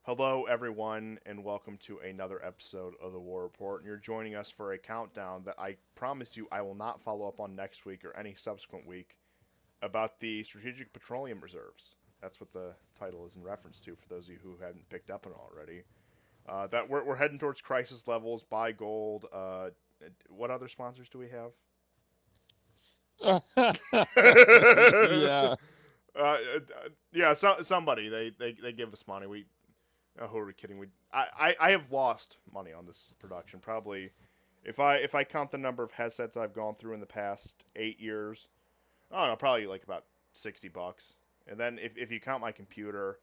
Hello, everyone, and welcome to another episode of the War Report. And you're joining us for a countdown that I promise you I will not follow up on next week or any subsequent week about the Strategic Petroleum Reserves. That's what the title is in reference to for those of you who haven't picked up on it already. That we're heading towards crisis levels. Buy gold. What other sponsors do we have? Yeah. Yeah, somebody they give us money. We who are we kidding? I have lost money on this production. Probably if I count the number of headsets I've gone through in the past 8 years, I don't know, probably like about $60. And then if you count my computer,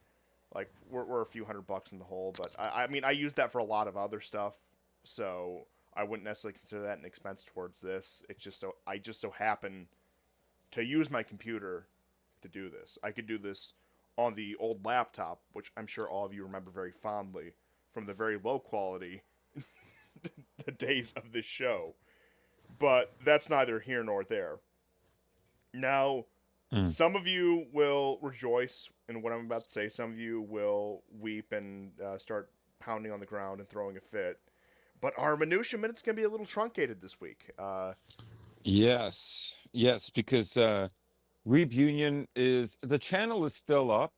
like we're a few $100 in the hole. But I mean I use that for a lot of other stuff, so I wouldn't necessarily consider that an expense towards this. It's just so I just so happen to use my computer to do this. I could do this on the old laptop, which I'm sure all of you remember very fondly from the very low quality the days of this show. But that's neither here nor there. Now, Mm. some of you will rejoice in what I'm about to say. Some of you will weep and start pounding on the ground and throwing a fit. But our minutia minute's gonna be a little truncated this week. Yes. Yes, because Weeb Union is the channel is still up.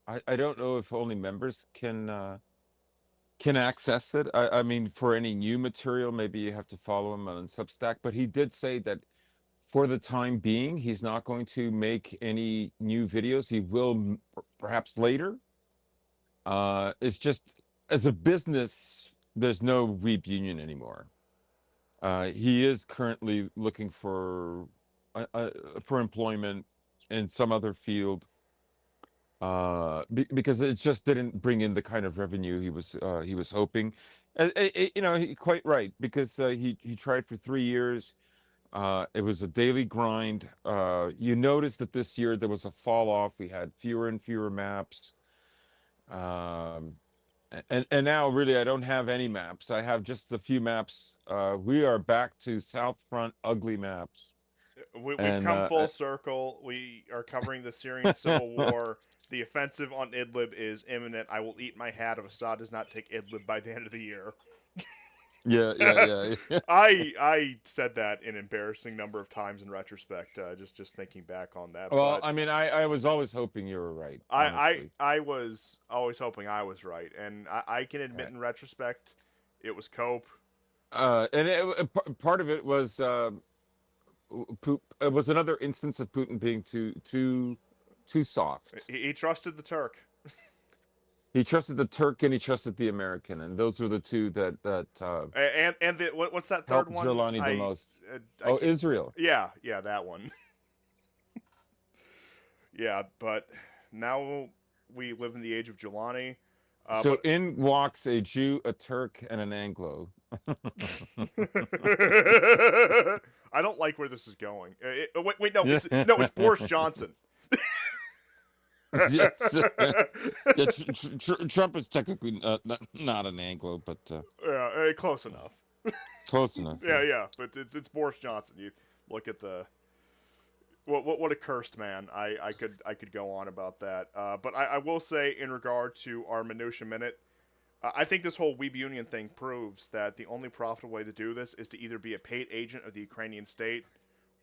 I don't know if only members can access it. I mean, for any new material, maybe you have to follow him on Substack. But he did say that for the time being, he's not going to make any new videos. He will perhaps later. It's just as a business, there's no Weeb Union anymore. He is currently looking for employment in some other field because it just didn't bring in the kind of revenue he was hoping. He quite right because he tried for 3 years. It was a daily grind. You notice that this year there was a fall off. We had fewer and fewer maps. Um, and now really I don't have any maps. I have just a few maps. We are back to South Front ugly maps. We've And come full circle. We are covering the Syrian civil war. The offensive on Idlib is imminent. I will eat my hat if Assad does not take Idlib by the end of the year. yeah, yeah, yeah. I said that an embarrassing number of times in retrospect. Just thinking back on that, Well, but I mean, I was always hoping you were right, honestly. I was always hoping I was right, and I can admit in retrospect, it was Cope. Part of it was poop. It was another instance of Putin being too soft. He trusted the Turk. He trusted the Turk and he trusted the American, and those were the two that And what's that third helped one? Jelani the most. I Oh, can't. Israel. Yeah, that one. Yeah, but now we live in the age of Jelani. So But in walks a Jew, a Turk, and an Anglo. I don't like where this is going. Wait, no, Yeah. it's Boris Johnson. Yes. Yeah, Trump is technically not an Anglo, but Yeah, close enough. close enough. Yeah. Yeah, but it's Boris Johnson. You look at the what a cursed man. I could go on about that. But I will say in regard to our minutia minute, I think this whole Weeb Union thing proves that the only profitable way to do this is to either be a paid agent of the Ukrainian state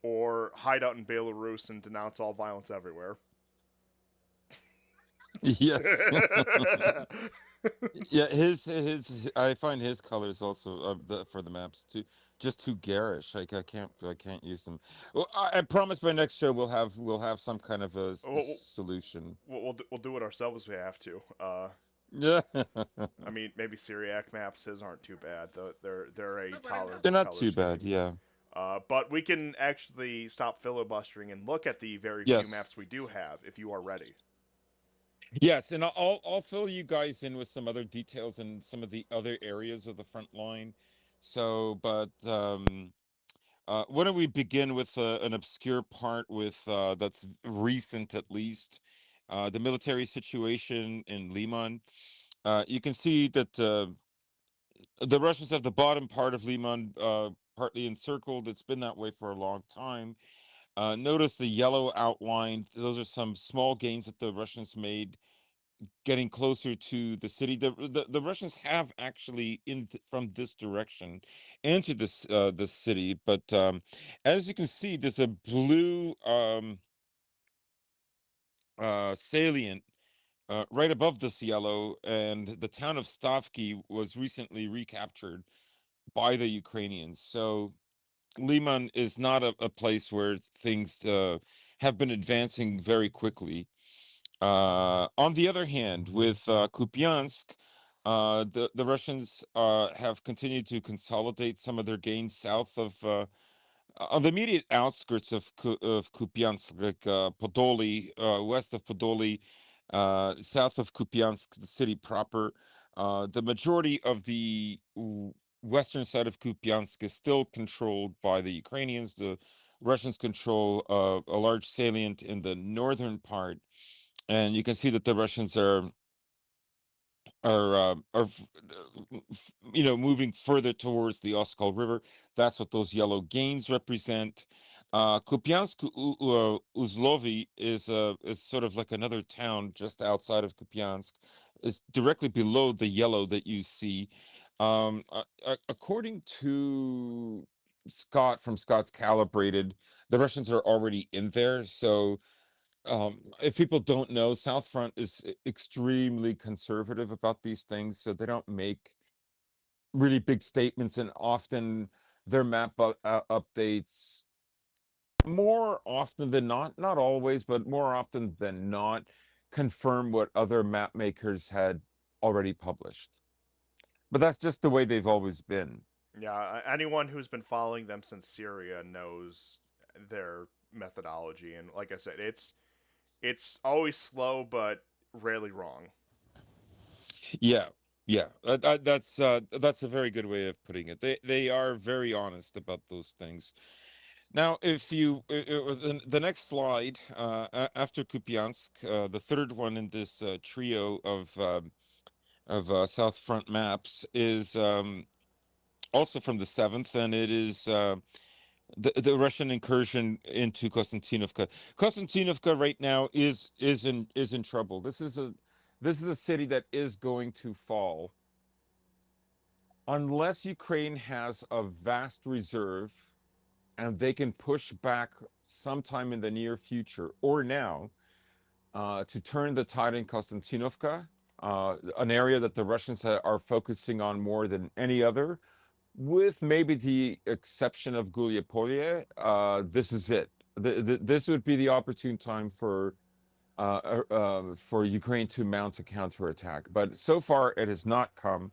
or hide out in Belarus and denounce all violence everywhere. Yes. Yeah, his I find his colors also for the maps too just too garish. Like I can't use them. Well, I promise by next show we'll have some kind of a we'll, solution. we'll do it ourselves if we have to. Yeah. I mean, maybe Syriac maps his aren't too bad. Though they're a They're tolerable not color too bad. scheme. Yeah. But we can actually stop filibustering and look at the very few Yes. maps we do have if you are ready. Yes, and I'll fill you guys in with some other details in some of the other areas of the front line. So, but why don't we begin with an obscure part with that's recent at least, the military situation in Liman. You can see that the Russians have the bottom part of Liman partly encircled. It's been that way for a long time. Notice the yellow outline. Those are some small gains that the Russians made getting closer to the city. The Russians have actually from this direction into this city, but as you can see, there's a blue salient right above this yellow, and the town of Stavky was recently recaptured by the Ukrainians. So Liman is not a place where things have been advancing very quickly. On the other hand, with Kupiansk, the Russians have continued to consolidate some of their gains south of on the immediate outskirts of Kupiansk, like Podoli, west of Podoli, south of Kupiansk, the city proper. The majority of the western side of Kupiansk is still controlled by the Ukrainians. The Russians control a large salient in the northern part, and you can see that the Russians are moving further towards the Oskol River. That's what those yellow gains represent. Kupiansk Uzlovi is sort of like another town just outside of Kupiansk. It's directly below the yellow that you see. According to Scott from Scott's Calibrated, the Russians are already in there. So if people don't know, South Front is extremely conservative about these things, so they don't make really big statements, and often their map updates more often than not always, but more often than not, confirm what other map makers had already published. But that's just the way they've always been. Yeah, anyone who's been following them since Syria knows their methodology, and like I said, it's always slow but rarely wrong. Yeah, yeah, that's a very good way of putting it. They are very honest about those things. Now, if you the next slide after Kupiansk, the third one in this trio of South Front maps is also from the 7th, and it is the Russian incursion into Konstantinovka. Konstantinovka right now is in trouble. This is a city that is going to fall unless Ukraine has a vast reserve and they can push back sometime in the near future or now to turn the tide in Konstantinovka, an area that the Russians are focusing on more than any other, with maybe the exception of Gulyapolye. This is it. This would be the opportune time for Ukraine to mount a counterattack. But so far, it has not come.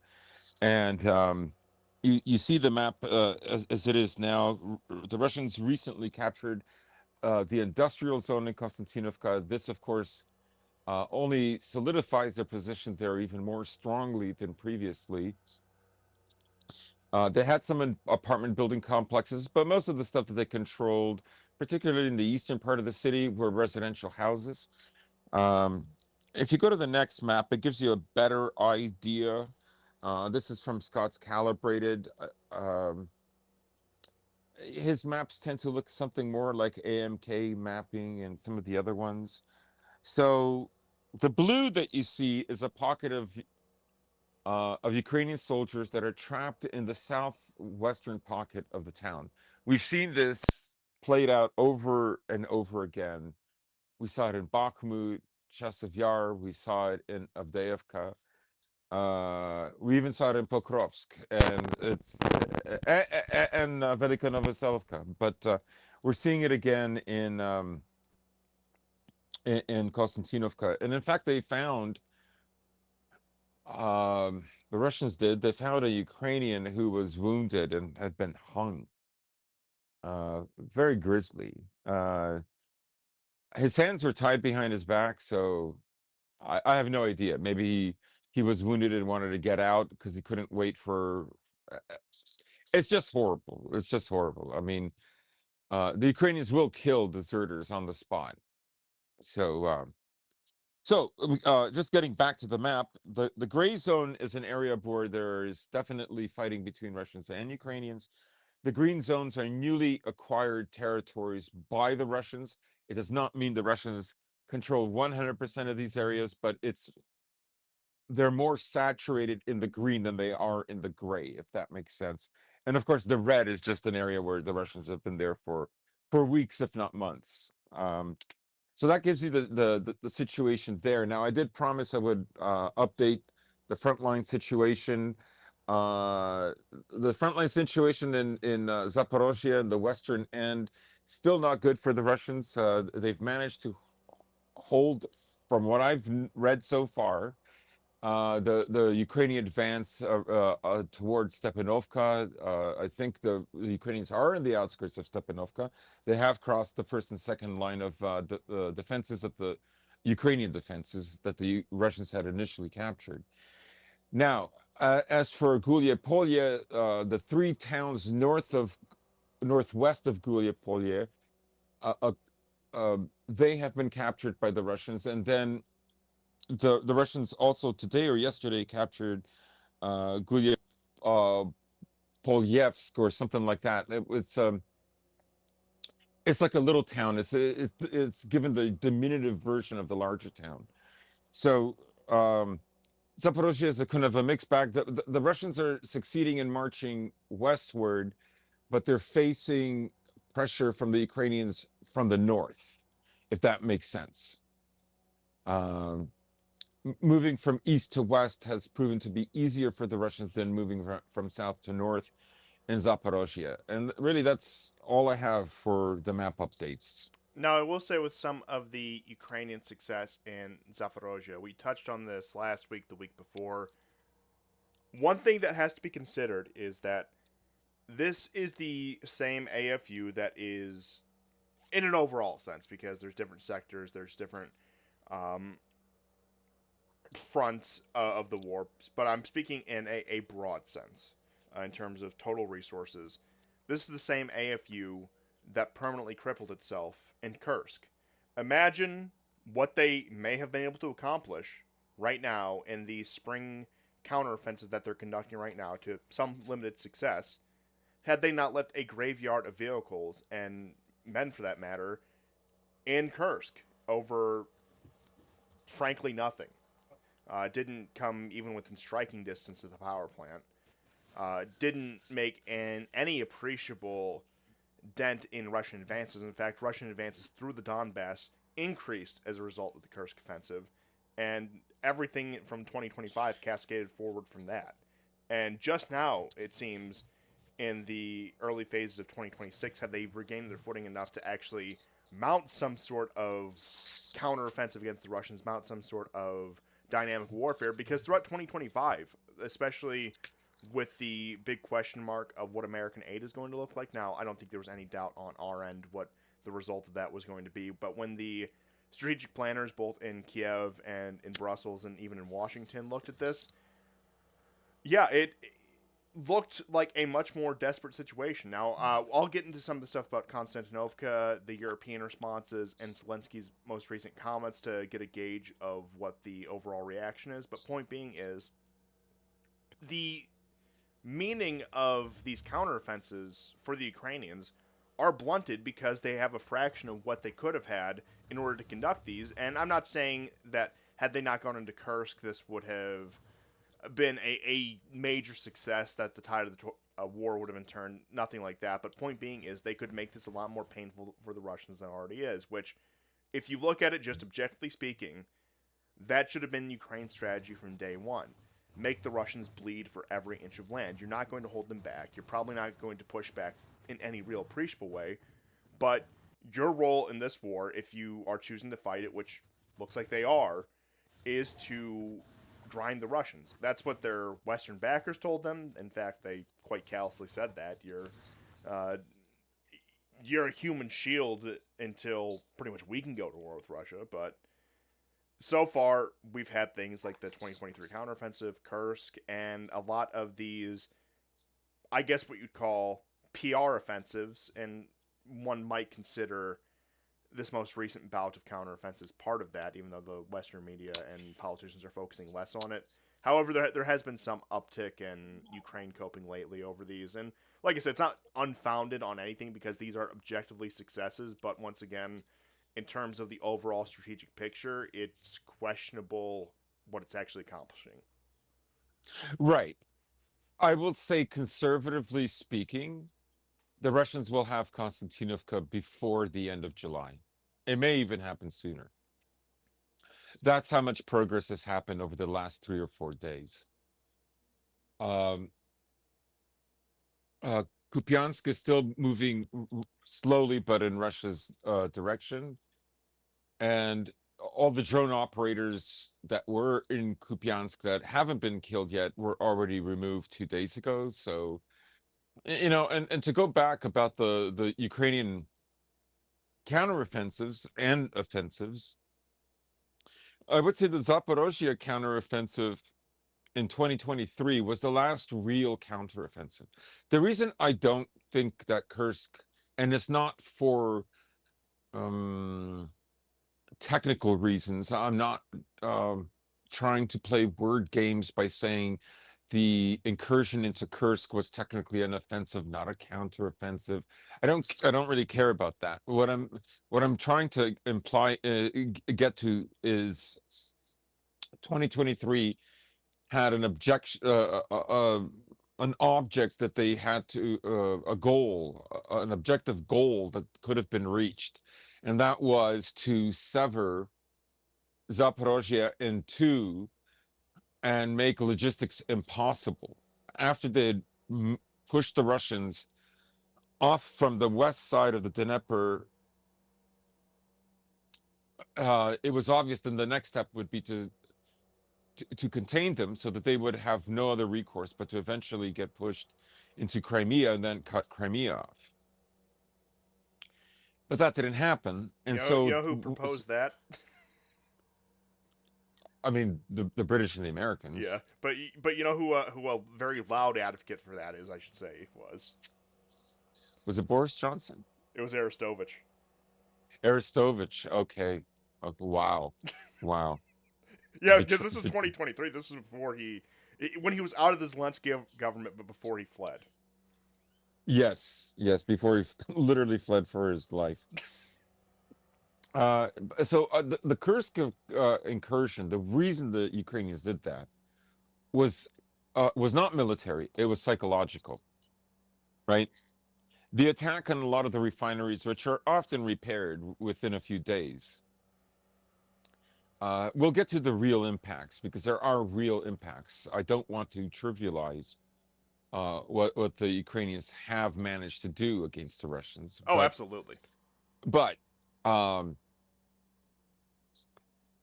And you see the map as it is now. The Russians recently captured the industrial zone in Konstantinovka. This, of course, only solidifies their position there even more strongly than previously. They had some apartment building complexes, but most of the stuff that they controlled, particularly in the eastern part of the city, were residential houses. Um, if you go to the next map, it gives you a better idea. This is from Scott's Calibrated. His maps tend to look something more like AMK mapping and some of the other ones. So the blue that you see is a pocket of Ukrainian soldiers that are trapped in the southwestern pocket of the town. We've seen this played out over and over again. We saw it in Bakhmut, Chasiv Yar. We saw it in Avdiivka. We even saw it in Pokrovsk, and it's and Velika Novoselivka. But we're seeing it again in Konstantinovka, and in fact, they found the Russians did. They found a Ukrainian who was wounded and had been hung. Very grisly. His hands were tied behind his back, so I have no idea. Maybe he was wounded and wanted to get out because he couldn't wait for. It's just horrible. It's just horrible. I mean, the Ukrainians will kill deserters on the spot. So, just getting back to the map, the gray zone is an area where there is definitely fighting between Russians and Ukrainians. The green zones are newly acquired territories by the Russians. It does not mean the Russians control 100% of these areas, but it's they're more saturated in the green than they are in the gray, if that makes sense. And of course, the red is just an area where the Russians have been there for weeks, if not months. So that gives you the situation there. Now, I did promise I would update the frontline situation. The frontline situation in Zaporozhye and the western end, still not good for the Russians. They've managed to hold, from what I've read so far, the Ukrainian advance towards Stepanovka. I think the Ukrainians are in the outskirts of Stepanovka. They have crossed the first and second line of defenses at the Ukrainian defenses that the Russians had initially captured. Now, as for Gulia Polye, the three towns northwest of Gulia Polye, they have been captured by the Russians, and then the Russians also today or yesterday captured Gulia Polyevsk or something like that. It's like a little town. It's given the diminutive version of the larger town. So Zaporozhye is a kind of a mixed bag. The Russians are succeeding in marching westward, but they're facing pressure from the Ukrainians from the north, if that makes sense. Moving from east to west has proven to be easier for the Russians than moving from south to north in Zaporozhye. And really, that's all I have for the map updates. Now, I will say with some of the Ukrainian success in Zaporozhye, we touched on this last week, the week before. One thing that has to be considered is that this is the same AFU that is, in an overall sense, because there's different sectors, there's different fronts of the war, but I'm speaking in a broad sense in terms of total resources. This is the same AFU that permanently crippled itself in Kursk. Imagine what they may have been able to accomplish right now in the spring counteroffensive that they're conducting right now to some limited success had they not left a graveyard of vehicles and men, for that matter, in Kursk over, frankly, nothing. Didn't come even within striking distance of the power plant. Didn't make any appreciable dent in Russian advances. In fact, Russian advances through the Donbass increased as a result of the Kursk offensive, and everything from 2025 cascaded forward from that. And just now, it seems, in the early phases of 2026, had they regained their footing enough to actually mount some sort of counteroffensive against the Russians, mount some sort of dynamic warfare, because throughout 2025, especially with the big question mark of what American aid is going to look like. Now, I don't think there was any doubt on our end what the result of that was going to be, but when the strategic planners, both in Kiev and in Brussels and even in Washington, looked at this, yeah, it looked like a much more desperate situation. Now, I'll get into some of the stuff about Konstantinovka, the European responses, and Zelensky's most recent comments to get a gauge of what the overall reaction is. But point being is, the meaning of these counteroffensives for the Ukrainians are blunted because they have a fraction of what they could have had in order to conduct these. And I'm not saying that had they not gone into Kursk, this would have been a major success, that the tide of the war would have been turned. Nothing like that. But point being is they could make this a lot more painful for the Russians than it already is, which, if you look at it just objectively speaking, that should have been Ukraine's strategy from day one. Make the Russians bleed for every inch of land. You're not going to hold them back. You're probably not going to push back in any real appreciable way. But your role in this war, if you are choosing to fight it, which looks like they are, is to grind the Russians. That's what their Western backers told them. In fact, they quite callously said that uh, you're a human shield until pretty much we can go to war with Russia. But so far, we've had things like the 2023 counteroffensive, Kursk, and a lot of these, I guess what you'd call PR offensives, and one might consider this most recent bout of counteroffensives part of that, even though the Western media and politicians are focusing less on it. However, there has been some uptick in Ukraine coping lately over these. And like I said, it's not unfounded on anything because these are objectively successes. But once again, in terms of the overall strategic picture, it's questionable what it's actually accomplishing. Right. I will say, conservatively speaking, the Russians will have Konstantinovka before the end of July. It may even happen sooner. That's how much progress has happened over the last 3 or 4 days. Um, Kupiansk is still moving slowly, but in Russia's direction. And all the drone operators that were in Kupiansk that haven't been killed yet were already removed 2 days ago. So, and to go back about the Ukrainian counteroffensives and offensives, I would say the Zaporozhye counteroffensive in 2023 was the last real counteroffensive. The reason I don't think that Kursk, and it's not for um, technical reasons, I'm not trying to play word games by saying the incursion into Kursk was technically an offensive, not a counteroffensive. I don't really care about that. What I'm trying to imply get to is 2023 had an objection, an object that they had to, a goal, an objective goal that could have been reached, and that was to sever Zaporozhye in two and make logistics impossible. After they'd pushed the Russians off from the west side of the Dnieper, it was obvious then the next step would be to contain them so that they would have no other recourse but to eventually get pushed into Crimea and then cut Crimea off. But that didn't happen, and You so know who proposed that? I mean the British and the Yeah, Americans. but you know who a very loud advocate for that is, I should say, was Was it Boris Johnson? it was Arestovich. Arestovich. Okay. Wow. Wow. Yeah, The, because tr- this is the 2023. This is before when he was out of the Zelensky government, but before he fled. Yes, before he literally fled for his life. The Kursk incursion, the reason the Ukrainians did that was was not military, it was psychological, right? The attack on a lot of the refineries, which are often repaired within a few days. We'll get to the real impacts because there are real impacts. I don't want to trivialize what the Ukrainians have managed to do against the Russians, Oh, absolutely. but um,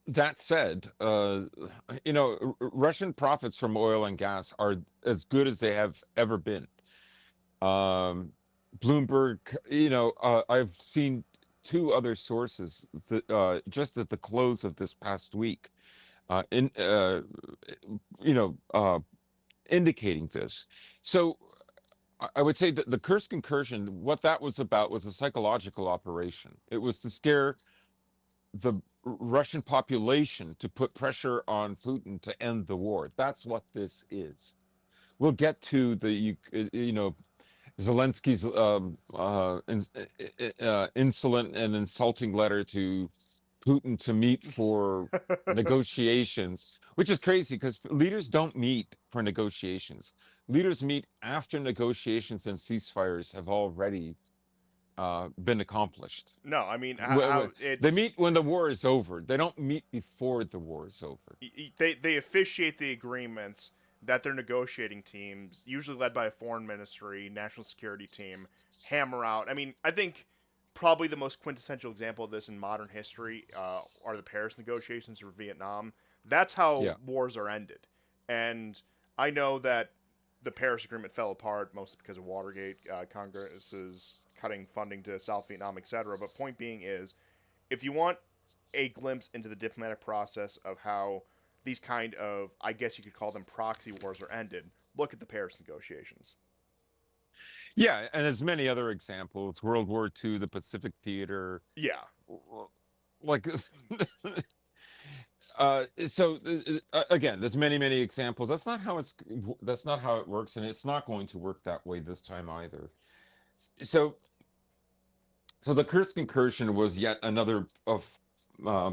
that said, Russian profits from oil and gas are as good as they have ever been. Um, Bloomberg, I've seen two other sources that just at the close of this past week, in indicating this. So I would say that the Kursk incursion, what that was about, was a psychological operation. It was to scare the Russian population, to put pressure on Putin to end the war. That's what this is. We'll get to the Zelensky's insolent and insulting letter to Putin to meet for negotiations, which is crazy because leaders don't meet for negotiations. Leaders meet after negotiations and ceasefires have already been accomplished. No, I mean Wh- how They it's meet when the war is over. They don't meet before the war is over. they officiate the agreements that their negotiating teams, usually led by a foreign ministry, national security team, hammer out. I mean, I think probably the most quintessential example of this in modern history are the Paris negotiations for Vietnam. That's how Yeah. wars are ended. And I know that the Paris Agreement fell apart mostly because of Watergate, Congress's cutting funding to South Vietnam, etc. But point being is, if you want a glimpse into the diplomatic process of how these kind of, I guess you could call them proxy wars, are ended, look at the Paris negotiations. Yeah, and there's many other examples. World War II, the Pacific Theater, Yeah. like again, there's many examples. That's not how it works, and it's not going to work that way this time either. So so the Kursk incursion was yet another of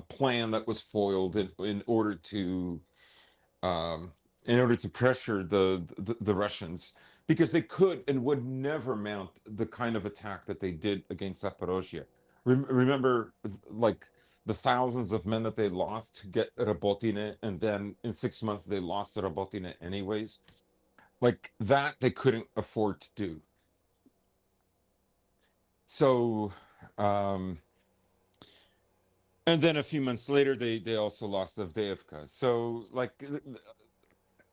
plan that was foiled in order to um, in order to pressure the Russians, because they could and would never mount the kind of attack that they did against Zaporozhye. Remember, like the thousands of men that they lost to get Rabotine, and then in 6 months they lost Rabotine anyways. Like that, they couldn't afford to do. So, um, and then a few months later, they also lost Avdiivka. So, like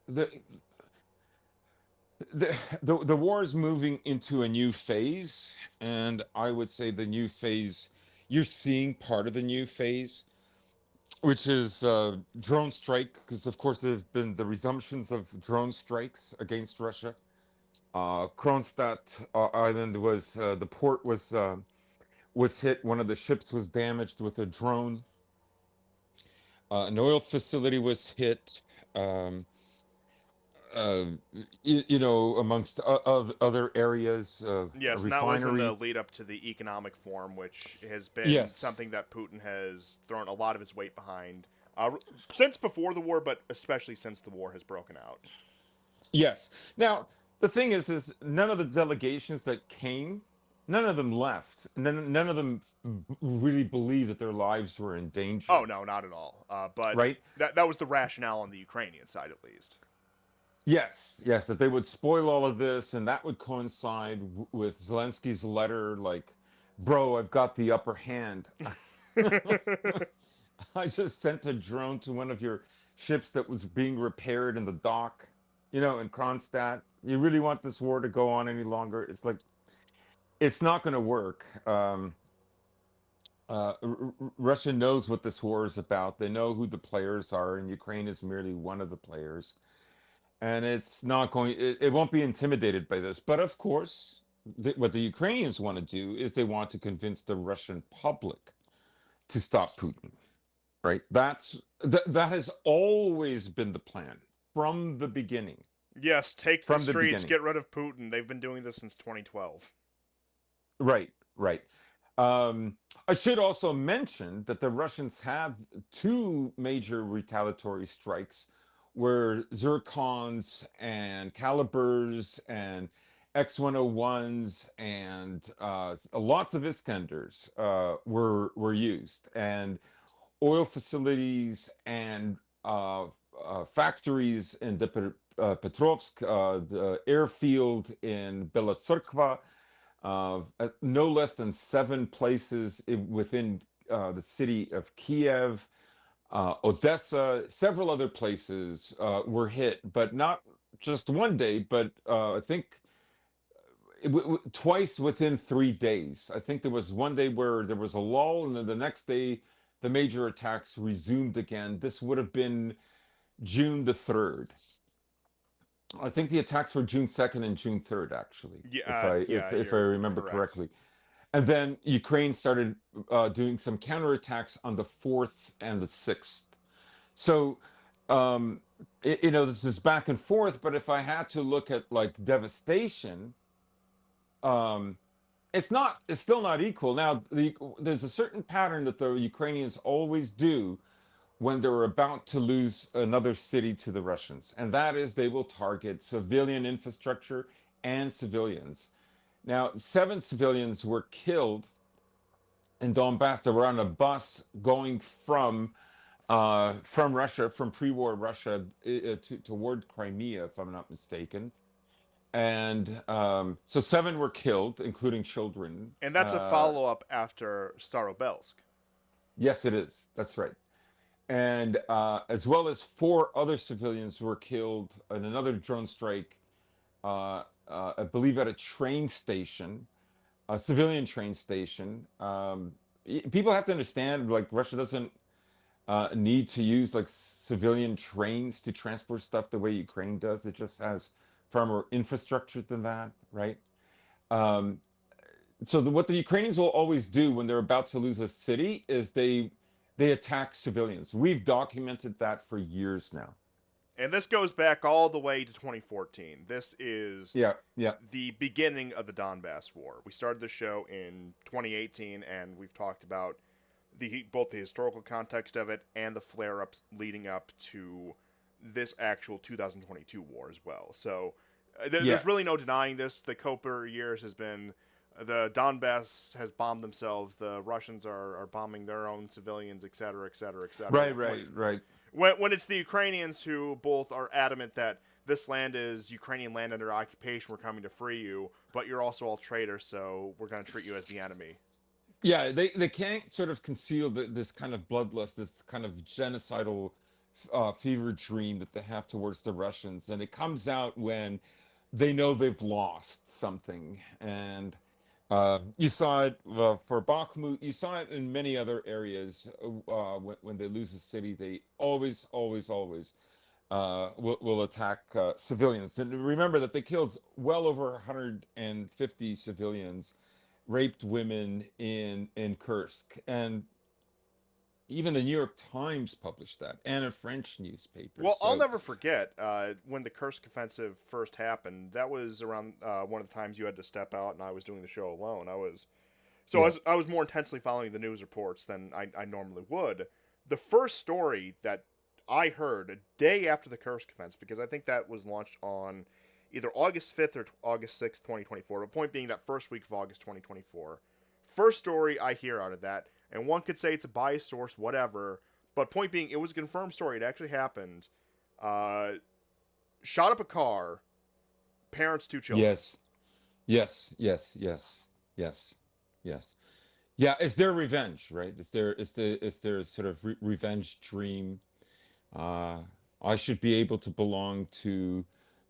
the the war is moving into a new phase, and I would say the new phase, you're seeing part of the new phase, which is drone strike, because of course there have been the resumptions of drone strikes against Russia. Kronstadt island was the port was hit. One of the ships was damaged with a drone. An oil facility was hit. Um, uh, amongst of other areas, a Yes, and that was in the refinery. lead up to the economic forum, which has been Yes, something that Putin has thrown a lot of his weight behind since before the war, but especially since the war has broken out. yes. Now the thing is none of the delegations that came, none of them left. None of them really believed that their lives were in Oh danger, no, not at all. But right? that was the rationale on the Ukrainian side, at least. Yes, yes, that they would spoil all of this, and that would coincide with Zelensky's letter, like, "Bro, I've got the upper hand." I just sent a drone to one of your ships that was being repaired in the dock, in Kronstadt. You really want this war to go on any longer? It's like it's not going to work. Russia knows what this war is about. They know who the players are, and Ukraine is merely one of the players. And it's not going. It won't be intimidated by this. But of course, what the Ukrainians want to do is they want to convince the Russian public to stop Putin. Right? That has always been the plan from the beginning. Yes, take the From the streets, beginning. get rid of Putin. They've been doing this since 2012. Right, right. Um, I should also mention that the Russians had two major retaliatory strikes where Zircons and Calibers and X-101s and lots of Iskanders were used. And oil facilities and factories in Petrovsk, the airfield in Belotserkva, no less than 7 places within the city of Kiev, Odessa, several other places were hit, but not just one day, but I think twice within 3 days. I think there was one day where there was a lull, and then the next day, the major attacks resumed again. This would have been June the 3rd. I think the attacks were June 2nd and June 3rd, actually, if Yeah, I yeah, if I you're remember correct. correctly. And then Ukraine started doing some counterattacks on the 4th and the 6th. So, this is back and forth. But if I had to look at like devastation, um, it's still not equal. Now, there's a certain pattern that the Ukrainians always do when they're about to lose another city to the Russians, and that is they will target civilian infrastructure and civilians. Now, 7 civilians were killed in Donbass. They were on a bus going from Russia, from pre-war Russia, toward Crimea, if I'm not mistaken. And so 7 were killed, including children. And that's a follow up after Starobelsk. Yes, it is. That's right. And as well as 4 other civilians were killed in another drone strike, I believe at a train station, a civilian train station. People have to understand, like Russia doesn't need to use like civilian trains to transport stuff the way Ukraine does. It just has far more infrastructure than that, right? Um, so what the Ukrainians will always do when they're about to lose a city is they attack civilians. We've documented that for years now. And this goes back all the way to 2014. This is Yeah, yeah, the beginning of the Donbass War. We started the show in 2018, and we've talked about both the historical context of it and the flare ups leading up to this actual 2022 war as well. So Yeah. there's really no denying this. The Koper years has been the Donbass has bombed themselves. The Russians are bombing their own civilians, et cetera, et cetera, et cetera. Right, right, right. When it's the Ukrainians who both are adamant that this land is Ukrainian land under occupation, we're coming to free you, but you're also all traitors, so we're going to treat you as the enemy. Yeah, they can't sort of conceal this kind of bloodlust, this kind of genocidal fever dream that they have towards the Russians, and it comes out when they know they've lost something. And you saw it for Bakhmut. You saw it in many other areas. When they lose a city, they always will attack civilians. And remember that they killed well over 150 civilians, raped women in Kursk, and even the New York Times published that, and a French newspaper. Well, I'll So never forget when the Kursk offensive first happened. That was around one of the times you had to step out, and I was doing the show alone. yeah, I was more intensely following the news reports than I normally would. The first story that I heard a day after the Kursk offense, because I think that was launched on either August 5th or August 6th, 2024. The point being that first week of August 2024. First story I hear out of that, and one could say it's a biased source, whatever, but point being, it was a confirmed story. It actually happened. Uh, Shot up a car, parents, two children. yes, yes, yes. Yeah, it's their revenge, right? It's their sort of revenge dream. Uh, I should be able to belong to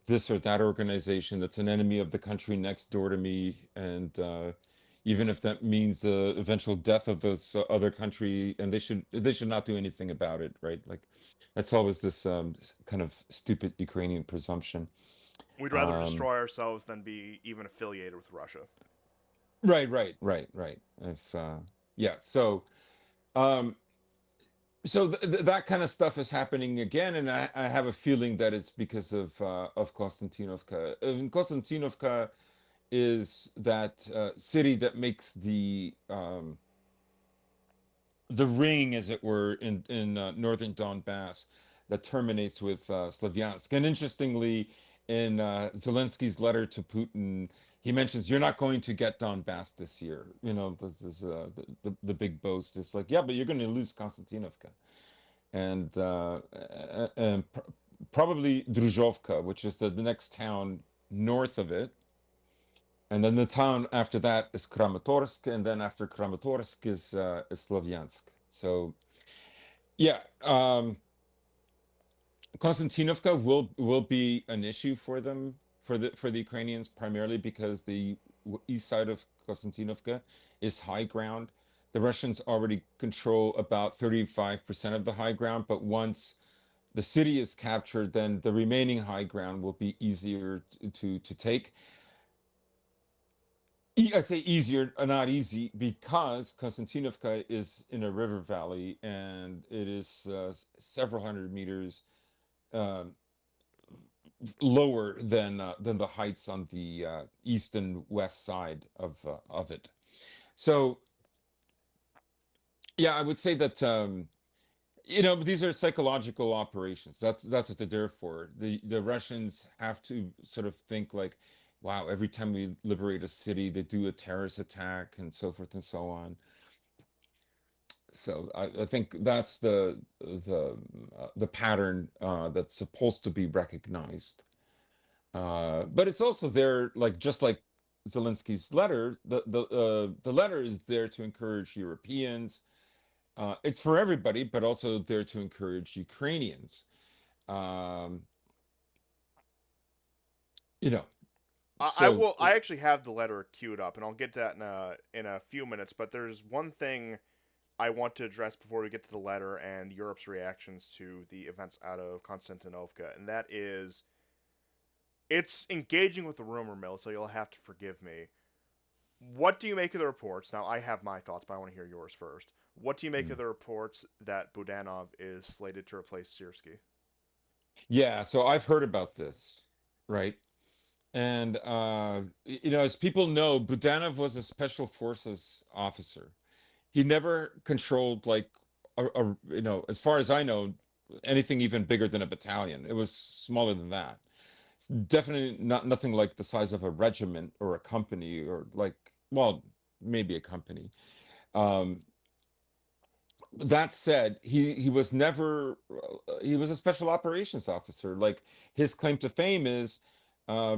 this or that organization that's an enemy of the country next door to me, and even if that means the eventual death of this other country, and they should not do anything about it, right? Like that's always this kind of stupid Ukrainian presumption. We'd rather Um, destroy ourselves than be even affiliated with Russia. right, right, right, right. If yeah, um, that kind of stuff is happening again, and I have a feeling that it's because of Konstantinovka. Konstantinovka is that city that makes the ring, as it were, in northern Donbass that terminates with Slavyansk. And interestingly, in Zelensky's letter to Putin, he mentions you're not going to get Donbass this year. You know, this is the big boast. It's like, yeah, but you're going to lose Konstantinovka and probably Druzhovka, which is the next town north of it. And then the town after that is Kramatorsk, and then after Kramatorsk is Slavyansk. So yeah, Konstantinovka will be an issue for them, for the Ukrainians, primarily because the east side of Konstantinovka is high ground. The Russians already control about 35% of the high ground, but once the city is captured, then the remaining high ground will be easier to take. I say easier, not easy, because Konstantinovka is in a river valley, and it is several hundred meters um, lower than the heights on the east and west side of it. So yeah, I would say that these are psychological operations. That's what they're there for. The Russians have to sort of think like, wow, every time we liberate a city, they do a terrorist attack and so forth and so on. So I think that's the pattern that's supposed to be recognized. But it's also there, like just like Zelensky's letter. The letter is there to encourage Europeans. It's for everybody, but also there to encourage Ukrainians. Um, you know, I so will. I actually have the letter queued up, and I'll get to that in a few minutes. But there's one thing I want to address before we get to the letter and Europe's reactions to the events out of Konstantinovka, and that is it's engaging with the rumor mill. So you'll have to forgive me. What do you make of the reports? Now I have my thoughts, but I want to hear yours first. What do you make of mm, the reports that Budanov is slated to replace Sirski? yeah, so I've heard about this, right? And as people know, Budanov was a special forces officer. He never controlled like as far as I know, anything even bigger than a battalion. It was smaller than that. It's definitely not nothing like the size of a regiment or a company or like, well, maybe a company. Um, that said, he was never he was a special operations officer. Like his claim to fame is uh,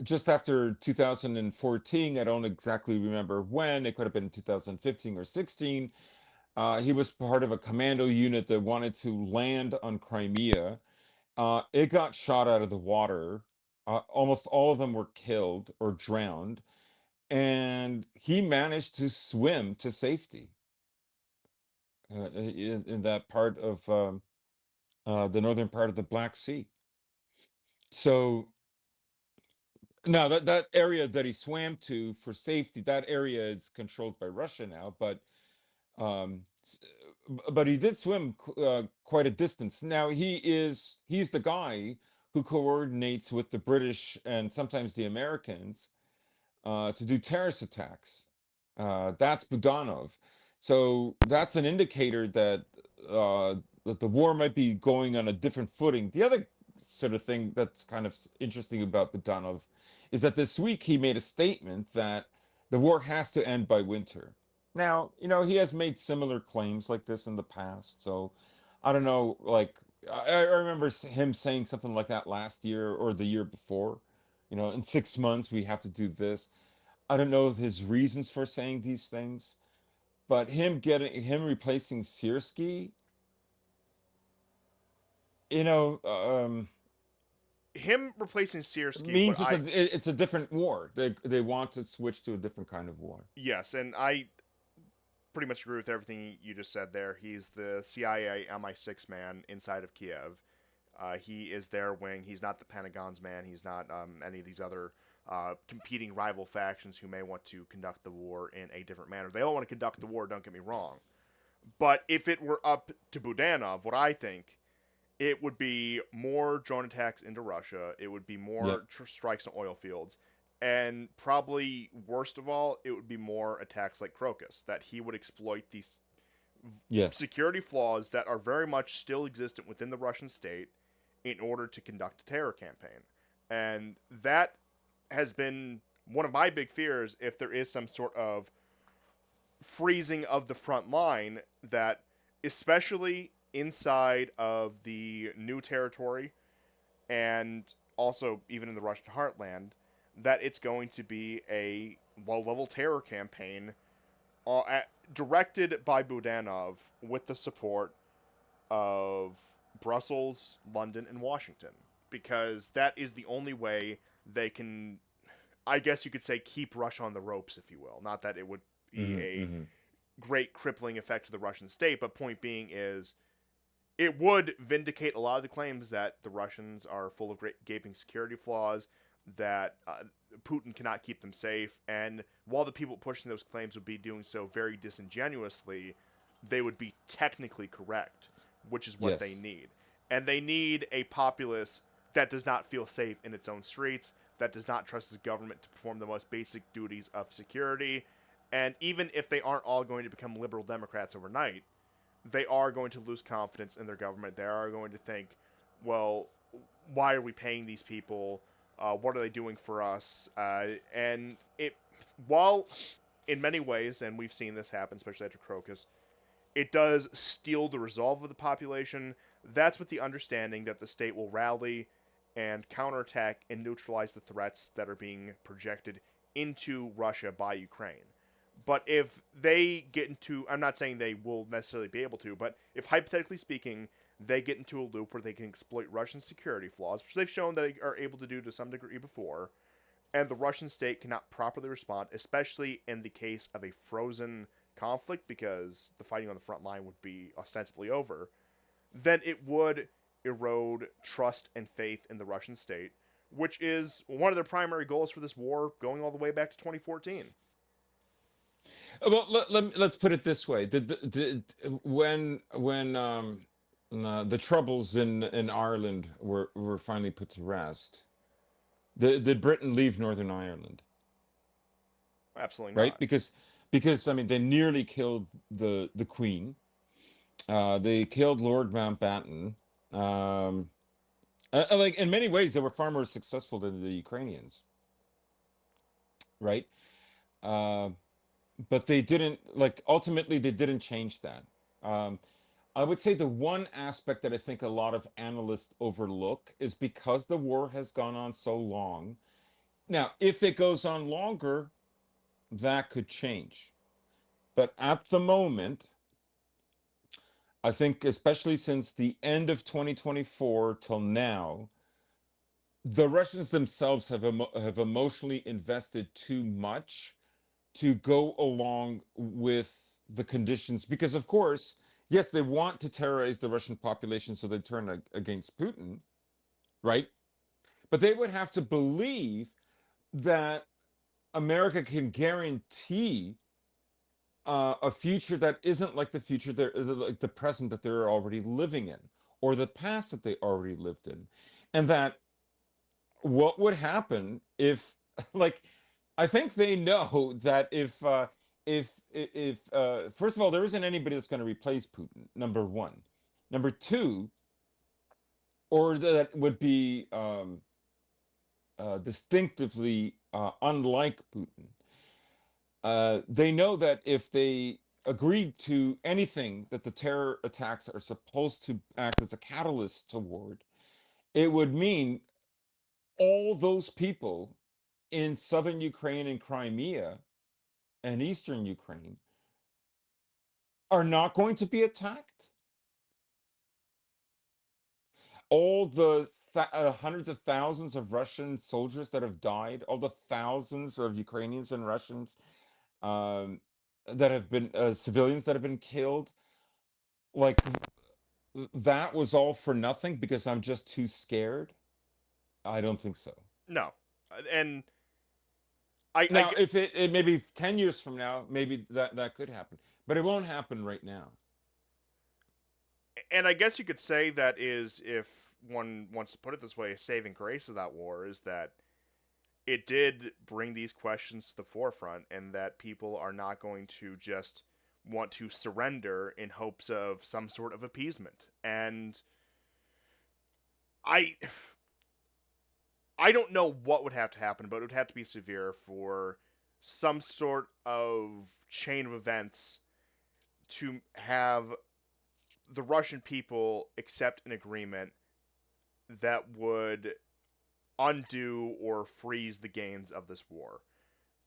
just after 2014. I don't exactly remember when. It could have been 2015 or 16. He was part of a commando unit that wanted to land on Crimea. It got shot out of the water. Almost all of them were killed or drowned, and he managed to swim to safety in that part of the northern part of the Black Sea. So now that area that he swam to for safety, that area is controlled by Russia now. Um, but he did swim quite a distance. Now he's the guy who coordinates with the British and sometimes the Americans to do terrorist attacks. That's Budanov. So that's an indicator uh, that the war might be going on a different footing. The other sort of thing that's kind of interesting about Budanov is that this week he made a statement that the war has to end by winter. Now, he has made similar claims like this in the past. So I don't know, like, I remember him saying something like that last year or the year before. In 6 months we have to do this. I don't know his reasons for saying these things, but him replacing Sierski, you know, um, Him replacing Sierski, what means I it's a different war. They want to switch to a different kind of war. yes, and I pretty much agree with everything you just said there. He's the CIA MI6 man inside of Kiev. He is their wing. He's not the Pentagon's man. He's not any of these other competing rival factions who may want to conduct the war in a different manner. They all want to conduct the war, don't get me wrong. But if it were up to Budanov, what I think, it would be more drone attacks into Russia. It would be Yep. more strikes on oil fields. And probably worst of all, it would be more attacks like Crocus, that he would exploit these Yes. security flaws that are very much still existent within the Russian state in order to conduct a terror campaign. And that has been one of my big fears if there is some sort of freezing of the front line that, especially inside of the new territory and also even in the Russian heartland, that it's going to be a low level terror campaign directed by Budanov with the support of Brussels, London, and Washington. Because that is the only way they can, I guess you could say, keep Russia on the ropes, if you will. Not that it would be Hmm. a Hmm. great crippling effect to the Russian state, but point being is it would vindicate a lot of the claims that the Russians are full of great gaping security flaws, that Putin cannot keep them safe, and while the people pushing those claims would be doing so very disingenuously, they would be technically correct, which is what they Yes. need. And they need a populace that does not feel safe in its own streets, that does not trust its government to perform the most basic duties of security. And even if they aren't all going to become liberal Democrats overnight, they are going to lose confidence in their government. They are going to think, well, why are we paying these people? What are they doing for us? And it, while in many ways, and we've seen this happen, especially after Crocus, it does steal the resolve of the population. That's with the understanding that the state will rally and counterattack and neutralize the threats that are being projected into Russia by Ukraine. But if they get into, I'm not saying they will necessarily be able to, but if hypothetically speaking, they get into a loop where they can exploit Russian security flaws, which they've shown they are able to do to some degree before, and the Russian state cannot properly respond, especially in the case of a frozen conflict because the fighting on the front line would be ostensibly over, then it would erode trust and faith in the Russian state, which is one of their primary goals for this war going all the way back to 2014. Well, let's put it this way: when the troubles in Ireland were finally put to rest, did Britain leave Northern Ireland? Absolutely Right? not. Because I mean they nearly killed the Queen. They killed Lord Mountbatten. Um, like in many ways, they were far more successful than the Ukrainians, right? Uh, but they didn't like ultimately they didn't change that. Um, I would say the one aspect that I think a lot of analysts overlook is because the war has gone on so long. Now, if it goes on longer, that could change. But at the moment, I think, especially since the end of 2024 till now, the Russians themselves have emotionally invested too much to go along with the conditions because, of course, yes, they want to terrorize the Russian population so they turn against Putin, right? But they would have to believe that America can guarantee a future that isn't like the future like the present that they're already living in, or the past that they already lived in, and that what would happen if, like, I think they know that if first of all, there isn't anybody that's going to replace Putin. Number one, number two, or that would be distinctively unlike Putin. They know that if they agreed to anything that the terror attacks are supposed to act as a catalyst toward, it would mean all those people in southern Ukraine and Crimea and eastern Ukraine are not going to be attacked. All the hundreds of thousands of Russian soldiers that have died, all the thousands of Ukrainians and Russians um, that have been civilians that have been killed, like that was all for nothing because I'm just too scared. I don't think so. No, and I Now, if it maybe 10 years from now, maybe that could happen, but it won't happen right now. and I guess you could say that is, if one wants to put it this way, a saving grace of that war is that it did bring these questions to the forefront, and that people are not going to just want to surrender in hopes of some sort of appeasement. And I I don't know what would have to happen, but it would have to be severe for some sort of chain of events to have the Russian people accept an agreement that would undo or freeze the gains of this war.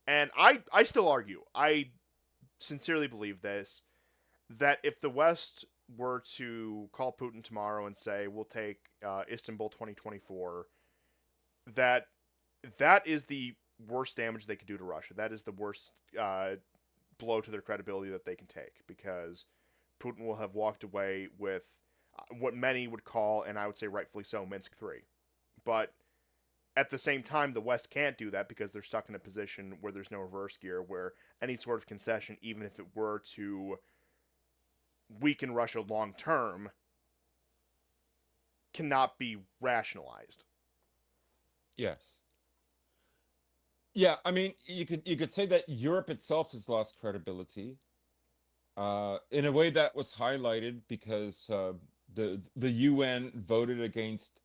And I still argue, I sincerely believe this, that if the West were to call Putin tomorrow and say, we'll take Istanbul 2024, that that is the worst damage they could do to Russia. That is the worst blow to their credibility that they can take, because Putin will have walked away with what many would call, and I would say rightfully so, Minsk 3. But at the same time, the West can't do that because they're stuck in a position where there's no reverse gear, where any sort of concession, even if it were to weaken Russia long term, cannot be rationalized. Yes. Yeah, I mean, you could say that Europe itself has lost credibility in a way that was highlighted because the UN voted against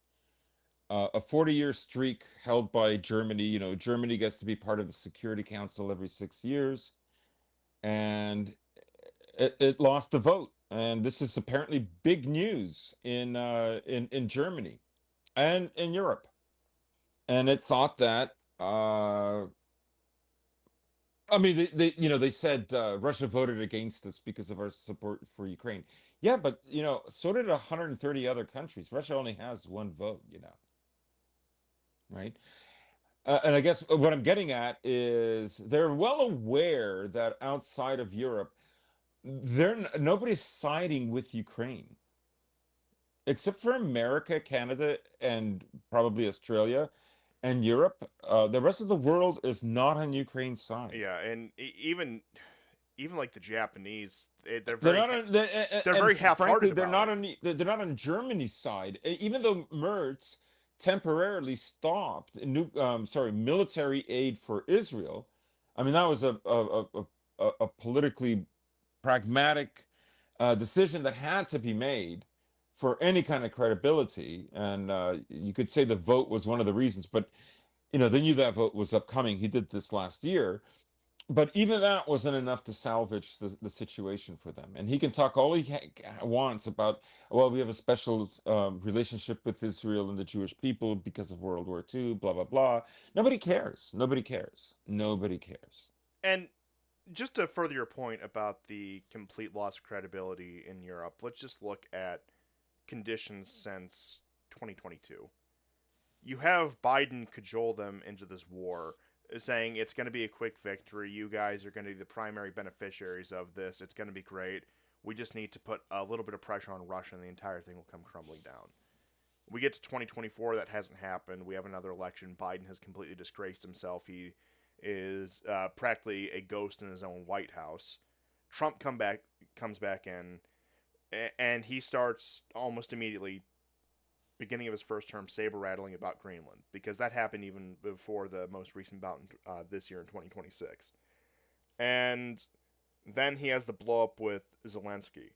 a 40-year streak held by Germany. You know, Germany gets to be part of the Security Council every 6 years, and it lost the vote. And this is apparently big news in Germany and in Europe. And it thought that I mean, they said Russia voted against us because of our support for Ukraine. Yeah, but so did 130 other countries. Russia only has one vote, right? And I guess what I'm getting at is they're well aware that outside of Europe, nobody's siding with Ukraine except for America, Canada, and probably Australia and Europe. The rest of the world is not on Ukraine's side. Yeah, and even like the Japanese, they're They're very not on, they're and very frankly, half-hearted they're about not it. on they're not on Germany's side. Even though Merz temporarily stopped military aid for Israel. I mean, that was a politically pragmatic decision that had to be made for any kind of credibility. And you could say the vote was one of the reasons, but they knew that vote was upcoming. He did this last year, but even that wasn't enough to salvage the situation for them. And he can talk all he wants about, well, we have a special relationship with Israel and the Jewish people because of World War II, blah, blah, blah. Nobody cares. Nobody cares. Nobody cares. And just to further your point about the complete loss of credibility in Europe, let's just look at conditions since 2022. You have Biden cajole them into this war, saying it's going to be a quick victory. You guys are going to be the primary beneficiaries of this. It's going to be great. We just need to put a little bit of pressure on Russia, and the entire thing will come crumbling down. We get to 2024, that hasn't happened. We have another election. Biden has completely disgraced himself. He is practically a ghost in his own White House. Trump comes back in, and he starts almost immediately, beginning of his first term, saber rattling about Greenland, because that happened even before the most recent bout this year in 2026. And then he has the blow up with Zelensky.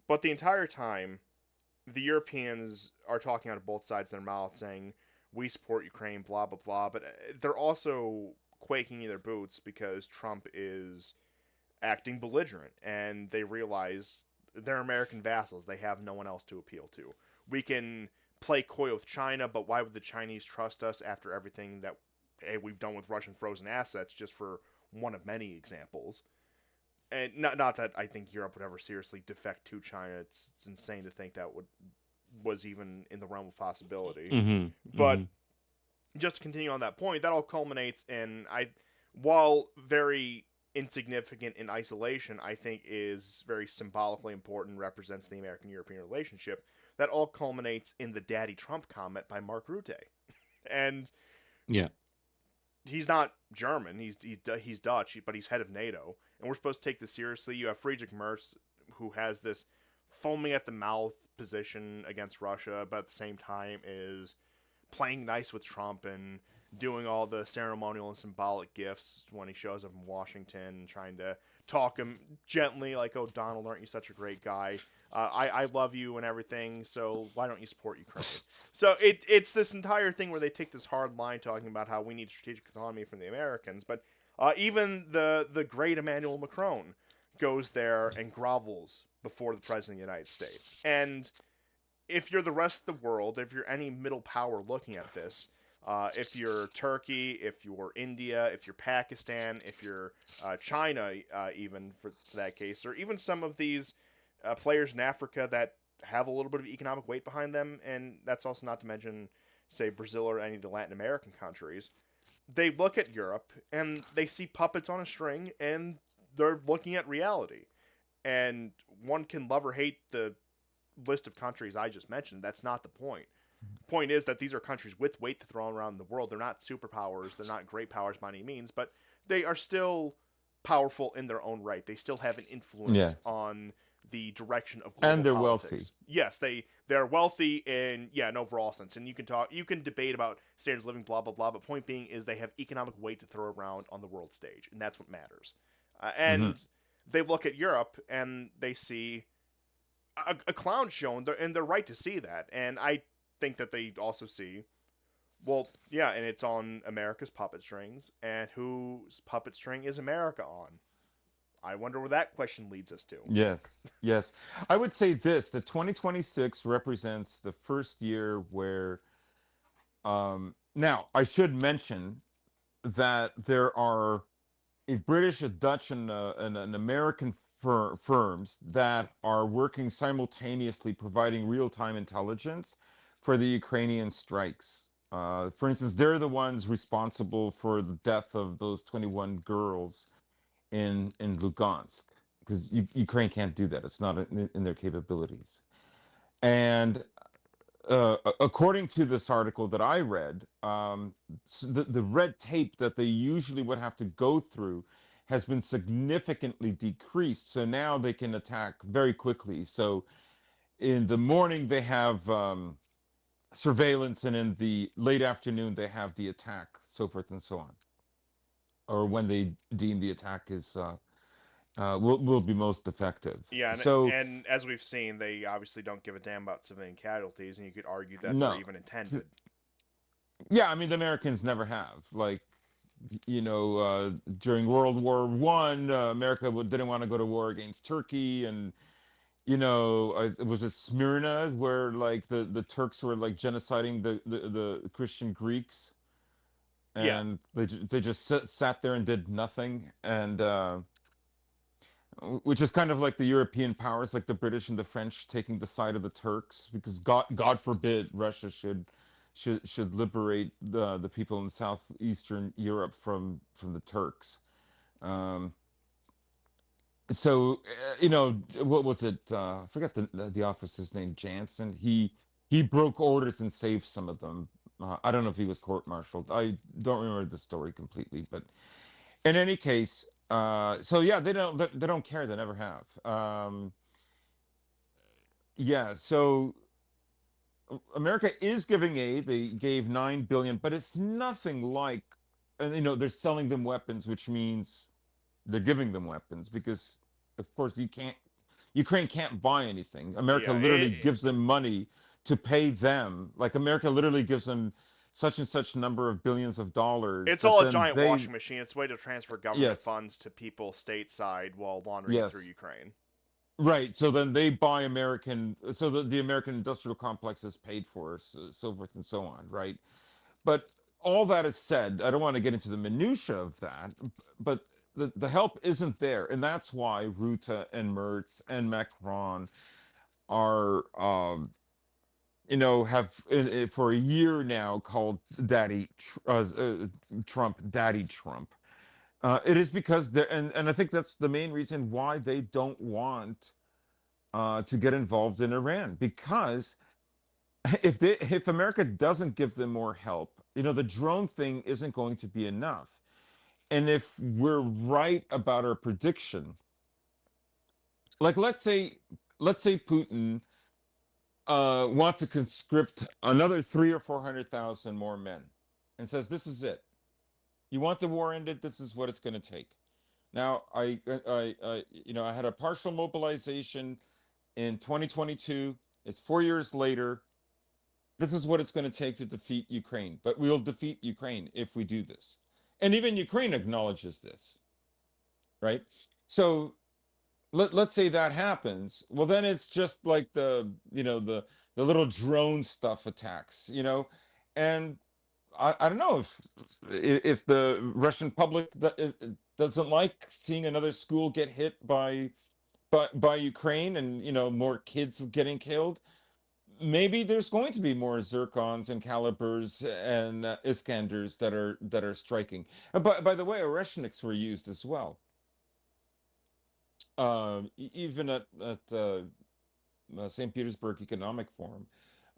But the entire time, the Europeans are talking out of both sides of their mouth, saying, we support Ukraine, blah, blah, blah. But they're also quaking in their boots because Trump is acting belligerent, and they realize they're American vassals. They have no one else to appeal to. We can play coy with China, but why would the Chinese trust us after everything that we've done with Russian frozen assets, just for one of many examples? And not that I think Europe would ever seriously defect to China. It's insane to think that was even in the realm of possibility. Mm-hmm. But Mm-hmm. just to continue on that point, that all culminates in, while very insignificant in isolation, I think is very symbolically important, represents the American-European relationship. That all culminates in the Daddy Trump comment by Mark Rutte. And Yeah. he's not German, he's Dutch, but he's head of NATO, and we're supposed to take this seriously. You have Friedrich Merz, who has this foaming at the mouth position against Russia, but at the same time is playing nice with Trump and doing all the ceremonial and symbolic gifts when he shows up in Washington, trying to talk him gently, like, oh, Donald, aren't you such a great guy? I love you and everything, so why don't you support Ukraine? So it's this entire thing where they take this hard line talking about how we need strategic autonomy from the Americans, but even the great Emmanuel Macron goes there and grovels before the President of the United States. And if you're the rest of the world, if you're any middle power looking at this, if you're Turkey, if you're India, if you're Pakistan, if you're China, even for that case, or even some of these players in Africa that have a little bit of economic weight behind them, and that's also not to mention, say, Brazil or any of the Latin American countries, they look at Europe and they see puppets on a string, and they're looking at reality. And one can love or hate the list of countries I just mentioned. That's not the point. Point is that these are countries with weight to throw around the world. They're not superpowers. They're not great powers by any means, but they are still powerful in their own right. They still have an influence on the direction of global And they're politics. wealthy. Yes, they're wealthy in an overall sense, and you can debate about standards of living, blah blah blah. But point being is they have economic weight to throw around on the world stage, and that's what matters. And they look at Europe and they see a clown show, and they're right to see that. And I think that they also see, well, yeah, and it's on America's puppet strings, and whose puppet string is America on? I wonder where that question leads us to. Yes, yes. I would say this, that 2026 represents the first year where, now I should mention that there are a British, a Dutch, and an American firms that are working simultaneously providing real-time intelligence for the Ukrainian strikes. For instance, they're the ones responsible for the death of those 21 girls in Lugansk, because Ukraine can't do that. It's not in their capabilities. And according to this article that I read, the red tape that they usually would have to go through has been significantly decreased. So now they can attack very quickly. So in the morning, they have surveillance, and in the late afternoon, they have the attack, so forth and so on. Or when they deem the attack will be most effective. Yeah, So and as we've seen, they obviously don't give a damn about civilian casualties, and you could argue that they're no, even intended. yeah, I mean the Americans never have. Like, during World War I, America didn't want to go to war against Turkey, and was it Smyrna where like the Turks were like genociding the Christian Greeks, Yeah, and they just sat there and did nothing, and which is kind of like the European powers, like the British and the French, taking the side of the Turks, because God forbid Russia should liberate the people in southeastern Europe from the Turks. Um, so what was it? I forgot the officer's name. Jansen. He broke orders and saved some of them. I don't know if he was court-martialed. I don't remember the story completely, but in any case, so yeah, they don't care. They never have. Yeah, so America is giving aid. They gave 9 billion, but it's nothing like, and they're selling them weapons, which means they're giving them weapons because, of course, Ukraine can't buy anything. America yeah. literally gives them money to pay them. Like America literally gives them such and such number of billions of dollars It's that all a then giant they, washing machine. It's a way to transfer government yes, funds to people stateside while laundering it through yes. Ukraine. Right. So then they buy so the American industrial complex is paid for, so forth and so on. Right. But all that is said, I don't want to get into the minutia of that, but the help isn't there. And that's why Ruta and Merz and Macron are, have for a year now called Trump Daddy Trump. It is because and I think that's the main reason why they don't want to get involved in Iran, because if America doesn't give them more help, the drone thing isn't going to be enough. And if we're right about our prediction, like let's say Putin wants to conscript another 300,000 or 400,000 more men, and says this is it. You want the war ended? This is what it's going to take. Now, I had a partial mobilization in 2022. It's 4 years later. This is what it's going to take to defeat Ukraine. But we'll defeat Ukraine if we do this. And even Ukraine acknowledges this, right? So let's say that happens. Well, then it's just like the little drone stuff attacks, and I don't know if the Russian public doesn't like seeing another school get hit by Ukraine, and more kids getting killed. Maybe there's going to be more Zircons and Calibers and Iskanders that are striking. By the way, Oreshniks were used as well. Even at St. Petersburg Economic Forum,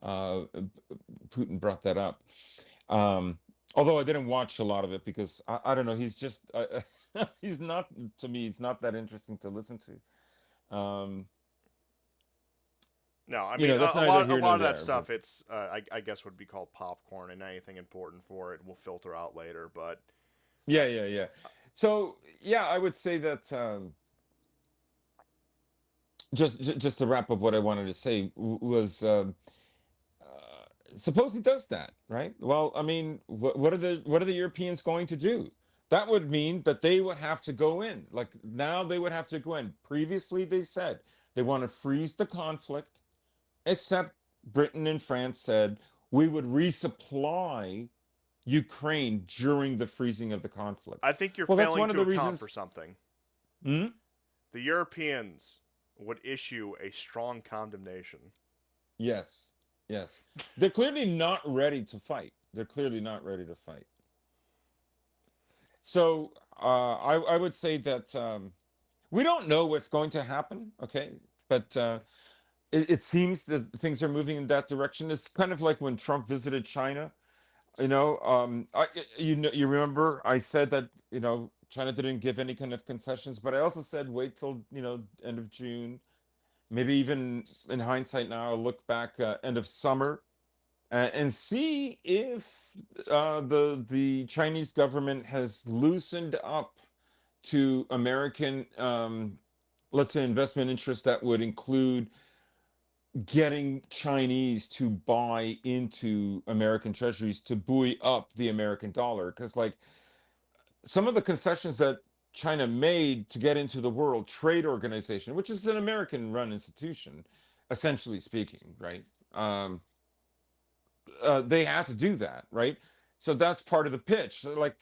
Putin brought that up. Although I didn't watch a lot of it because I don't know. He's just he's not, to me. He's not that interesting to listen to. No, I mean That's a neither lot. A here lot nor of that there. But stuff, it's I guess would be called popcorn, and anything important for it will filter out later. But yeah, yeah, yeah. So yeah, I would say that just to wrap up what I wanted to say was. Suppose he does that, right? Well, I mean, what are the Europeans going to do? That would mean that they would have to go in. Like now, they would have to go in. Previously, they said they want to freeze the conflict, except Britain and France said we would resupply Ukraine during the freezing of the conflict. I think you're Well, that's failing one of to the account for reasons. something. Hmm? The Europeans would issue a strong condemnation. Yes, yes. They're clearly not ready to fight. They're clearly not ready to fight. So I would say that we don't know what's going to happen, okay? But it seems that things are moving in that direction. It's kind of like when Trump visited China. You remember I said that China didn't give any kind of concessions, but I also said wait till end of June, maybe even in hindsight now, I'll look back end of summer and see if the Chinese government has loosened up to American, let's say, investment interests that would include getting Chinese to buy into American treasuries to buoy up the American dollar. Because, like, some of the concessions that China made to get into the World Trade Organization, which is an American run institution, essentially speaking, right? Um, they had to do that, right? So that's part of the pitch. So, like,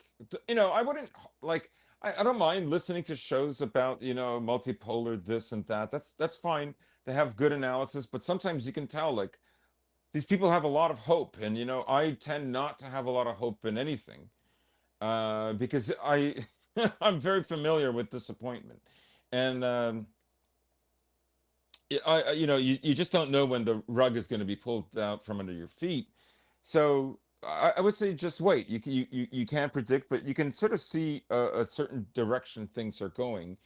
I wouldn't like. I don't mind listening to shows about multipolar this and that. That's fine. They have good analysis, but sometimes you can tell like these people have a lot of hope, and I tend not to have a lot of hope in anything because I'm very familiar with disappointment, and you just don't know when the rug is going to be pulled out from under your feet. So I would say just wait. You can't predict, but you can sort of see a certain direction things are going.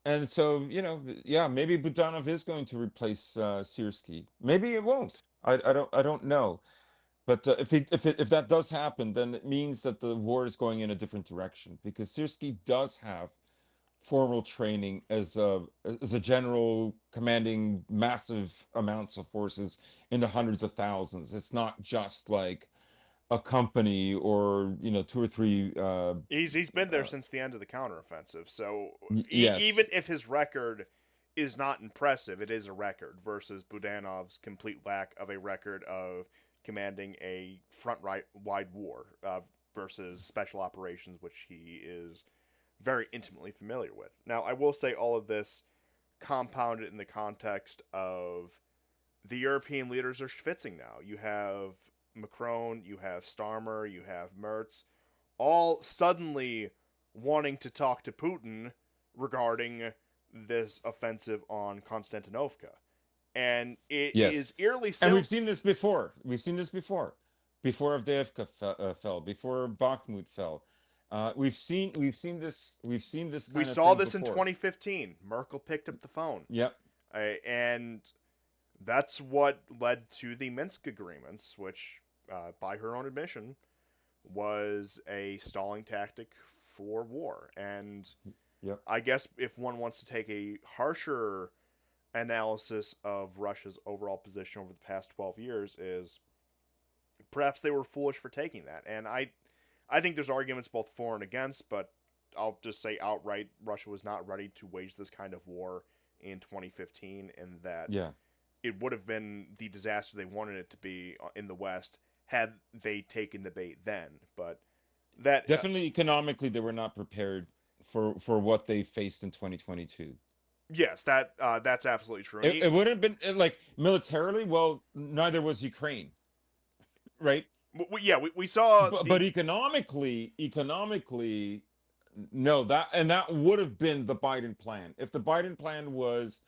And so, yeah, maybe Budanov is going to replace Sierski. Maybe it won't. I don't know. But if that does happen, then it means that the war is going in a different direction because Sierski does have formal training as a general commanding massive amounts of forces in the hundreds of thousands. It's not just like a company or two or three. He's been there since the end of the counteroffensive. So Yes, even if his record is not impressive, it is a record versus Budanov's complete lack of a record of commanding a front right wide war versus special operations, which he is very intimately familiar with. Now, I will say all of this compounded in the context of the European leaders are schwitzing now. You have Macron, you have Starmer, you have Merz, all suddenly wanting to talk to Putin regarding this offensive on Konstantinovka. And it yes, is eerily and sim. we've seen this before. We've seen this before Avdiivka fell, before Bakhmut fell. We've seen this We kind of saw thing this in before. 2015. Merkel picked up the phone. Yep. And that's what led to the Minsk agreements, which, by her own admission, was a stalling tactic for war. And Yep. I guess if one wants to take a harsher analysis of Russia's overall position over the past 12 years, is perhaps they were foolish for taking that. And I think there's arguments both for and against, but I'll just say outright Russia was not ready to wage this kind of war in 2015, and that Yeah. it would have been the disaster they wanted it to be in the West had they taken the bait then. But that Definitely economically, they were not prepared for what they faced in 2022. yes, that's absolutely true. And It would have been like militarily. Well, neither was Ukraine, right? we saw But the economically, no. That would have been the Biden plan. If the Biden plan was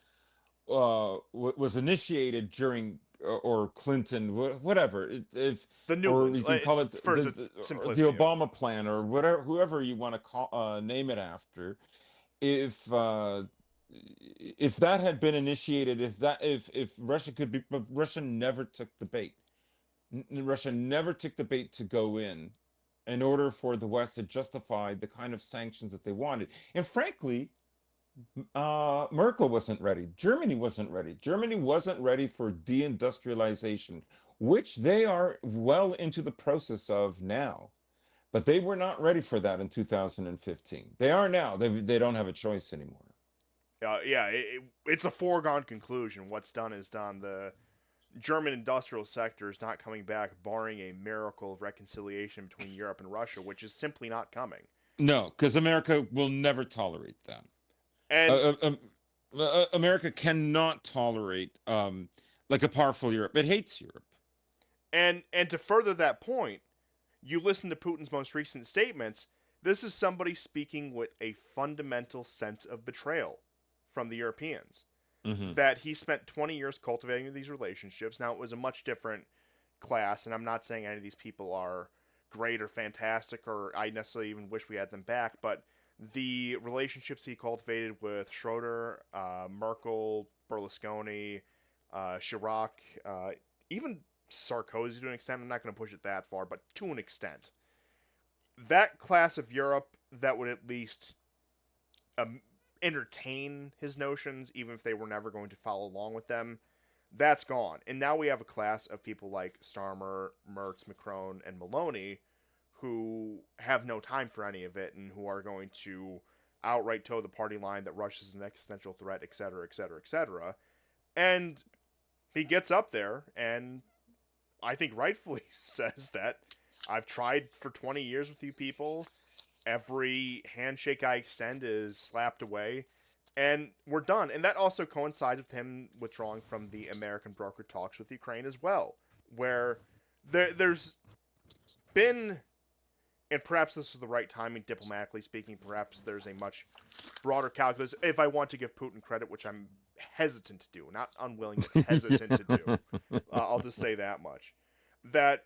initiated during or Clinton, whatever, if the new or one you can call it for the the simplicity of it. Obama plan or whatever, whoever you want to call name it after. If if that had been initiated, if Russia could be, but Russia never took the bait. Russia never took the bait to go in order for the West to justify the kind of sanctions that they wanted. And frankly, Merkel wasn't ready. Germany wasn't ready. Germany wasn't ready for deindustrialization, which they are well into the process of now. But they were not ready for that in 2015. They are now. They don't have a choice anymore. It's a foregone conclusion. What's done is done. The German industrial sector is not coming back, barring a miracle of reconciliation between Europe and Russia, which is simply not coming. No, because America will never tolerate that. And America cannot tolerate like a powerful Europe. It hates Europe. and to further that point, you listen to Putin's most recent statements. This is somebody speaking with a fundamental sense of betrayal from the Europeans. Hmm. That he spent 20 years cultivating these relationships. Now, it was a much different class, and I'm not saying any of these people are great or fantastic, or I necessarily even wish we had them back, but the relationships he cultivated with Schroeder, Merkel, Berlusconi, Chirac, even Sarkozy to an extent, I'm not going to push it that far, but to an extent, that class of Europe that would at least um, entertain his notions, even if they were never going to follow along with them, that's gone. And now we have a class of people like Starmer, Mertz, Macron, and Maloney who have no time for any of it and who are going to outright toe the party line that Russia's an existential threat, et cetera, et cetera, et cetera. And he gets up there and I think rightfully says that I've tried for 20 years with you people. Every handshake I extend is slapped away, and we're done. And that also coincides with him withdrawing from the American brokered talks with Ukraine as well, where there's been, and perhaps this is the right timing, diplomatically speaking, perhaps there's a much broader calculus, if I want to give Putin credit, which I'm hesitant to do, not unwilling, but hesitant to do. I'll just say that much. That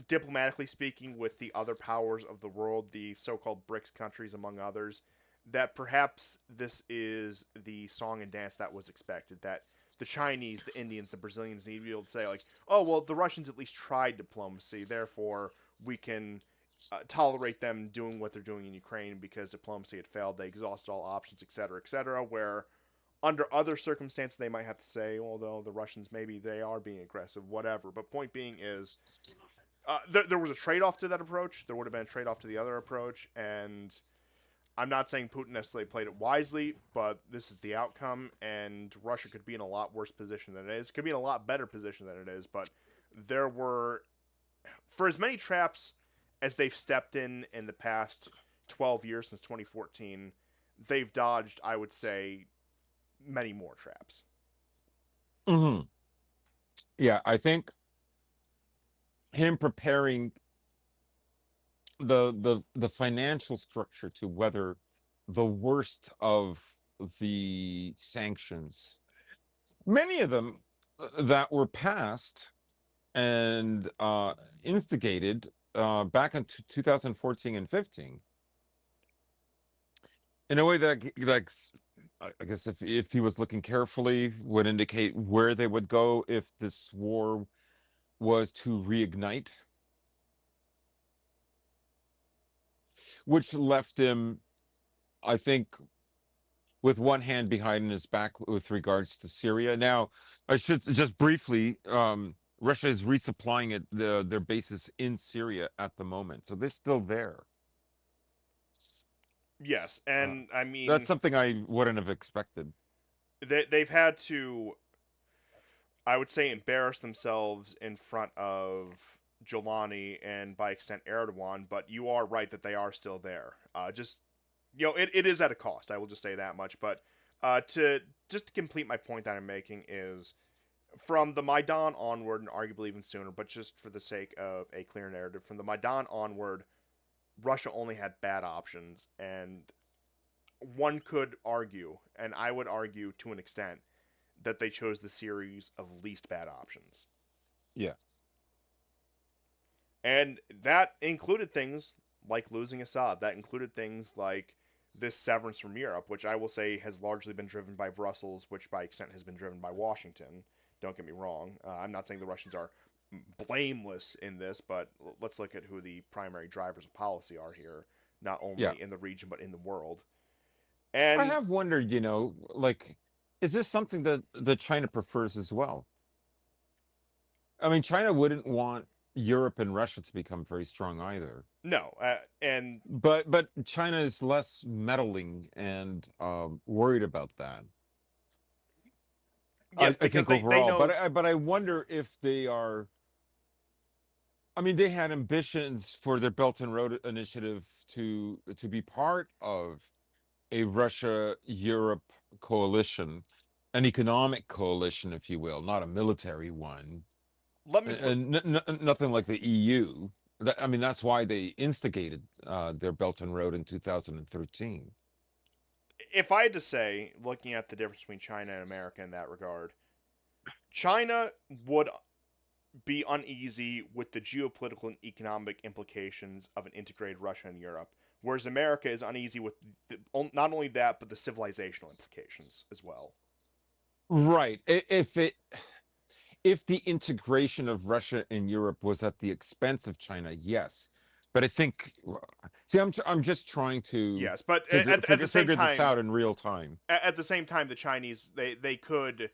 diplomatically speaking, with the other powers of the world, the so-called BRICS countries, among others, that perhaps this is the song and dance that was expected. That the Chinese, the Indians, the Brazilians need to be able to say, like, oh, well, the Russians at least tried diplomacy, therefore we can tolerate them doing what they're doing in Ukraine because diplomacy had failed. They exhausted all options, etc., etc., where under other circumstances they might have to say, although the Russians, maybe they are being aggressive, whatever. But point being is, there was a trade-off to that approach. There would have been a trade-off to the other approach, and I'm not saying Putin necessarily played it wisely, but this is the outcome, and Russia could be in a lot worse position than it is. Could be in a lot better position than it is, but there were, for as many traps as they've stepped in the past 12 years since 2014, they've dodged, I would say, many more traps. Hmm. Yeah, I think him preparing the financial structure to weather the worst of the sanctions, many of them that were passed and instigated back in 2014 and 15, in a way that like I guess if he was looking carefully would indicate where they would go if this war was to reignite, which left him, I think, with one hand behind his back with regards to Syria. Now, I should just briefly, Russia is resupplying their bases in Syria at the moment, so they're still there. Yes, Uh, and I mean, that's something I wouldn't have expected. they've had to, I would say, embarrass themselves in front of Jelani and by extent Erdogan, but you are right that they are still there. Just, it is at a cost. I will just say that much. But to just to complete my point that I'm making is from the Maidan onward, and arguably even sooner, but just for the sake of a clear narrative, from the Maidan onward, Russia only had bad options, and one could argue, and I would argue to an extent, that they chose the series of least bad options. Yeah. And that included things like losing Assad. That included things like this severance from Europe, which I will say has largely been driven by Brussels, which by extent has been driven by Washington. Don't get me wrong. I'm not saying the Russians are blameless in this, but let's look at who the primary drivers of policy are here, not only Yeah. in the region, but in the world. I And have wondered, like, is this something that China prefers as well? I mean, China wouldn't want Europe and Russia to become very strong either. no, and But China is less meddling and worried about that. yes, I because think they overall, know. but I wonder if they are. I mean, they had ambitions for their Belt and Road Initiative to be part of a Russia Europe coalition, an economic coalition, if you will, not a military one, Let me put and nothing like the EU. I mean, that's why they instigated their Belt and Road in 2013. if I had to say, looking at the difference between China and America in that regard, China would be uneasy with the geopolitical and economic implications of an integrated Russia and Europe, whereas America is uneasy with not only that, but the civilizational implications as well. Right. If the integration of Russia and Europe was at the expense of China, yes. But I think See, I'm just trying to Yes, but figure at figure the same figure this time, out in real time. at the same time, the Chinese they could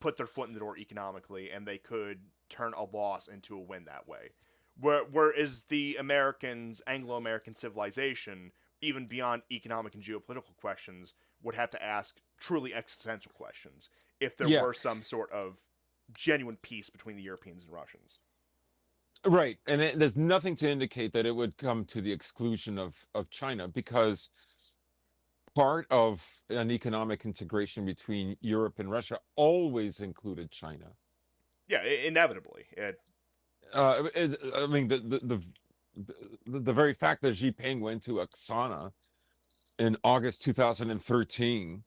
put their foot in the door economically, and they could turn a loss into a win that way. Whereas the Americans, Anglo-American civilization, even beyond economic and geopolitical questions, would have to ask truly existential questions if there Yeah, were some sort of genuine peace between the Europeans and Russians. right. And there's nothing to indicate that it would come to the exclusion of China, because part of an economic integration between Europe and Russia always included China. Yeah, inevitably. I mean, the very fact that Xi Jinping went to Oksana in August 2013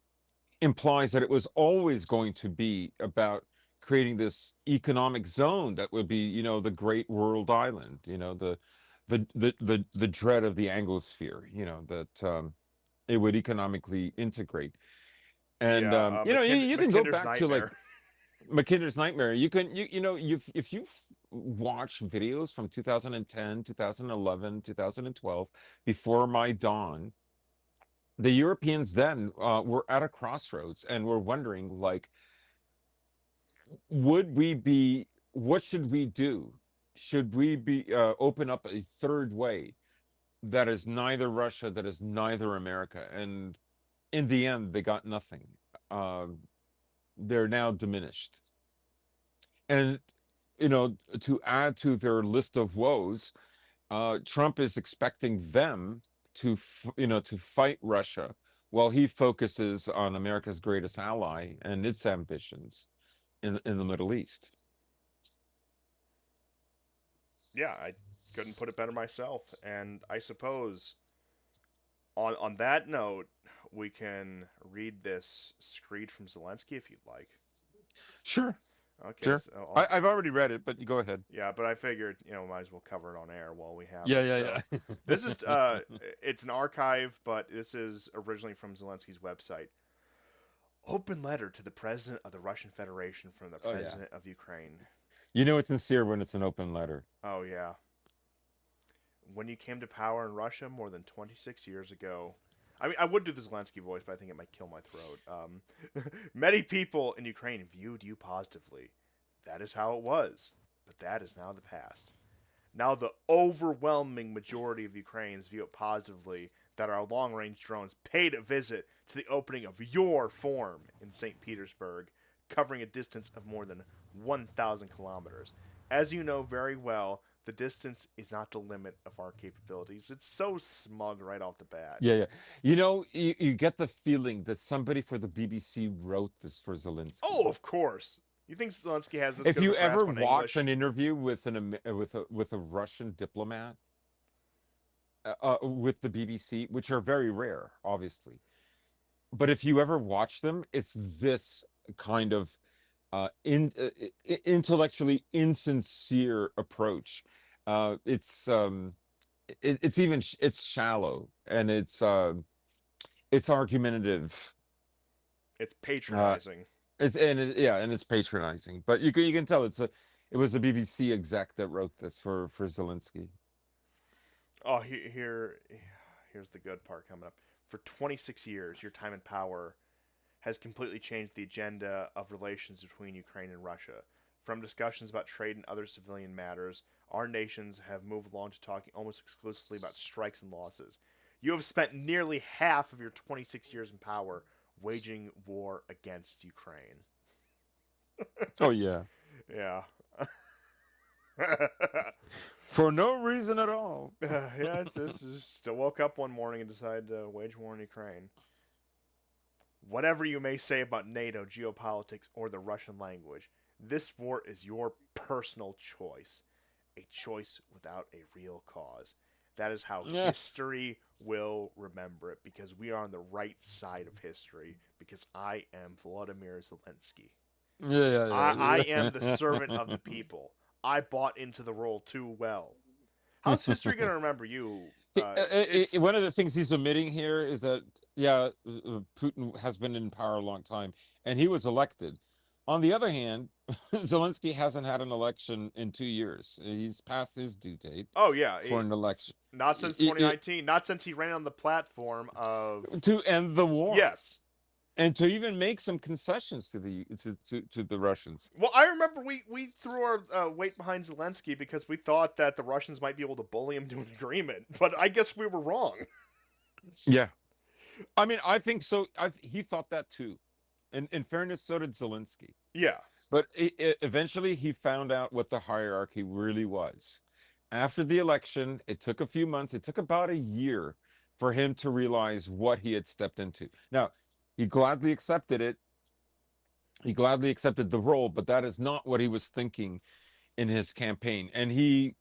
implies that it was always going to be about creating this economic zone that would be, the great world island, the dread of the Anglosphere, that it would economically integrate. And Yeah, you can go Mackinder's back to like nightmare. Mackinder's nightmare. You can if you watch videos from 2010, 2011, 2012, before my dawn, the Europeans then were at a crossroads and were wondering, like, what should we do? Should we be open up a third way that is neither Russia, that is neither America? And in the end, they got nothing. Um, they're now diminished. And, to add to their list of woes, Trump is expecting them to fight Russia while he focuses on America's greatest ally and its ambitions in the Middle East. Yeah, I couldn't put it better myself. And I suppose on that note, we can read this screed from Zelensky if you'd like. Sure, Okay, sure. so I'll, I've already read it, but you go ahead. yeah, but I figured might as well cover it on air while we have Yeah, it. yeah, So yeah. this is it's an archive, but this is originally from Zelensky's website. Open letter to the president of the Russian Federation from the Oh yeah. president of Ukraine. It's sincere when it's an open letter. Oh yeah. When you came to power in Russia more than 26 years ago. I mean, I would do the Zelensky voice, but I think it might kill my throat. Many people in Ukraine viewed you positively. That is how it was, but that is now the past. Now the overwhelming majority of Ukrainians view it positively that our long-range drones paid a visit to the opening of your farm in St. Petersburg, covering a distance of more than 1,000 kilometers. As you know very well, the distance is not the limit of our capabilities. It's so smug right off the bat. Yeah, yeah. You get the feeling that somebody for the BBC wrote this for Zelensky. Oh, of course. You think Zelensky has this If good of you a ever grasp on watch English? an interview with with a Russian diplomat, with the BBC, which are very rare, obviously, but if you ever watch them, it's this kind of intellectually insincere approach. It's shallow, and it's argumentative. It's Uh, patronizing. yeah, and it's patronizing. But you can tell it was a BBC exec that wrote this for Zelensky. Oh, here's the good part coming up. For 26 years, your time in power has completely changed the agenda of relations between Ukraine and Russia. From discussions about trade and other civilian matters, our nations have moved along to talking almost exclusively about strikes and losses. You have spent nearly half of your 26 years in power waging war against Ukraine. Oh yeah, Yeah. for no reason at all. Yeah, just woke up one morning and decided to wage war in Ukraine. Whatever you may say about NATO, geopolitics, or the Russian language, this war is your personal choice. A choice without a real cause. That is how Yeah, history will remember it, because we are on the right side of history, because I am Volodymyr Zelensky. I yeah, am the servant of the yeah. people. I bought into the role too well. How's history going to remember you? It's One of the things he's omitting here is that, yeah, Putin has been in power a long time, and he was elected On the other hand, Zelensky hasn't had an election in 2 years. He's past his due date Oh yeah, for an election. not since 2019, not since he ran on the platform of To end the war yes. and to even make some concessions to the Russians. Well, I remember we threw our weight behind Zelensky because we thought that the Russians might be able to bully him to an agreement, but I guess we were wrong. Yeah, I mean, I think so. He thought that too. In fairness, so did Zelensky. Yeah. But eventually, he found out what the hierarchy really was. After the election, it took a few months. It took about a year for him to realize what he had stepped into. Now, he gladly accepted it. He gladly accepted the role, but that is not what he was thinking in his campaign. And he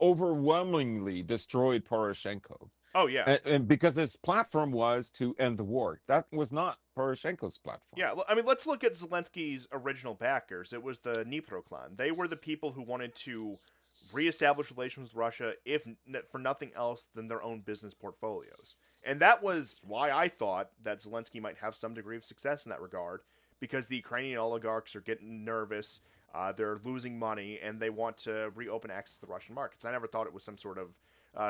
overwhelmingly destroyed Poroshenko. Oh yeah. And because his platform was to end the war. That was not Poroshenko's platform. Yeah, I mean, let's look at Zelensky's original backers. It was the Dnipro clan. They were the people who wanted to reestablish relations with Russia, if for nothing else than their own business portfolios. And that was why I thought that Zelensky might have some degree of success in that regard, because the Ukrainian oligarchs are getting nervous, they're losing money, and they want to reopen access to the Russian markets. I never thought it was some sort of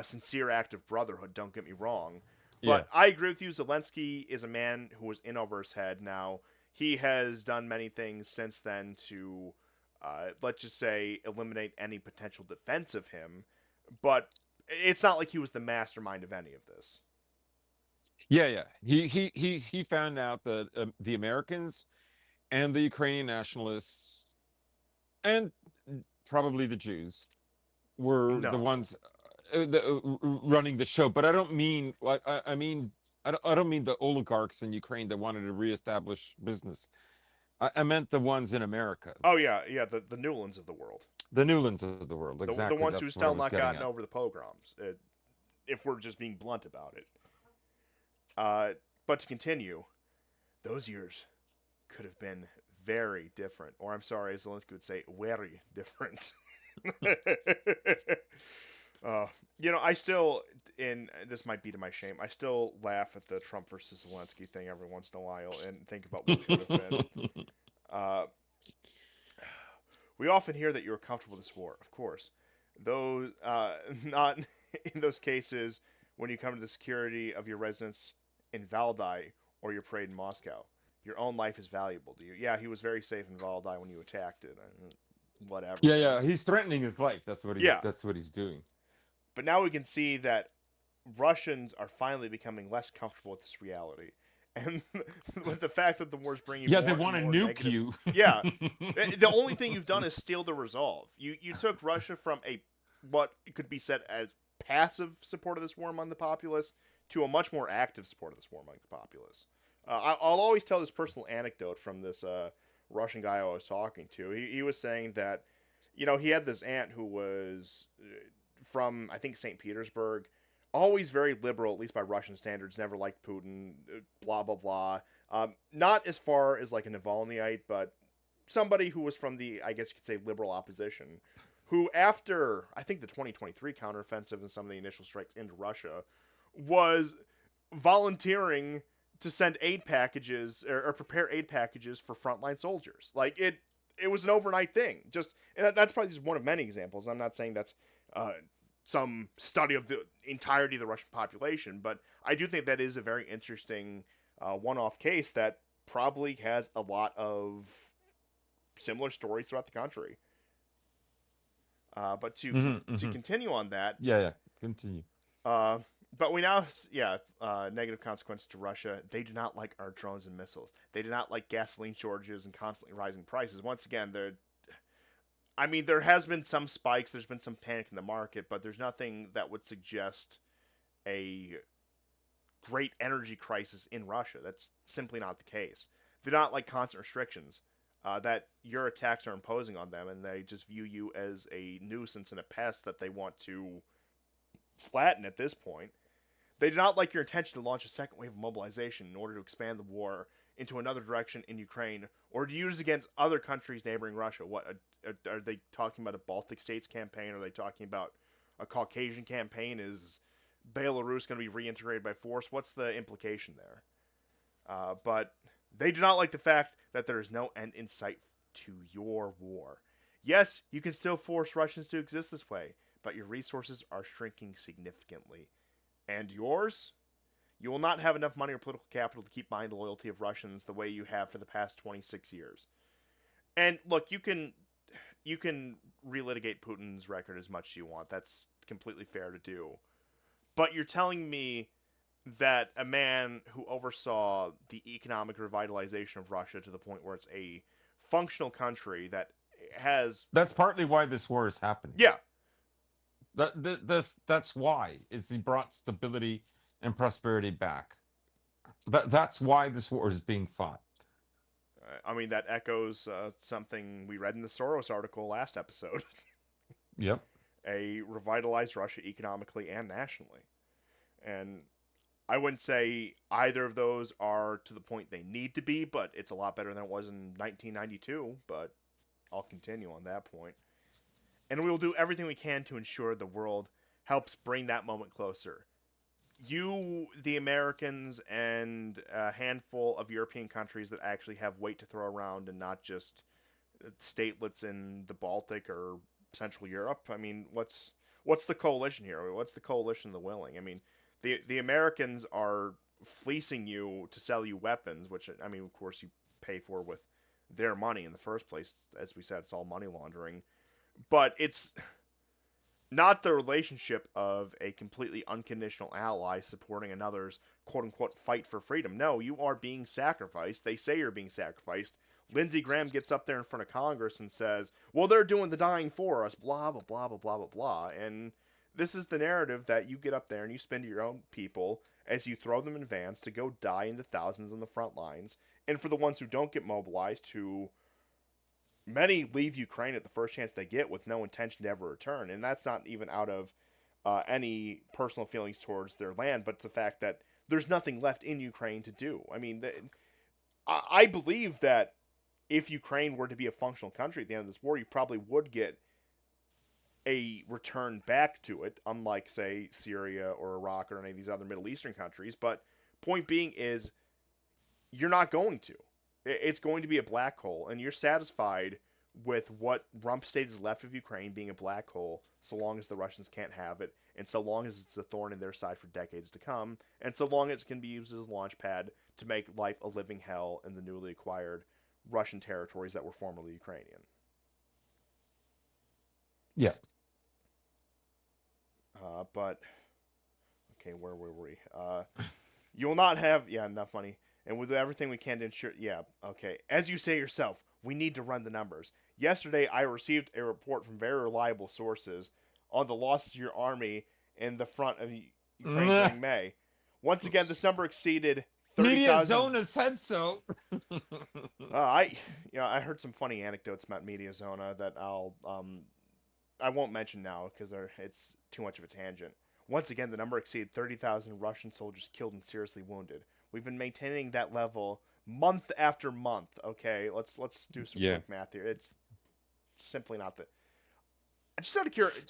sincere act of brotherhood, don't get me wrong. Yeah. But I agree with you. Zelensky is a man who was in over his head. Now, he has done many things since then to, let's just say, eliminate any potential defense of him. But it's not like he was the mastermind of any of this. Yeah. He found out that the Americans and the Ukrainian nationalists and probably the Jews were the No. ones running the show. But I don't mean like I mean I don't mean the oligarchs in Ukraine that wanted to reestablish business. I meant the ones in America, Oh, yeah, yeah, the Newlands of the world. the Newlands of the world. Exactly, The ones who that's what I still was not getting gotten at. over the pogroms, if we're just being blunt about it. But to continue, those years could have been very different. Or I'm sorry, as Zelensky would say, very different. uh, I still, in this might be to my shame, I still laugh at the Trump versus Zelensky thing every once in a while and think about what it would have been. Uh, we often hear that you're comfortable with this war, of course. Though not in those cases when you come to the security of your residence in Valdai or your parade in Moscow. Your own life is valuable to you. Yeah, he was very safe in Valdai when you attacked it. Whatever. Yeah, he's threatening his life. Yeah, That's what he's doing. but now we can see that Russians are finally becoming less comfortable with this reality, and with the fact that the war's bringing Yeah, more they and want to more nuke negative. you. Yeah, the only thing you've done is steal the resolve. You took Russia from a what could be said as passive support of this war among the populace to a much more active support of this war among the populace. I'll always tell this personal anecdote from this Russian guy I was talking to. He was saying that, he had this aunt who was from, I think, St. Petersburg, always very liberal, at least by Russian standards, never liked Putin, blah, blah, blah. Not as far as like a Navalnyite, but somebody who was from the, I guess you could say, liberal opposition, who after, I think, the 2023 counteroffensive and some of the initial strikes into Russia, was volunteering to send aid packages or prepare aid packages for frontline soldiers. Like it was an overnight thing. And that's probably just one of many examples. I'm not saying that's some study of the entirety of the Russian population, but I do think that is a very interesting one-off case that probably has a lot of similar stories throughout the country. But to continue on that, Yeah. Continue. but we now, negative consequences to Russia. They do not like our drones and missiles. They do not like gasoline shortages and constantly rising prices. Once again, there has been some spikes. There's been some panic in the market, but there's nothing that would suggest a great energy crisis in Russia. That's simply not the case. They do not like constant restrictions that your attacks are imposing on them, and they just view you as a nuisance and a pest that they want to flatten at this point. They do not like your intention to launch a second wave of mobilization in order to expand the war into another direction in Ukraine, or to use against other countries neighboring Russia. What are they talking about? A Baltic states campaign? Are they talking about a Caucasian campaign? Is Belarus going to be reintegrated by force? What's the implication there? But they do not like the fact that there is no end in sight to your war. Yes, you can still force Russians to exist this way, but your resources are shrinking significantly. And yours? You will not have enough money or political capital to keep buying the loyalty of Russians the way you have for the past 26 years. And look, you can relitigate Putin's record as much as you want. That's completely fair to do. But you're telling me that a man who oversaw the economic revitalization of Russia to the point where it's a functional country that has, That's partly why this war is happening. yeah, That's why is he brought stability and prosperity back. That's why this war is being fought. I mean, that echoes something we read in the Soros article last episode. Yep. A revitalized Russia economically and nationally. And I wouldn't say either of those are to the point they need to be, but it's a lot better than it was in 1992. But I'll continue on that point. And we will do everything we can to ensure the world helps bring that moment closer. You, the Americans, and a handful of European countries that actually have weight to throw around and not just statelets in the Baltic or Central Europe. I mean, what's the coalition here? What's the coalition of the willing? I mean, the Americans are fleecing you to sell you weapons, which, I mean, of course, you pay for with their money in the first place. As we said, it's all money laundering. But it's not the relationship of a completely unconditional ally supporting another's quote-unquote fight for freedom. No, you are being sacrificed. They say you're being sacrificed. Lindsey Graham gets up there in front of Congress and says, well, they're doing the dying for us, blah, blah, blah, blah, blah, blah, blah. And this is the narrative that you get up there and you spin to your own people as you throw them in vans to go die in the thousands on the front lines. And for the ones who don't get mobilized, who many leave Ukraine at the first chance they get with no intention to ever return. And that's not even out of any personal feelings towards their land, but the fact that there's nothing left in Ukraine to do. I mean, I believe that if Ukraine were to be a functional country at the end of this war, you probably would get a return back to it, unlike, say, Syria or Iraq or any of these other Middle Eastern countries. But point being is, you're not going to. It's going to be a black hole, and you're satisfied with what rump state is left of Ukraine being a black hole, so long as the Russians can't have it, and so long as it's a thorn in their side for decades to come, and so long as it can be used as a launch pad to make life a living hell in the newly acquired Russian territories that were formerly Ukrainian. Yeah. But, okay, where were we? You will not have, enough money. And we'll do everything we can to ensure, okay. As you say yourself, we need to run the numbers. Yesterday, I received a report from very reliable sources on the losses of your army in the front of Ukraine during May. Once again, this number exceeded 30,000. Media Zona said so. I heard some funny anecdotes about Media Zona that I won't mention now because it's too much of a tangent. Once again, the number exceeded 30,000 Russian soldiers killed and seriously wounded. We've been maintaining that level month after month. Okay, let's do some quick math here. It's simply not the. I just out of curiosity.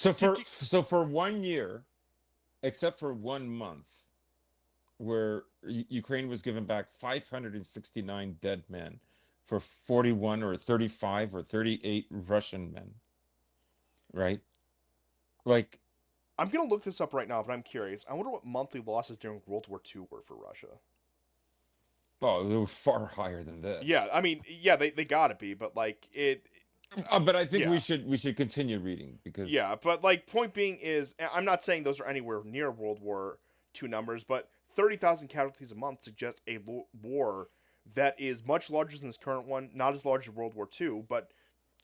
So for 1 year, except for 1 month, where Ukraine was given back 569 dead men for 41 or 35 or 38 Russian men. Right? Like, I'm gonna look this up right now, but I'm curious. I wonder what monthly losses during World War II were for Russia. Oh, they were far higher than this. Yeah, I mean, yeah, they gotta be, but like it. But I think we should continue reading because. Yeah, but like point being is, I'm not saying those are anywhere near World War II numbers, but 30,000 casualties a month suggests a war that is much larger than this current one, not as large as World War II, but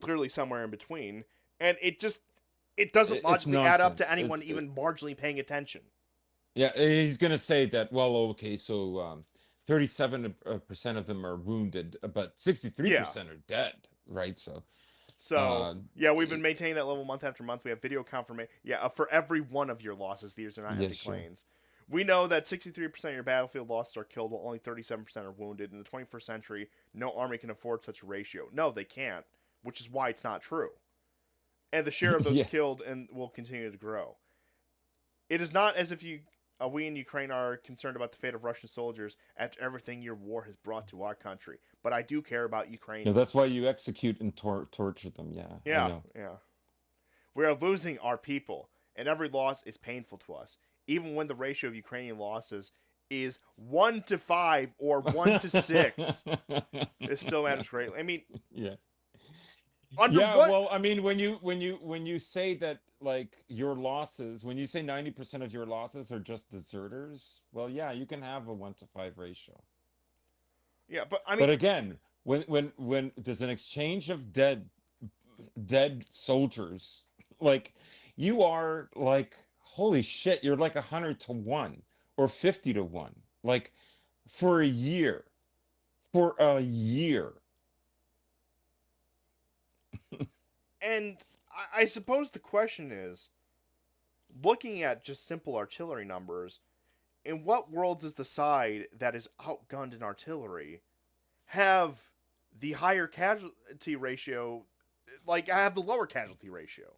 clearly somewhere in between, and it doesn't logically add up to anyone even marginally paying attention. Yeah, he's gonna say that. Well, okay, so 37% of them are wounded, but 63% are dead, right? So we've been maintaining that level month after month. We have video confirmation. Yeah, for every one of your losses, these are not empty claims. We know that 63% of your battlefield losses are killed, while only 37% are wounded. In the 21st century, no army can afford such a ratio. No, they can't, which is why it's not true. And the share of those killed and will continue to grow. It is not as if we in Ukraine are concerned about the fate of Russian soldiers after everything your war has brought to our country. But I do care about Yeah, that's why Ukrainians. you execute and torture them. Yeah, I Yeah, know. yeah. We are losing our people, and every loss is painful to us. Even when the ratio of Ukrainian losses is 1 to 5 or 1 to 6, it still matters greatly. I mean, Yeah. under Yeah, what? well, I mean, when you say that, like, your losses, when you say 90% of your losses are just deserters, well, yeah, you can have a 1 to 5 ratio. Yeah, but I But mean, again, when there's an exchange of dead soldiers, like, you are like, holy shit, you're like 100 to 1 or 50 to 1, like, for a year, for a year. and I suppose the question is, looking at just simple artillery numbers, in what world does the side that is outgunned in artillery have the higher casualty ratio, like I have the lower casualty ratio?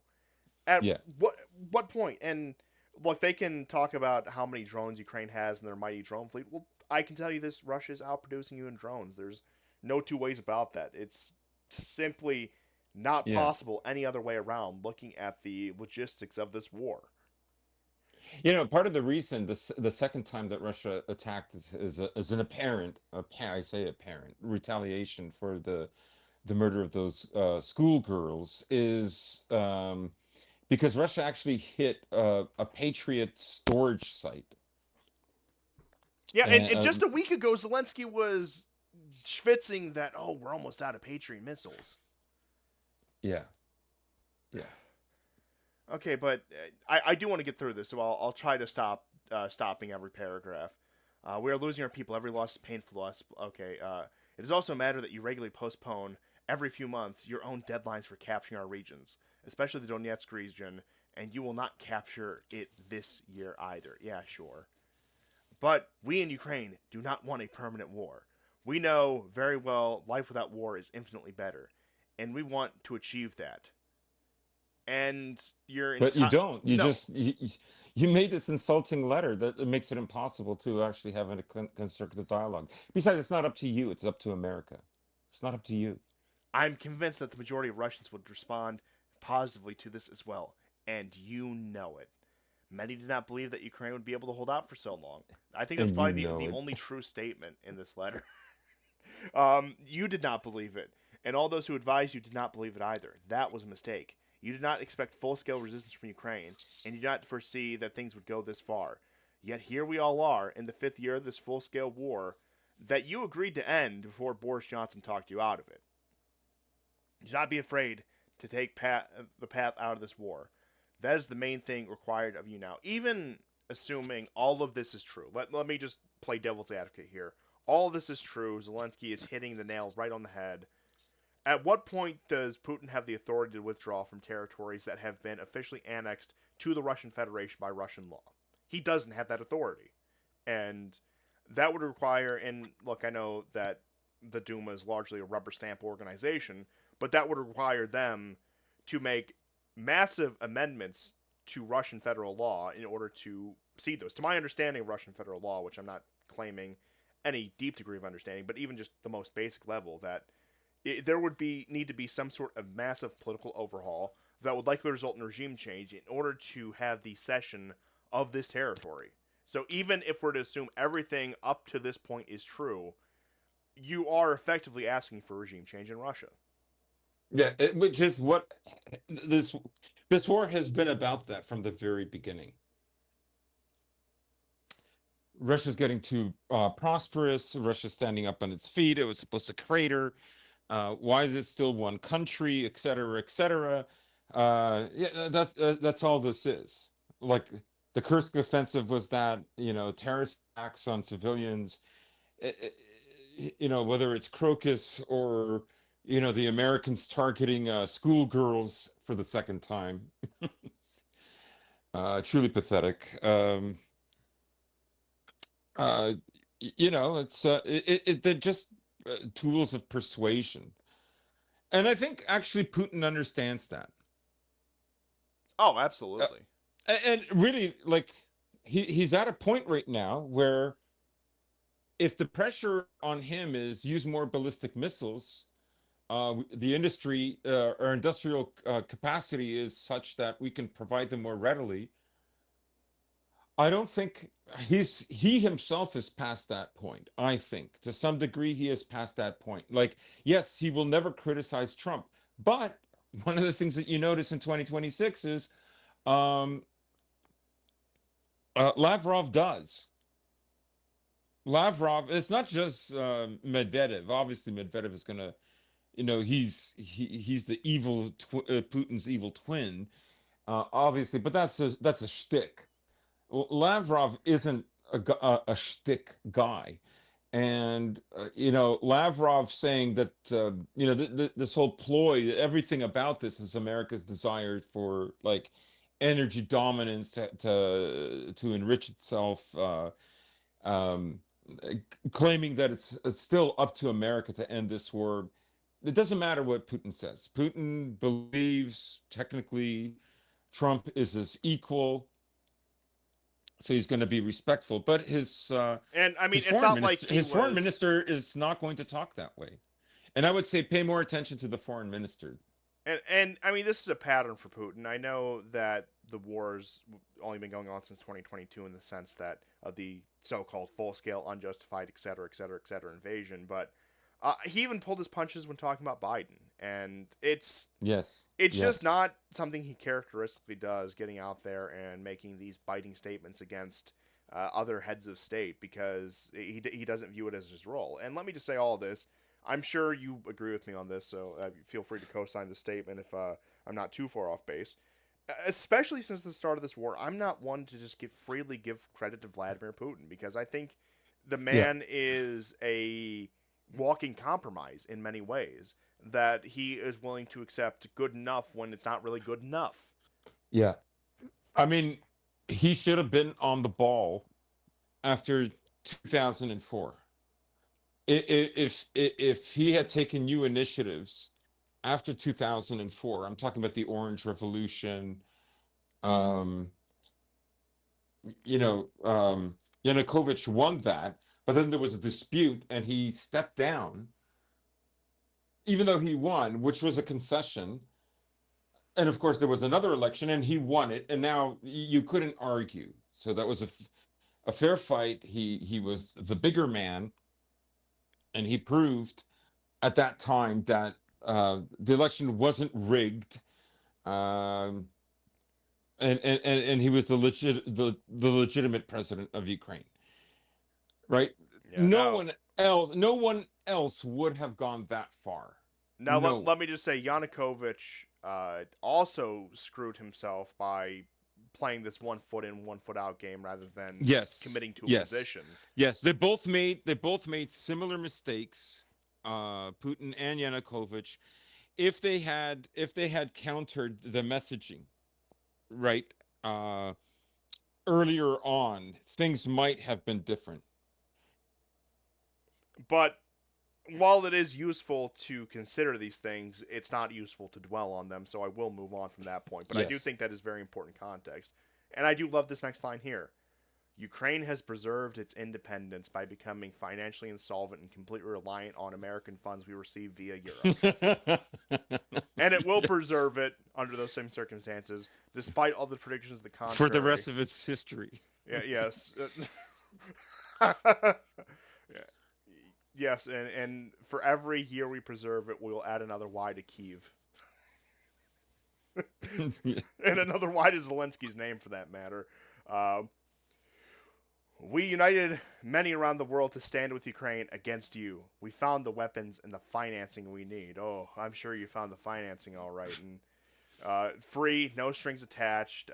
At Yeah. what point? And look, they can talk about how many drones Ukraine has in their mighty drone fleet. Well, I can tell you this: Russia is outproducing you in drones. There's no two ways about that. It's simply not Yeah. possible any other way around. Looking at the logistics of this war. Part of the reason the second time that Russia attacked is an I say apparent retaliation for the murder of those schoolgirls, is because Russia actually hit a Patriot storage site. Yeah, and And just a week ago, Zelensky was schwitzing that, oh, we're almost out of Patriot missiles. yeah, yeah. Okay, but I do want to get through this, so I'll try to stop stopping every paragraph. We are losing our people. Every loss is painful to us. Okay. It is also a matter that you regularly postpone every few months your own deadlines for capturing our regions, especially the Donetsk region, and you will not capture it this year either. Yeah, sure. But we in Ukraine do not want a permanent war. We know very well life without war is infinitely better, and we want to achieve that. And your But you entire don't. You no, just you made this insulting letter that makes it impossible to actually have a constructive dialogue. Besides, it's not up to you. It's up to America. It's not up to you. I'm convinced that the majority of Russians would respond positively to this as well, and you know it. Many did not believe that Ukraine would be able to hold out for so long. I think that's And you probably know the it. only true statement in this letter. You did not believe it, and all those who advised you did not believe it either. That was a mistake. You did not expect full scale resistance from Ukraine, and you did not foresee that things would go this far. Yet here we all are in the fifth year of this full scale war that you agreed to end before Boris Johnson talked you out of it. Do not be afraid to take the path out of this war. That is the main thing required of you now. Even assuming all of this is true, let me just play devil's advocate here. All of this is true. Zelensky is hitting the nail right on the head. At what point does Putin have the authority to withdraw from territories that have been officially annexed to the Russian Federation by Russian law? He doesn't have that authority. And that would require, and look, I know that the Duma is largely a rubber stamp organization, but that would require them to make massive amendments to Russian federal law in order to see those. To my understanding of Russian federal law, which I'm not claiming any deep degree of understanding, but even just the most basic level, that there would be need to be some sort of massive political overhaul that would likely result in regime change in order to have the cession of this territory. So even if we're to assume everything up to this point is true, you are effectively asking for regime change in Russia. Yeah, which is what this this war has been about, that from the very beginning. Russia's getting too prosperous. Russia's standing up on its feet. It was supposed to crater. Why is it still one country, et cetera, et cetera? Yeah, that's all this is. Like, the Kursk offensive was that, terrorist attacks on civilians. Whether it's Crocus or the Americans targeting schoolgirls for the second time. Truly pathetic. Uh, they're just tools of persuasion, and I think actually Putin understands that. Oh, Uh, absolutely. and really, like, he's at a point right now where if the pressure on him is use more ballistic missiles, the industry or industrial capacity is such that we can provide them more readily. I don't think he himself is past that point. I think to some degree he is past that point. Like, yes, he will never criticize Trump, but one of the things that you notice in 2026 is um, Lavrov does. Lavrov, it's not just Medvedev. Obviously, Medvedev is gonna, he's the Putin's evil twin, obviously, but that's a shtick. Lavrov isn't a shtick guy. And Lavrov saying that this whole ploy, everything about this is America's desire for like energy dominance to enrich itself, um, claiming that it's still up to America to end this war. It doesn't matter what Putin says. Putin believes technically Trump is his equal, so he's going to be respectful. But And I mean, his it's foreign not like minister, he his foreign was. minister is not going to talk that way. And I would say pay more attention to the foreign minister. And I mean, this is a pattern for Putin. I know that the war's only been going on since 2022 in the sense that of the so-called full-scale, unjustified, et cetera, et cetera, et cetera invasion. But he even pulled his punches when talking about Biden, and Yes, it's just yes, not something he characteristically does, getting out there and making these biting statements against other heads of state because he doesn't view it as his role. And let me just say all this. I'm sure you agree with me on this, so feel free to co-sign the statement if I'm not too far off base. Especially since the start of this war, I'm not one to just freely give credit to Vladimir Putin because I think the yeah, man is a walking compromise in many ways. That he is willing to accept good enough when it's not really good enough. yeah. I mean, he should have been on the ball after 2004. If he had taken new initiatives after 2004, I'm talking about the Orange Revolution, um, Yanukovych won that, but then there was a dispute and he stepped down, even though he won, which was a concession. And of course, there was another election and he won it, and now you couldn't argue. So that was a fair fight. He was the bigger man, and he proved at that time that the election wasn't rigged, um, and he was the legitimate president of Ukraine, right? Yeah. No one else would have gone that far. Now No let one. me just say, Yanukovych also screwed himself by playing this 1 foot in, 1 foot out game rather than Yes, committing to a yes, position. yes. They both made similar mistakes, Putin and Yanukovych. If they had countered the messaging right uh, earlier on, things might have been different. But while it is useful to consider these things, it's not useful to dwell on them, so I will move on from that point. But I do Yes. think that is very important context. And I do love this next line here. Ukraine has preserved its independence by becoming financially insolvent and completely reliant on American funds we receive via Europe. And it will Yes. preserve it under those same circumstances, despite all the predictions of the For the contrary. rest of its history. Yeah, yes. Yeah. Yes, and for every year we preserve it, we will add another Y to Kiev. Yeah. And another Y to Zelensky's name, for that matter. Uh, we united many around the world to stand with Ukraine against you. We found the weapons and the financing we need. Oh, I'm sure you found the financing all right. And free, no strings attached,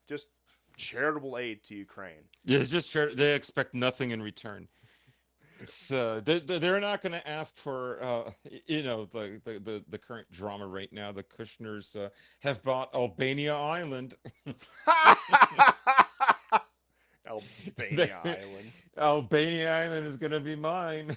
just charitable aid to Ukraine. Yeah, it's just fair. They expect nothing in return. It's they're not going to ask for the current drama right now. The Kushners have bought Albania Island. Albania Island. Albania Island is going to be mine.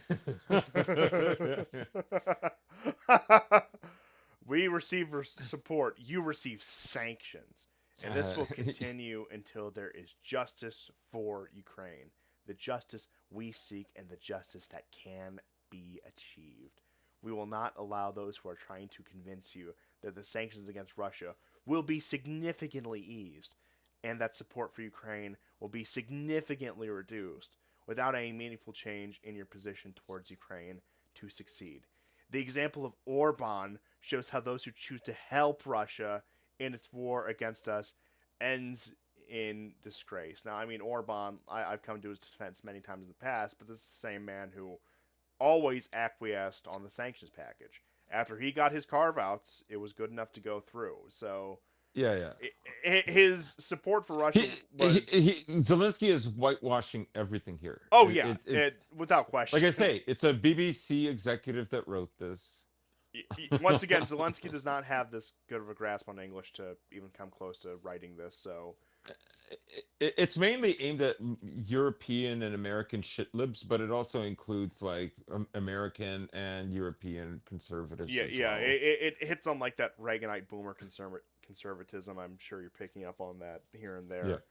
We receive support. You receive sanctions. And this will continue until there is justice for Ukraine. The justice we seek and the justice that can be achieved. We will not allow those who are trying to convince you that the sanctions against Russia will be significantly eased and that support for Ukraine will be significantly reduced without any meaningful change in your position towards Ukraine to succeed. The example of Orban shows how those who choose to help Russia in its war against us ends in disgrace. Now, I mean, Orban, I've come to his defense many times in the past, but this is the same man who always acquiesced on the sanctions package. After he got his carve outs, it was good enough to go through. So Yeah, yeah. his support for Russia was. Zelensky is whitewashing everything here. Oh, yeah, without question. Like I say, it's a BBC executive that wrote this. Once again, Zelensky does not have this good of a grasp on English to even come close to writing this. So It's mainly aimed at European and American shitlibs, but it also includes like American and European conservatives. yeah, as yeah, well. it hits on like that Reaganite boomer conservatism. I'm sure you're picking up on that here and there.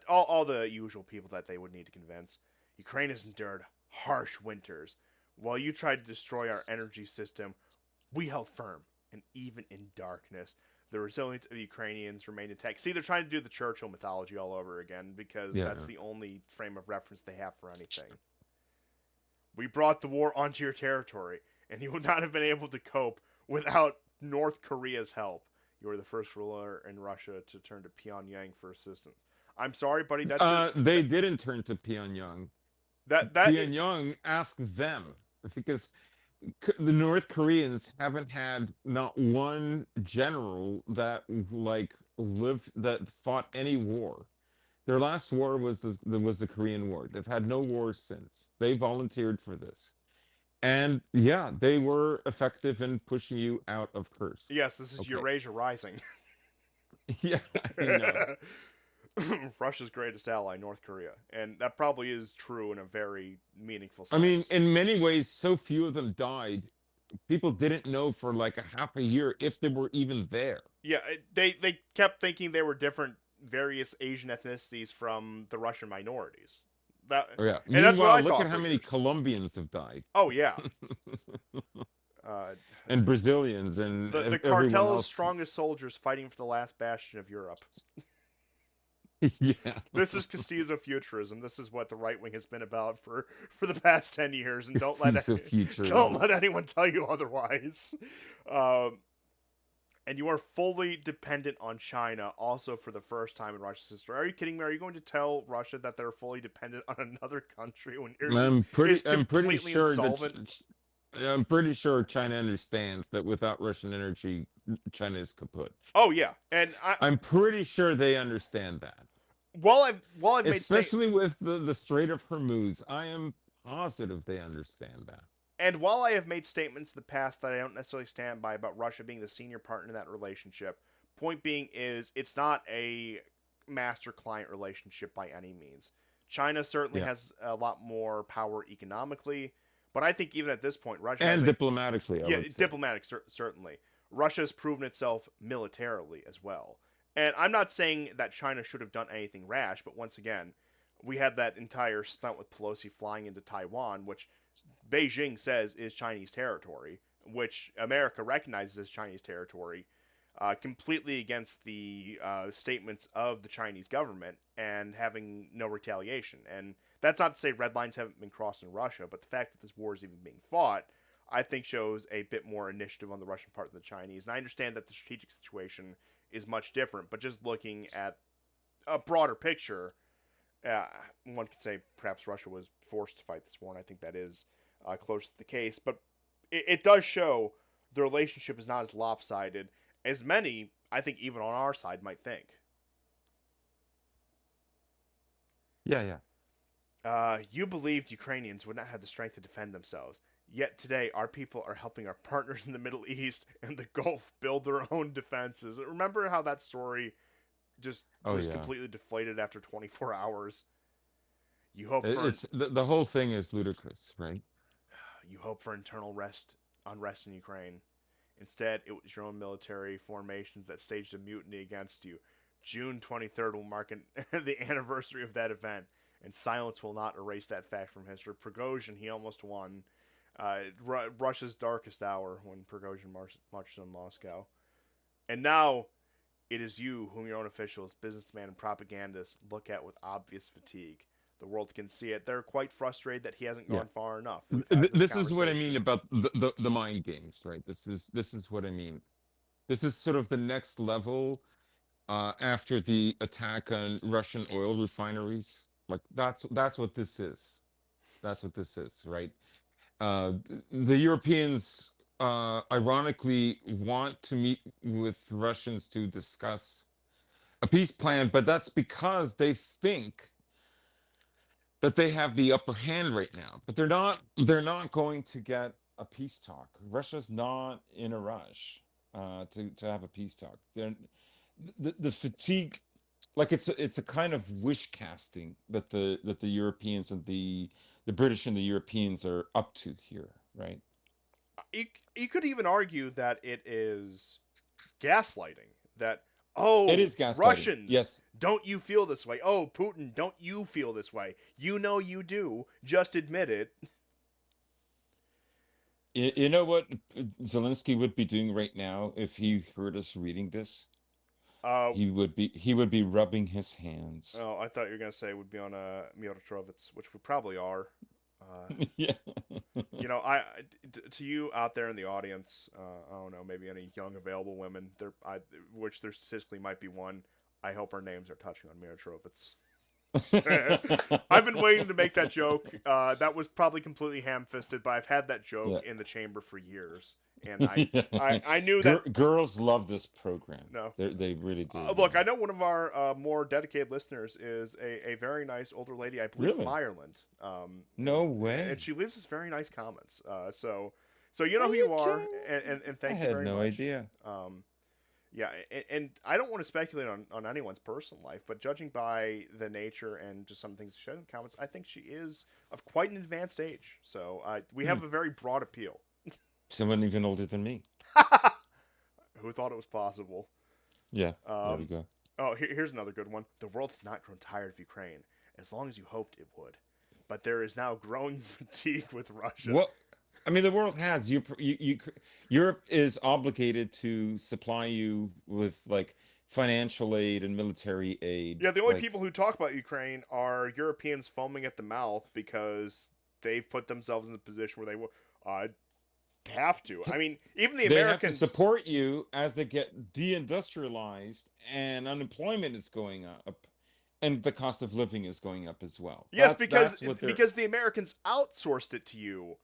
All the usual people that they would need to convince. Ukraine has endured harsh winters. While you tried to destroy our energy system, we held firm, and even in darkness, the resilience of Ukrainians remained intact. See, they're trying to do the Churchill mythology all over again because that's the only frame of reference they have for anything. We brought the war onto your territory, and you would not have been able to cope without North Korea's help. You were the first ruler in Russia to turn to Pyongyang for assistance. I'm sorry, buddy. They didn't turn to Pyongyang. Pyongyang asked them because the North Koreans haven't had not one general that fought any war. Their last war was the Korean War. They've had no wars since. They volunteered for this. And yeah, they were effective in pushing you out of Kursk. Yes, this is Eurasia Rising. Yeah, I know. Russia's greatest ally, North Korea. And that probably is true in a very meaningful sense. I mean, in many ways, so few of them died. People didn't know for like a half a year if they were even there. Yeah, they kept thinking they were different various Asian ethnicities from the Russian minorities. Yeah. And meanwhile, that's what I look thought at how many Colombians have died. Oh, yeah. And Brazilians and the cartel's strongest soldiers fighting for the last bastion of Europe. Yeah. This is Castizo futurism. This is what the right wing has been about for the past 10 years, and don't let anyone tell you otherwise. And you are fully dependent on China, also for the first time in Russia's history. Are you kidding me? Are you going to tell Russia that they're fully dependent on another country when I'm pretty sure insolvent? I'm pretty sure China understands that without Russian energy, China is kaput. Oh yeah, and I'm pretty sure they understand that. While I've made especially with the Strait of Hormuz, I am positive they understand that. And while I have made statements in the past that I don't necessarily stand by about Russia being the senior partner in that relationship, point being is it's not a master-client relationship by any means. China certainly has a lot more power economically, but I think even at this point, Russia and diplomatically, certainly. Russia has proven itself militarily as well. And I'm not saying that China should have done anything rash, but once again, we had that entire stunt with Pelosi flying into Taiwan, which Beijing says is Chinese territory, which America recognizes as Chinese territory, completely against the statements of the Chinese government and having no retaliation. And that's not to say red lines haven't been crossed in Russia, but the fact that this war is even being fought, I think shows a bit more initiative on the Russian part than the Chinese. And I understand that the strategic situation is much different, but just looking at a broader picture, one could say perhaps Russia was forced to fight this war, and I think that is close to the case. But it does show the relationship is not as lopsided as many, I think, even on our side might think. Yeah. You believed Ukrainians would not have the strength to defend themselves. Yet today, our people are helping our partners in the Middle East and the Gulf build their own defenses. Remember how that story just was completely deflated after 24 hours? You hope the whole thing is ludicrous, right? You hope for internal unrest in Ukraine. Instead, it was your own military formations that staged a mutiny against you. June 23rd will mark the anniversary of that event, and silence will not erase that fact from history. Prigozhin, he almost won Russia's darkest hour when Prigozhin marched on Moscow. And now it is you whom your own officials, businessmen, and propagandists look at with obvious fatigue. The world can see it. They're quite frustrated that he hasn't Yeah. gone far enough. We've had this This is what I mean conversation. about the mind games, right? This is what I mean. This is sort of the next level after the attack on Russian oil refineries. Like that's what this is. That's what this is, right? The Europeans ironically want to meet with Russians to discuss a peace plan, but that's because they think that they have the upper hand right now. But they're not going to get a peace talk. Russia's not in a rush to have a peace talk. The fatigue, like it's a kind of wish casting that the Europeans and the British and the Europeans are up to here, right? You could even argue that it is gaslighting. That, It oh, is gaslighting. Russians, Yes. don't you feel this way? Oh, Putin, don't you feel this way? You know you do. Just admit it. You know what Zelensky would be doing right now if he heard us reading this? Uh, He would be rubbing his hands. oh, I thought you were gonna say it would be on Miotrovitz, which we probably are. Uh, Yeah. to you out there in the audience, I don't know, maybe any young available women which there statistically might be one. I hope our names are touching on Miotrovitz. I've been waiting to make that joke. That was probably completely ham-fisted, but I've had that joke Yeah. in the chamber for years, and Yeah. I knew that. Girls love this program. No, They really do. look, I know one of our more dedicated listeners is a very nice older lady, I believe from Really? Ireland. No And way. she leaves us very nice comments. So you know Are who you you are, kidding me? and I thank you had very no much. idea. Yeah, and I don't want to speculate on anyone's personal life, but judging by the nature and just some things she said in the comments, I think she is of quite an advanced age. So we Hmm. have a very broad appeal. Someone even older than me. Who thought it was possible? Yeah. There we Um, go. oh, here's another good one. The world has not grown tired of Ukraine, as long as you hoped it would. But there is now growing fatigue with Russia. What? I mean, the world has Europe is obligated to supply you with like financial aid and military aid. Yeah, the only Like, people who talk about Ukraine are Europeans foaming at the mouth because they've put themselves in the position where they will have to. I mean, even the they have to Americans. support you as they get deindustrialized and unemployment is going up and the cost of living is going up as well. Yes, That's what they're because the Americans outsourced it to you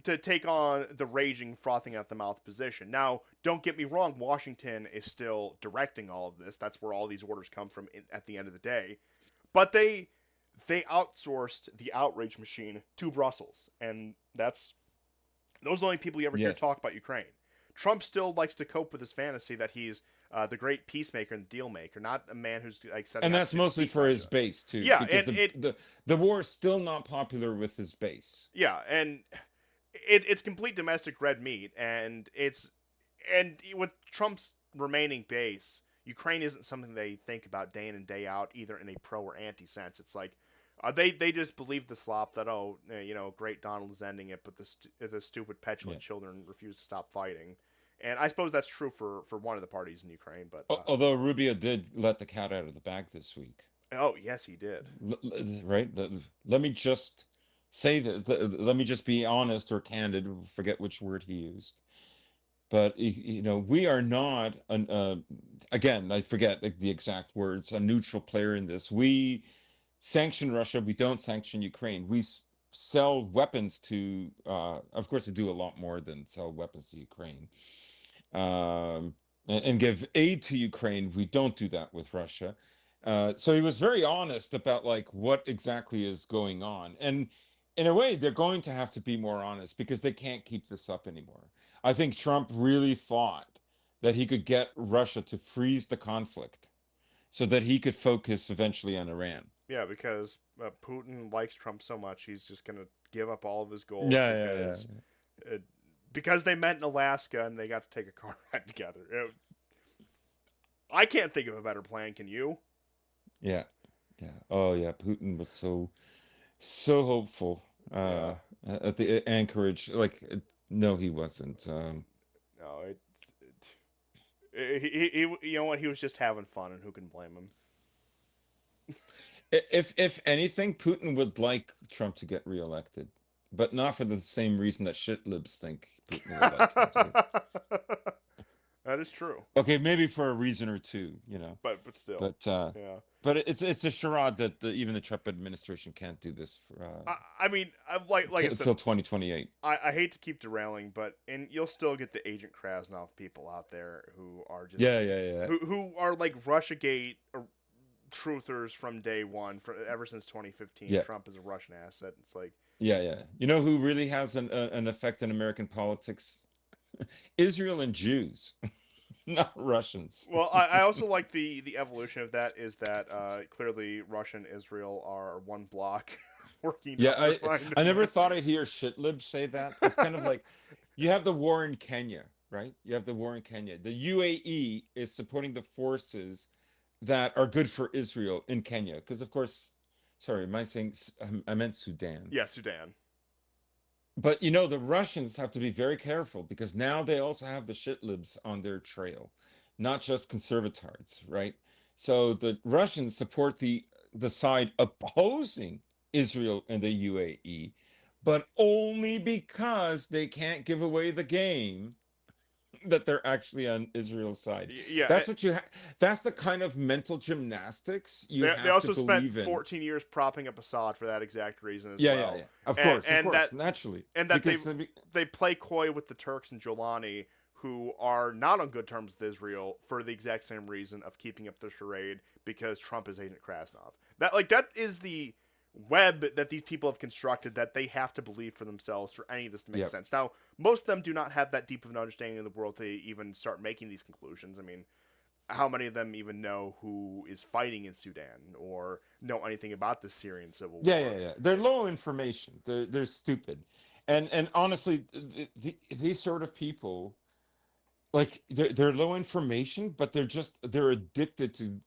to take on the raging, frothing at the mouth position. Now, don't get me wrong, Washington is still directing all of this. That's where all these orders come from at the end of the day. But they outsourced the outrage machine to Brussels, and those are the only people you ever hear yes. talk about Ukraine. Trump still likes to cope with his fantasy that he's the great peacemaker and deal maker, not a man who's like setting And out that's to mostly defeat for his Russia. base too, Yeah, because and the war is still not popular with his base. yeah, and it's complete domestic red meat, and with Trump's remaining base, Ukraine isn't something they think about day in and day out, either in a pro or anti sense. It's like they just believe the slop that great Donald is ending it, but the stupid petulant Yeah. children refuse to stop fighting, and I suppose that's true for one of the parties in Ukraine. But Although Rubio did let the cat out of the bag this week. oh yes, he did. Right? Let me just say let me just be honest or candid, forget which word he used. But we are not again, I forget the exact words, a neutral player in this. We sanction Russia, we don't sanction Ukraine. We sell weapons to of course, we do a lot more than sell weapons to Ukraine. And give aid to Ukraine. We don't do that with Russia. So he was very honest about like what exactly is going on. And in a way, they're going to have to be more honest because they can't keep this up anymore. I think Trump really thought that he could get Russia to freeze the conflict so that he could focus eventually on Iran. Yeah, because Putin likes Trump so much, he's just gonna give up all of his goals Yeah. because they met in Alaska and they got to take a car ride together. I can't think of a better plan. Can you? Yeah, yeah. Oh yeah, Putin was so hopeful Yeah. at the Anchorage. Like, no, he wasn't. No, he you know what? He was just having fun, and who can blame him? If anything, Putin would like Trump to get reelected, but not for the same reason that shitlibs think Putin would like him to get. That is true, Okay, maybe for a reason or two, you know. but still, But yeah. it's a charade that even the Trump administration can't do this for I mean, like I said, till 2028. I hate to keep derailing, but and you'll still get the Agent Krasnov people out there who are just Yeah, yeah, yeah. who are like RussiaGate truthers from day one, for ever since 2015. Yeah. Trump is a Russian asset. It's like Yeah, yeah. You know who really has an effect in American politics? Israel and Jews, not Russians. well, I also like the evolution of that is that clearly Russia and Israel are one block working to Yeah, undermine I never America. thought I'd hear shitlib say that. It's kind of like you have the war in Kenya, right? You have the war in Kenya. The UAE is supporting the forces that are good for Israel in Kenya, because of course, sorry, am I saying I meant Sudan. Yeah, Sudan. But you know, the Russians have to be very careful because now they also have the shitlibs on their trail, not just conservatards, right? So the Russians support the side opposing Israel and the UAE, but only because they can't give away the game that they're actually on Israel's side. Yeah, That's what you that's the kind of mental gymnastics you they have to also spent believe in. 14 years propping up Assad for that exact reason as Yeah, yeah, well. yeah. Of And course, naturally. that Because they play coy with the Turks and Jolani, who are not on good terms with Israel for the exact same reason of keeping up the charade because Trump is Agent Krasnov. That is the web that these people have constructed that they have to believe for themselves for any of this to make yeah. sense. Now, most of them do not have that deep of an understanding of the world to even start making these conclusions. I mean, how many of them even know who is fighting in Sudan or know anything about the Syrian civil Yeah, war? yeah, yeah. They're low information. They're stupid. And honestly, these sort of people, like they're low information, but they're addicted to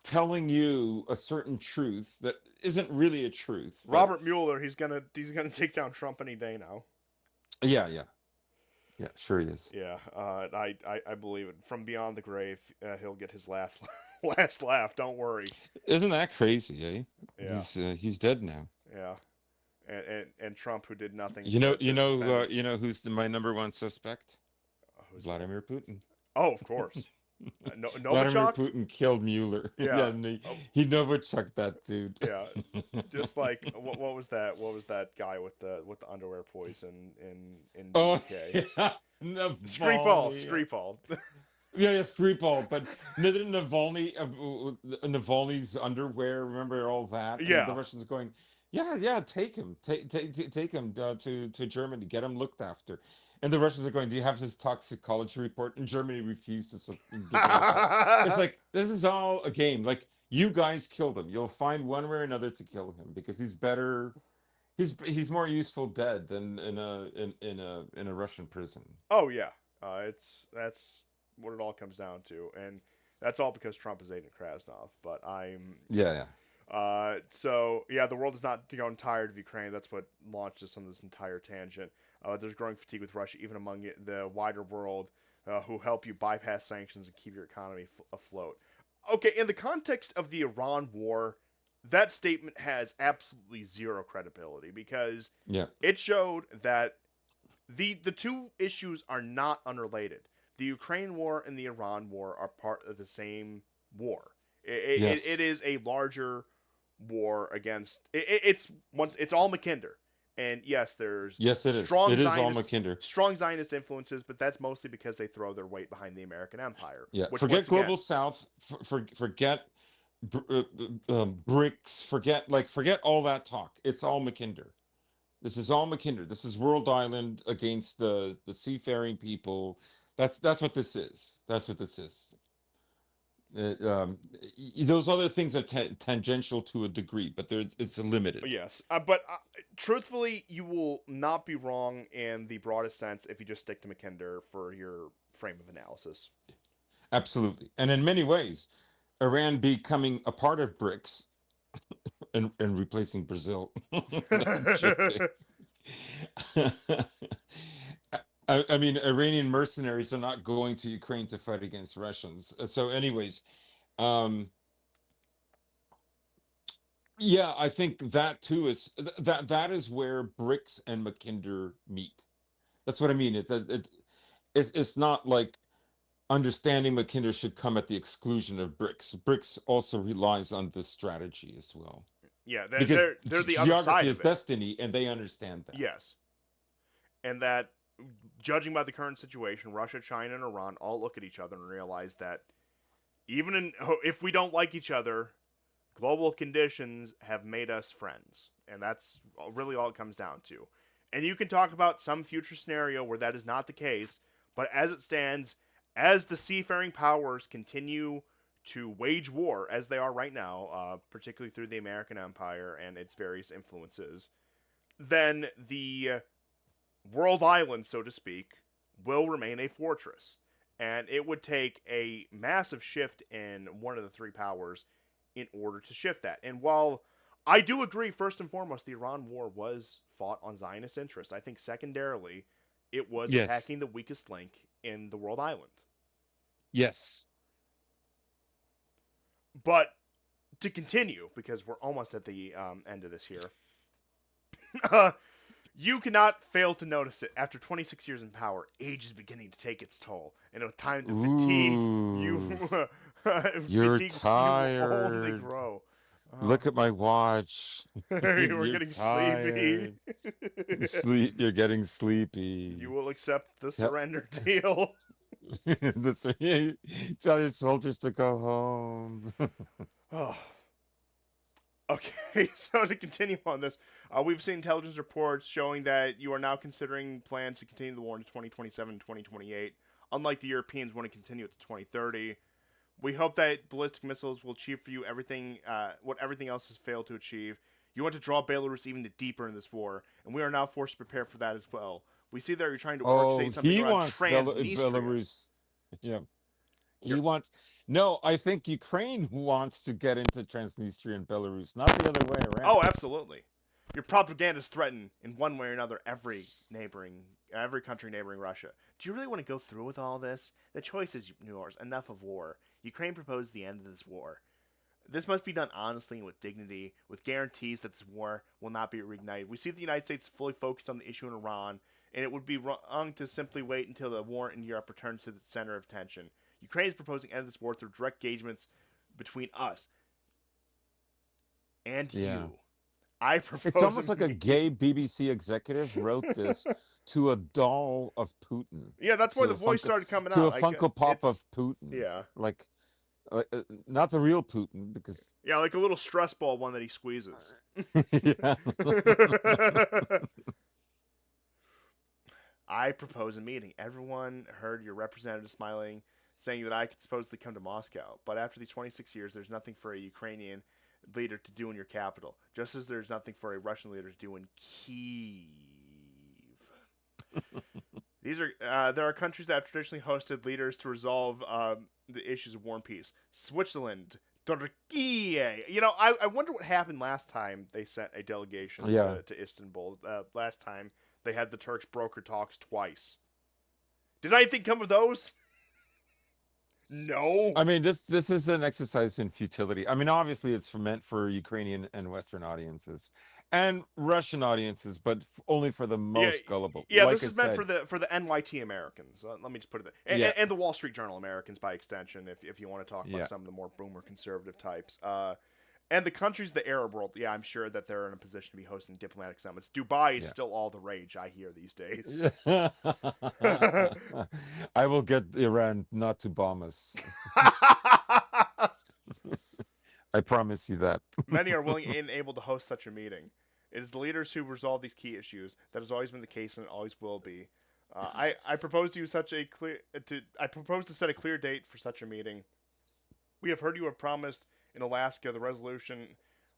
telling you a certain truth that isn't really a truth. But Robert Mueller, he's gonna take down Trump any day now. yeah, yeah, yeah, sure he is. Yeah, I believe it. From beyond the grave, he'll get his last last laugh. Don't worry. Isn't that crazy, eh? Yeah, He's dead now. yeah. And Trump, who did nothing to You defend know, his. who's my number one suspect? Who's that? Vladimir Putin. Oh, of course. No, Vladimir Novichok. Putin killed Mueller. Yeah, Yeah. and Oh, he Novichok that dude. yeah. Just like what was that? What was that guy with the underwear poison in the Oh UK? yeah, Skripal, Navalny. Skripal. Yeah, yeah, Skripal. But didn't Navalny's underwear? Remember all that? And the Yeah. Russians going, yeah, yeah, take him to Germany, get him looked after. And the Russians are going, do you have his toxicology report? And Germany refused to give it up. It's like this is all a game. Like you guys killed him. You'll find one way or another to kill him because he's better. He's more useful dead than in a Russian prison. Oh yeah. That's what it all comes down to, and that's all because Trump is Aiden Krasnov. But I'm Yeah, yeah. so yeah, the world is not grown tired of Ukraine. That's what launched us on this entire tangent. There's growing fatigue with Russia, even among the wider world, who help you bypass sanctions and keep your economy afloat. Okay, in the context of the Iran war, that statement has absolutely zero credibility because Yeah. it showed that the two issues are not unrelated. The Ukraine war and the Iran war are part of the same war. Yes. It is a larger war against. It's all McKinder, and yes, there's Yes, it is. It is all McKinder. strong Zionist influences, but that's mostly because they throw their weight behind the American empire. Yeah. Which Forget once again, global South. Forget BRICS. Forget all that talk. It's all McKinder. This is all McKinder. This is World Island against the seafaring people. That's what this is. That's what this is. Those other things are tangential to a degree, but it's limited. yes, but truthfully, you will not be wrong in the broadest sense if you just stick to McKinder for your frame of analysis. Absolutely. And in many ways, Iran becoming a part of BRICS and replacing Brazil. I'm joking. I mean, Iranian mercenaries are not going to Ukraine to fight against Russians. So, anyways, um, yeah, I think that too is that is where BRICS and Mackinder meet. That's what I mean. It's not like understanding Mackinder should come at the exclusion of BRICS. BRICS also relies on this strategy as well Yeah, because they're the other geography side is of it. destiny, and they understand that. Yes, and that judging by the current situation, Russia, China, and Iran all look at each other and realize that even if we don't like each other, global conditions have made us friends, and that's really all it comes down to. And you can talk about some future scenario where that is not the case, but as it stands, as the seafaring powers continue to wage war as they are right now, particularly through the American Empire and its various influences, then the world island, so to speak, will remain a fortress. And it would take a massive shift in one of the three powers in order to shift that. And while I do agree, first and foremost, the Iran war was fought on Zionist interest, I think secondarily, it was Yes. attacking the weakest link in the world island. Yes. But to continue, because we're almost at the end of this here, uh, you cannot fail to notice it. After 26 years in power, age is beginning to take its toll. And with time to fatigue, you Ooh, you're fatigue you will only tired. grow. Look at my watch. You are You're getting sleepy. tired. Sleep. You're getting You sleepy. will accept the Yep. surrender deal. That's right. Tell your soldiers to go home. Oh, okay, so to continue on this, we've seen intelligence reports showing that you are now considering plans to continue the war into 2027 and 2028. Unlike the Europeans want to continue it to 2030. We hope that ballistic missiles will achieve for you everything, what everything else has failed to achieve. You want to draw Belarus even deeper in this war, and we are now forced to prepare for that as well. We see that you're trying to Oh, orchestrate something he around wants Transnistria. Belarus. Yeah. He You're, wants, no, I think Ukraine wants to get into Transnistria and Belarus, not the other way oh, around. absolutely. Your propagandas threaten, in one way or another, every country neighboring Russia. Do you really want to go through with all this? The choice is yours. Enough of war. Ukraine proposed the end of this war. This must be done honestly and with dignity, with guarantees that this war will not be reignited. We see the United States fully focused on the issue in Iran, and it would be wrong to simply wait until the war in Europe returns to the center of attention. Ukraine is proposing end of this war through direct engagements between us and Yeah. you. I It's propose almost a like a meeting. gay BBC executive wrote this to a doll of Putin, Yeah, that's why to the a voice Funko, started coming to out. a Funko Pop of It's Putin, yeah, like not the real Putin, because yeah, like a little stress ball one that he squeezes. yeah. I propose a meeting. Everyone heard your representative smiling, saying that I could supposedly come to Moscow. But after these 26 years, there's nothing for a Ukrainian leader to do in your capital, just as there's nothing for a Russian leader to do in Kiev. There are countries that have traditionally hosted leaders to resolve the issues of war and peace. Switzerland, Turkey. I wonder what happened last time they sent a delegation Yeah. to Istanbul. Last time they had the Turks broker talks twice. Did anything come of those? No. I mean, this is an exercise in futility. I mean, obviously, it's meant for Ukrainian and Western audiences and Russian audiences, but only for the Yeah, most gullible. yeah. Like This I is meant for said, the NYT Americans. Let me just put it there, yeah, and the Wall Street Journal Americans by extension, if you want to talk about yeah, some of the more boomer conservative types. And the countries, the Arab world, yeah, I'm sure that they're in a position to be hosting diplomatic summits. Dubai is yeah. still all the rage, I hear these days. I will get Iran not to bomb us. I promise you that. Many are willing and able to host such a meeting. It is the leaders who resolve these key issues. That has always been the case and it always will be. I propose to you such a clear to I propose to set a clear date for such a meeting. We have heard you have promised in Alaska the resolution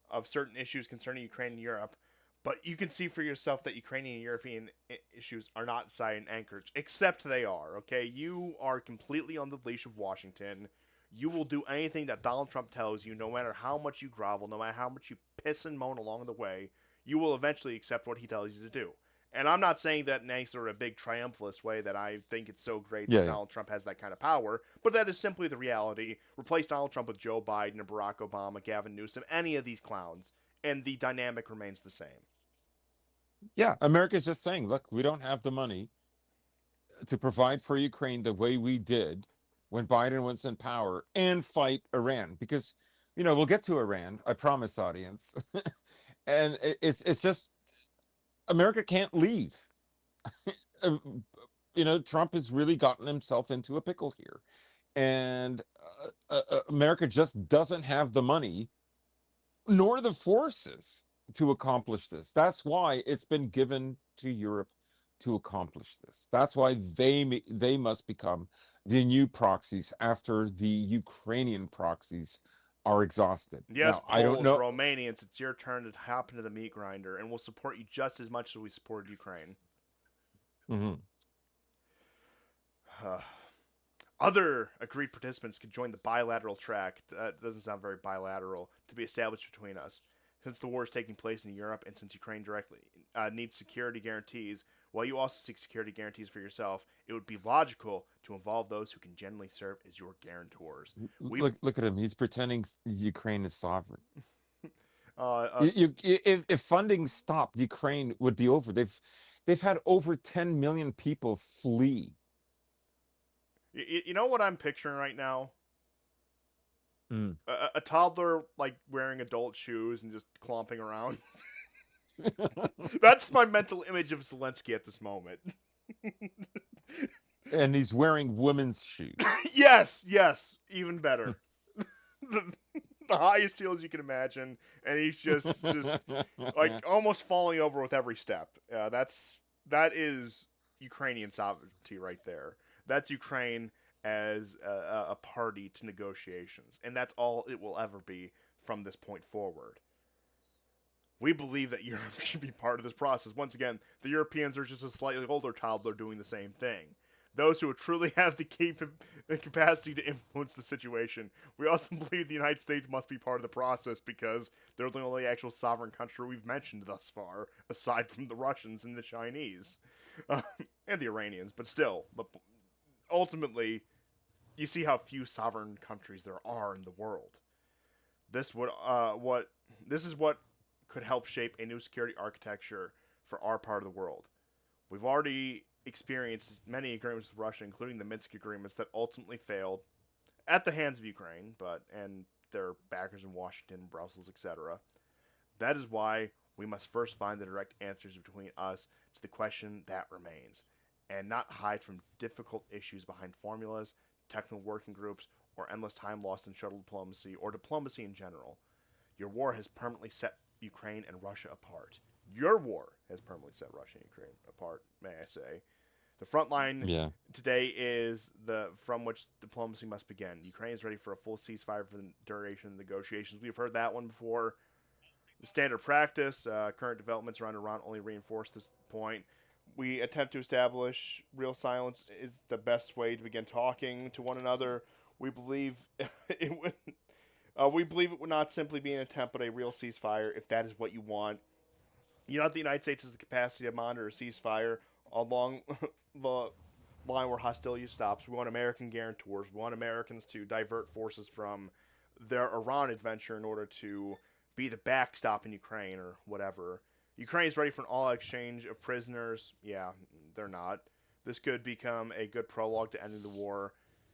of certain issues concerning Ukraine and Europe, But you can see for yourself that Ukrainian and European issues are not decided in Anchorage, except they are, okay? You are completely on the leash of Washington. You will do anything that Donald Trump tells you, no matter how much you grovel, no matter how much you piss and moan along the way, you will eventually accept what he tells you to do. And I'm not saying that in any sort of big triumphalist way that I think it's so great that Yeah, yeah. Donald Trump has that kind of power, but that is simply the reality. Replace Donald Trump with Joe Biden or Barack Obama, Gavin Newsom, any of these clowns, and the dynamic remains the same. Yeah, America's just saying, look, we don't have the money to provide for Ukraine the way we did when Biden was in power and fight Iran because we'll get to Iran, I promise, audience. And it's just America can't leave. Uh, Trump has really gotten himself into a pickle here. And America just doesn't have the money nor the forces to accomplish this. That's why it's been given to Europe to accomplish this. That's why they must become the new proxies after the Ukrainian proxies are exhausted. Yes, Now, I don't Poles, know. Romanians, it's your turn to hop into the meat grinder, and we'll support you just as much as we supported Ukraine. Mhm. Other agreed participants could join the bilateral track. That doesn't sound very bilateral to be established between us. Since the war is taking place in Europe, and since Ukraine directly needs security guarantees, while you also seek security guarantees for yourself, it would be logical to involve those who can genuinely serve as your guarantors. We, Look at him. He's pretending Ukraine is sovereign. uh, uh, If funding stopped, Ukraine would be over. They've had over 10 million people flee. you know what I'm picturing right now? Mm. A toddler like wearing adult shoes and just clomping around. That's my mental image of Zelensky at this moment. And he's wearing women's shoes. Yes, yes, even better. the, the highest heels you can imagine, and he's just like almost falling over with every step. That is Ukrainian sovereignty right there. That's Ukraine as a party to negotiations, and that's all it will ever be from this point forward. We believe that Europe should be part of this process. Once again, the Europeans are just a slightly older toddler doing the same thing. Those who truly have the capacity to influence the situation. We also believe the United States must be part of the process because they're the only actual sovereign country we've mentioned thus far, aside from the Russians and the Chinese, and the Iranians. But still, but ultimately, you see how few sovereign countries there are in the world. This is what could help shape a new security architecture for our part of the world. We've already experienced many agreements with Russia, including the Minsk agreements that ultimately failed at the hands of Ukraine, and their backers in Washington, Brussels, etc. That is why we must first find the direct answers between us to the question that remains, and not hide from difficult issues behind formulas, technical working groups, or endless time lost in shuttle diplomacy, or diplomacy in general. Your war has permanently set Ukraine and Russia apart. Your war has permanently set Russia and Ukraine apart, may I say. The front line Yeah. today is the from which diplomacy must begin. Ukraine is ready for a full ceasefire for the duration of the negotiations. We've heard that one before. The standard practice, current developments around Iran only reinforce this point. We attempt to establish real silence is the best way to begin talking to one another. We believe it would not simply be an attempt, but a real ceasefire. If that is what you want, the United States has the capacity to monitor a ceasefire along the line where hostility stops. We want American guarantors. We want Americans to divert forces from their Iran adventure in order to be the backstop in Ukraine or whatever. Ukraine is ready for an all-out exchange of prisoners. Yeah, they're not. This could become a good prologue to ending the war.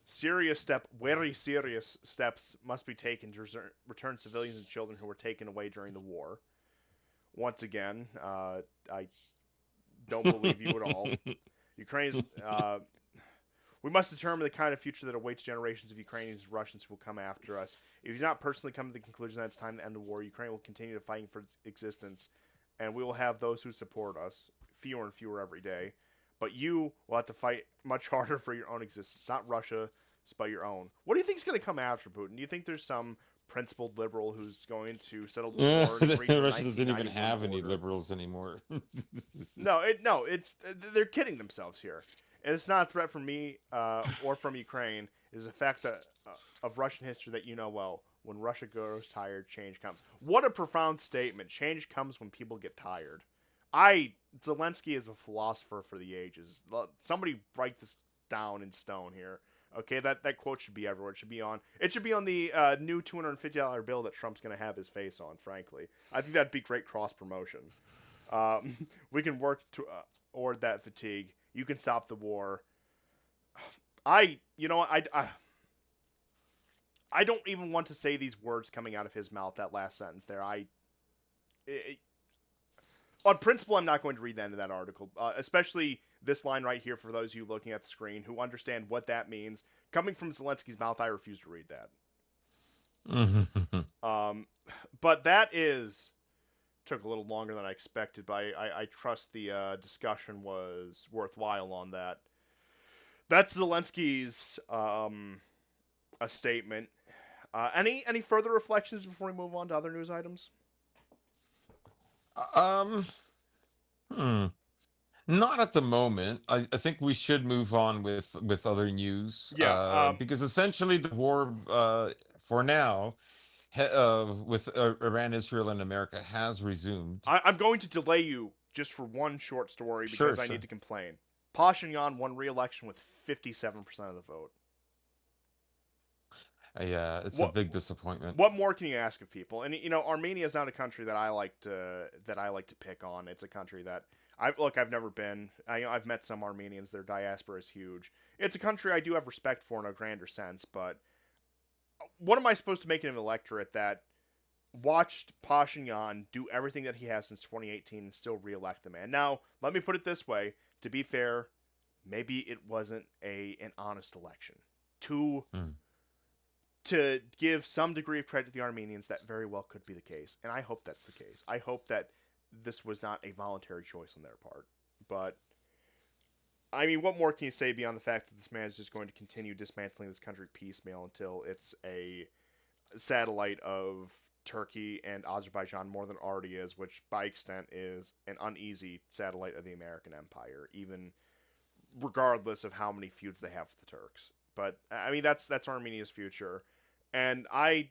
Very serious steps must be taken to return civilians and children who were taken away during the war. Once again, I don't believe you at all. Ukraine's. We must determine the kind of future that awaits generations of Ukrainians and Russians who will come after us. If you do not personally come to the conclusion that it's time to end the war, Ukraine will continue to fighting for its existence, and we will have those who support us, fewer and fewer every day. But you will have to fight much harder for your own existence, not Russia, but your own. What do you think is going to come after Putin? Do you think there's some principled liberal who's going to settle the score and agree to the Russia doesn't even 1991 have any border. liberals anymore. No, it's they're kidding themselves here. And it's not a threat from me or from Ukraine. It is a fact that of Russian history that you know well. When Russia grows tired, change comes. What a profound statement! Change comes when people get tired. Zelensky is a philosopher for the ages. Somebody write this down in stone here. Okay, that quote should be everywhere. It should be on the new $250 bill that Trump's gonna have his face on. Frankly, I think that'd be great cross promotion. We can work toward that fatigue. You can stop the war. You know what, I don't even want to say these words coming out of his mouth. That last sentence there, on principle, I'm not going to read the end of that article, especially this line right here for those of you looking at the screen who understand what that means. Coming from Zelensky's mouth, I refuse to read that. But that took a little longer than I expected, but I trust the discussion was worthwhile on that. That's Zelensky's a statement. Any further reflections before we move on to other news items? um, hmm. Not at the moment. I think we should move on with other news, Yeah. because essentially the war, for now, with Iran, Israel, and America has resumed. I'm going to delay you just for one short story Sure, because I need sure. to complain. Pashinyan won re-election with 57% of the vote. Yeah, it's a What big disappointment. what more can you ask of people? And Armenia is not a country that I like to pick on. It's a country that I've never been. I've met some Armenians. Their diaspora is huge. It's a country I do have respect for in a grander sense, but what am I supposed to make of an electorate that watched Pashinyan do everything that he has since 2018 and still re-elect the man? Now, let me put it this way. To be fair, maybe it wasn't an honest election. To Mm. to give some degree of credit to the Armenians, that very well could be the case, and I hope that's the case. I hope that this was not a voluntary choice on their part. But I mean, what more can you say beyond the fact that this man is just going to continue dismantling this country piecemeal until it's a satellite of Turkey and Azerbaijan more than already is, which by extent is an uneasy satellite of the American Empire, even regardless of how many feuds they have with the Turks. But I mean, that's Armenia's future, and I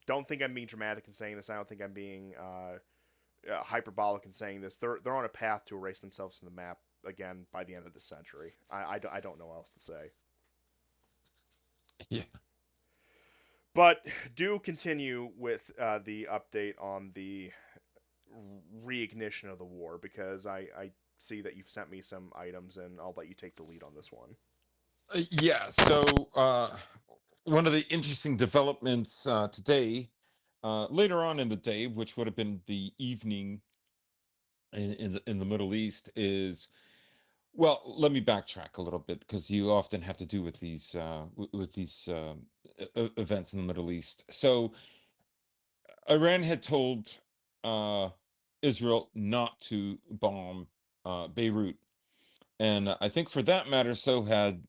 don't think I'm being dramatic in saying this. I don't think I'm being hyperbolic in saying this. They're on a path to erase themselves from the map again by the end of the century. I don't know what else to say. Yeah. But do continue with the update on the reignition of the war because I see that you've sent me some items and I'll let you take the lead on this one. Yeah. So, one of the interesting developments today, later on in the day, which would have been the evening in the Middle East, is, well, let me backtrack a little bit because you often have to do with these events in the Middle East. So Iran had told uh, Israel not to bomb Beirut, and I think for that matter, so had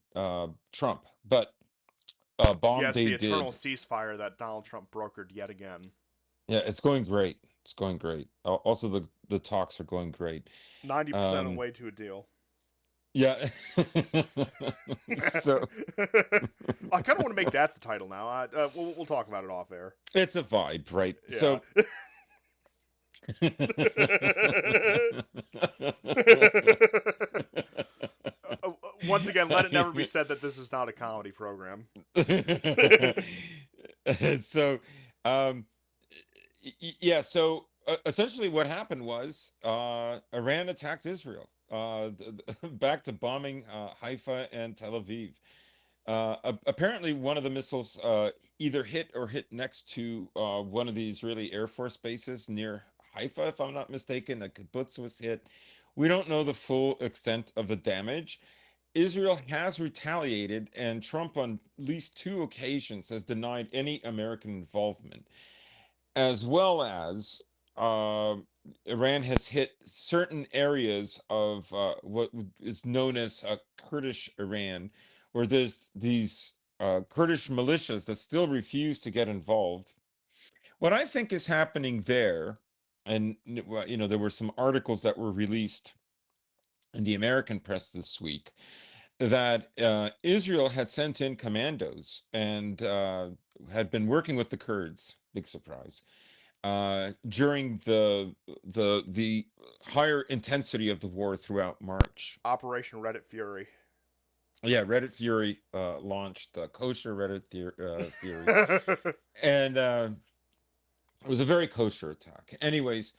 Trump. But bomb Yes, they the eternal did. ceasefire that Donald Trump brokered yet again. Yeah, it's going great. It's going great. Also, the talks are going great. 90% of the Um, way to a deal. yeah. So I kind of want to make that the title now. We'll talk about it off air. it's a vibe, right? Yeah. So Once again, let it never be said that this is not a comedy program. So, um, yeah. So essentially, what happened was Iran attacked Israel. Back to bombing Haifa and Tel Aviv. Apparently, one of the missiles either hit or hit next to one of the Israeli Air Force bases near Haifa, if I'm not mistaken. A kibbutz was hit. We don't know the full extent of the damage. Israel has retaliated, and Trump, on at least two occasions, has denied any American involvement, as well as uh, Iran has hit certain areas of what is known as Kurdish Iran, where there's these Kurdish militias that still refuse to get involved. What I think is happening there, and there were some articles that were released in the American press this week that Israel had sent in commandos and had been working with the Kurds. Big surprise. During the higher intensity of the war throughout March. Operation Reddit Fury. Yeah, Reddit Fury launched kosher Reddit Fury, and it was a very kosher attack. Anyways,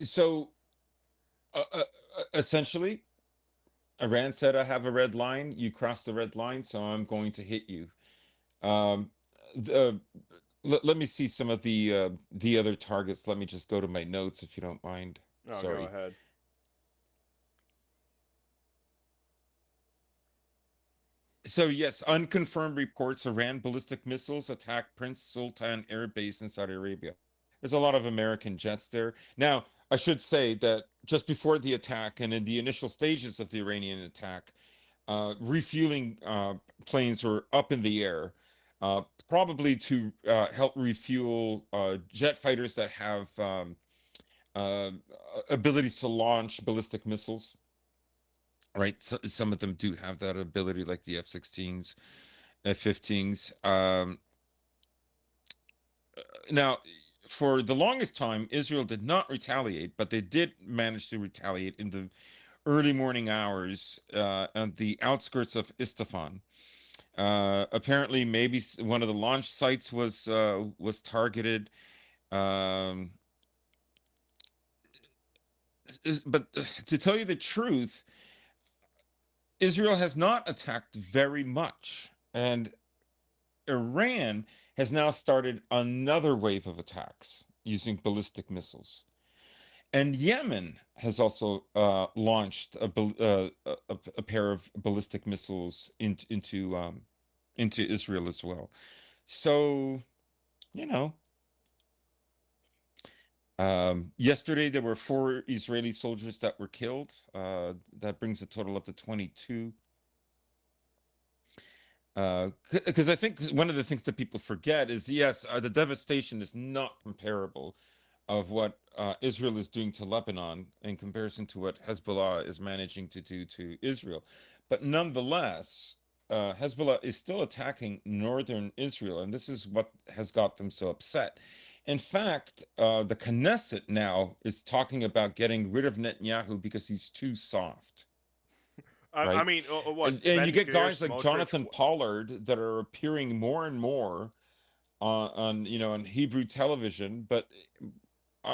so essentially, Iran said, "I have a red line. You crossed the red line, so I'm going to hit you." Um, the, let me see some of the other targets. Let me just go to my notes if you don't mind. No, go Sorry. ahead. So yes, unconfirmed reports Iran ballistic missiles attacked Prince Sultan Air Base in Saudi Arabia. There's a lot of American jets there. Now, I should say that just before the attack and in the initial stages of the Iranian attack, refueling planes were up in the air, probably to help refuel jet fighters that have uh, abilities to launch ballistic missiles. Right, so some of them do have that ability, like the F-16s, F-15s. Now, for the longest time, Israel did not retaliate, but they did manage to retaliate in the early morning hours on the outskirts of Isfahan. Apparently, maybe one of the launch sites was targeted. Um, but to tell you the truth, Israel has not attacked very much, and Iran has now started another wave of attacks using ballistic missiles. And Yemen has also launched a pair of ballistic missiles into Israel as well. So, you know, yesterday there were 4 Israeli soldiers that were killed. That brings the total up to 22. Because I think one of the things that people forget is, yes, the devastation is not comparable of what Israel is doing to Lebanon in comparison to what Hezbollah is managing to do to Israel. But nonetheless, Hezbollah is still attacking northern Israel, and this is what has got them so upset. In fact, the Knesset now is talking about getting rid of Netanyahu because he's too soft, I right? mean, what And you Ben get Gvir, guys like Smotrich? Jonathan Pollard that are appearing more and more on Hebrew television, but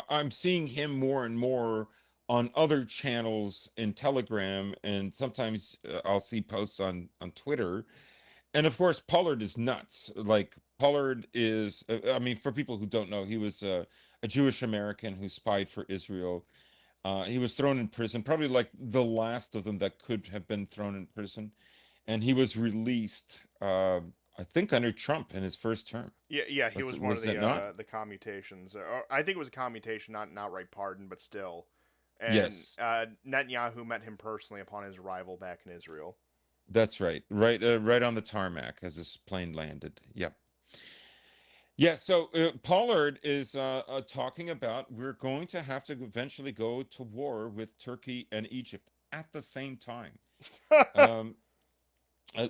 I'm seeing him more and more on other channels in Telegram, and sometimes I'll see posts on Twitter. And of course, Pollard is nuts. Like Pollard is, I mean, for people who don't know, he was a Jewish American who spied for Israel. He was thrown in prison, probably like the last of them that could have been thrown in prison, and he was released. I think under Trump in his first term. Yeah, he was one of Was it not? the commutations. Or I think it was a commutation, not an outright pardon, but still. And Yes, Netanyahu met him personally upon his arrival back in Israel. that's right. Right on the tarmac as his plane landed. Yep. Yeah. So Pollard is talking about we're going to have to eventually go to war with Turkey and Egypt at the same time. Um,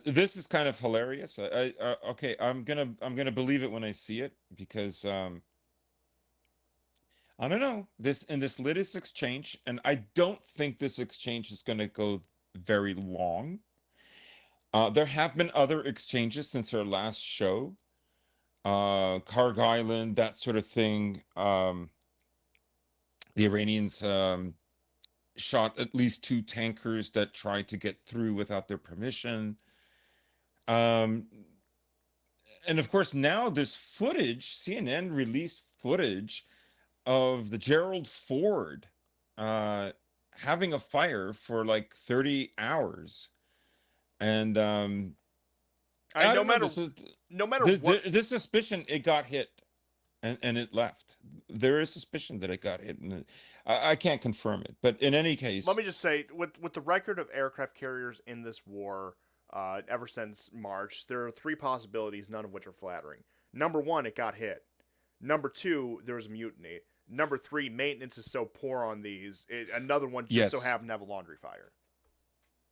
this is kind of hilarious. Okay, I'm gonna believe it when I see it because I don't know this in this latest exchange, and I don't think this exchange is going to go very long. There have been other exchanges since our last show, Karg Island, that sort of thing. The Iranians shot at least 2 tankers that tried to get through without their permission. Um, and of course, now there's footage. CNN released footage of the Gerald Ford uh, having a fire for like 30 hours. And I I no don't know. matter This is no matter this, what. this suspicion it got hit and it left. There is suspicion that it got hit, and I can't confirm it. But in any Let case, me just say, with the record of aircraft carriers in this war, ever since March. There are three possibilities, none of which are flattering. Number one, it got hit. Number two, there was a mutiny. Number three, maintenance is so poor on these. Another one just so Yes. happened to have a laundry fire.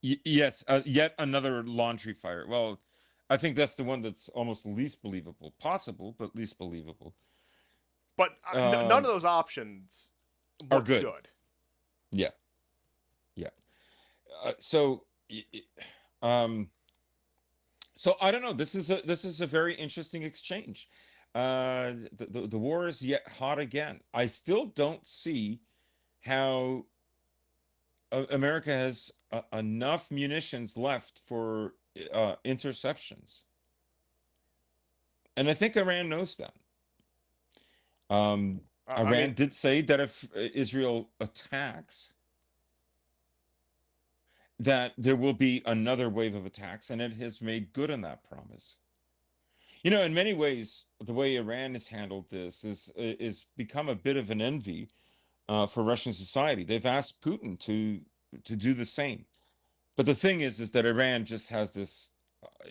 Yes. Yet another laundry fire. Well, I think that's the one that's almost least believable. Possible, but least believable. But none of Um, those options are looked good. good. Yeah. Yeah. So, um, so I don't know. This is a very interesting exchange. The war is yet hot again. I still don't see how America has enough munitions left for interceptions, and I think Iran knows that. Um, I Iran mean, did say that if Israel attacks, that there will be another wave of attacks, and it has made good on that promise. In many ways, the way Iran has handled this is become a bit of an envy for Russian society. They've asked Putin to do the same. But the thing is that Iran just has this,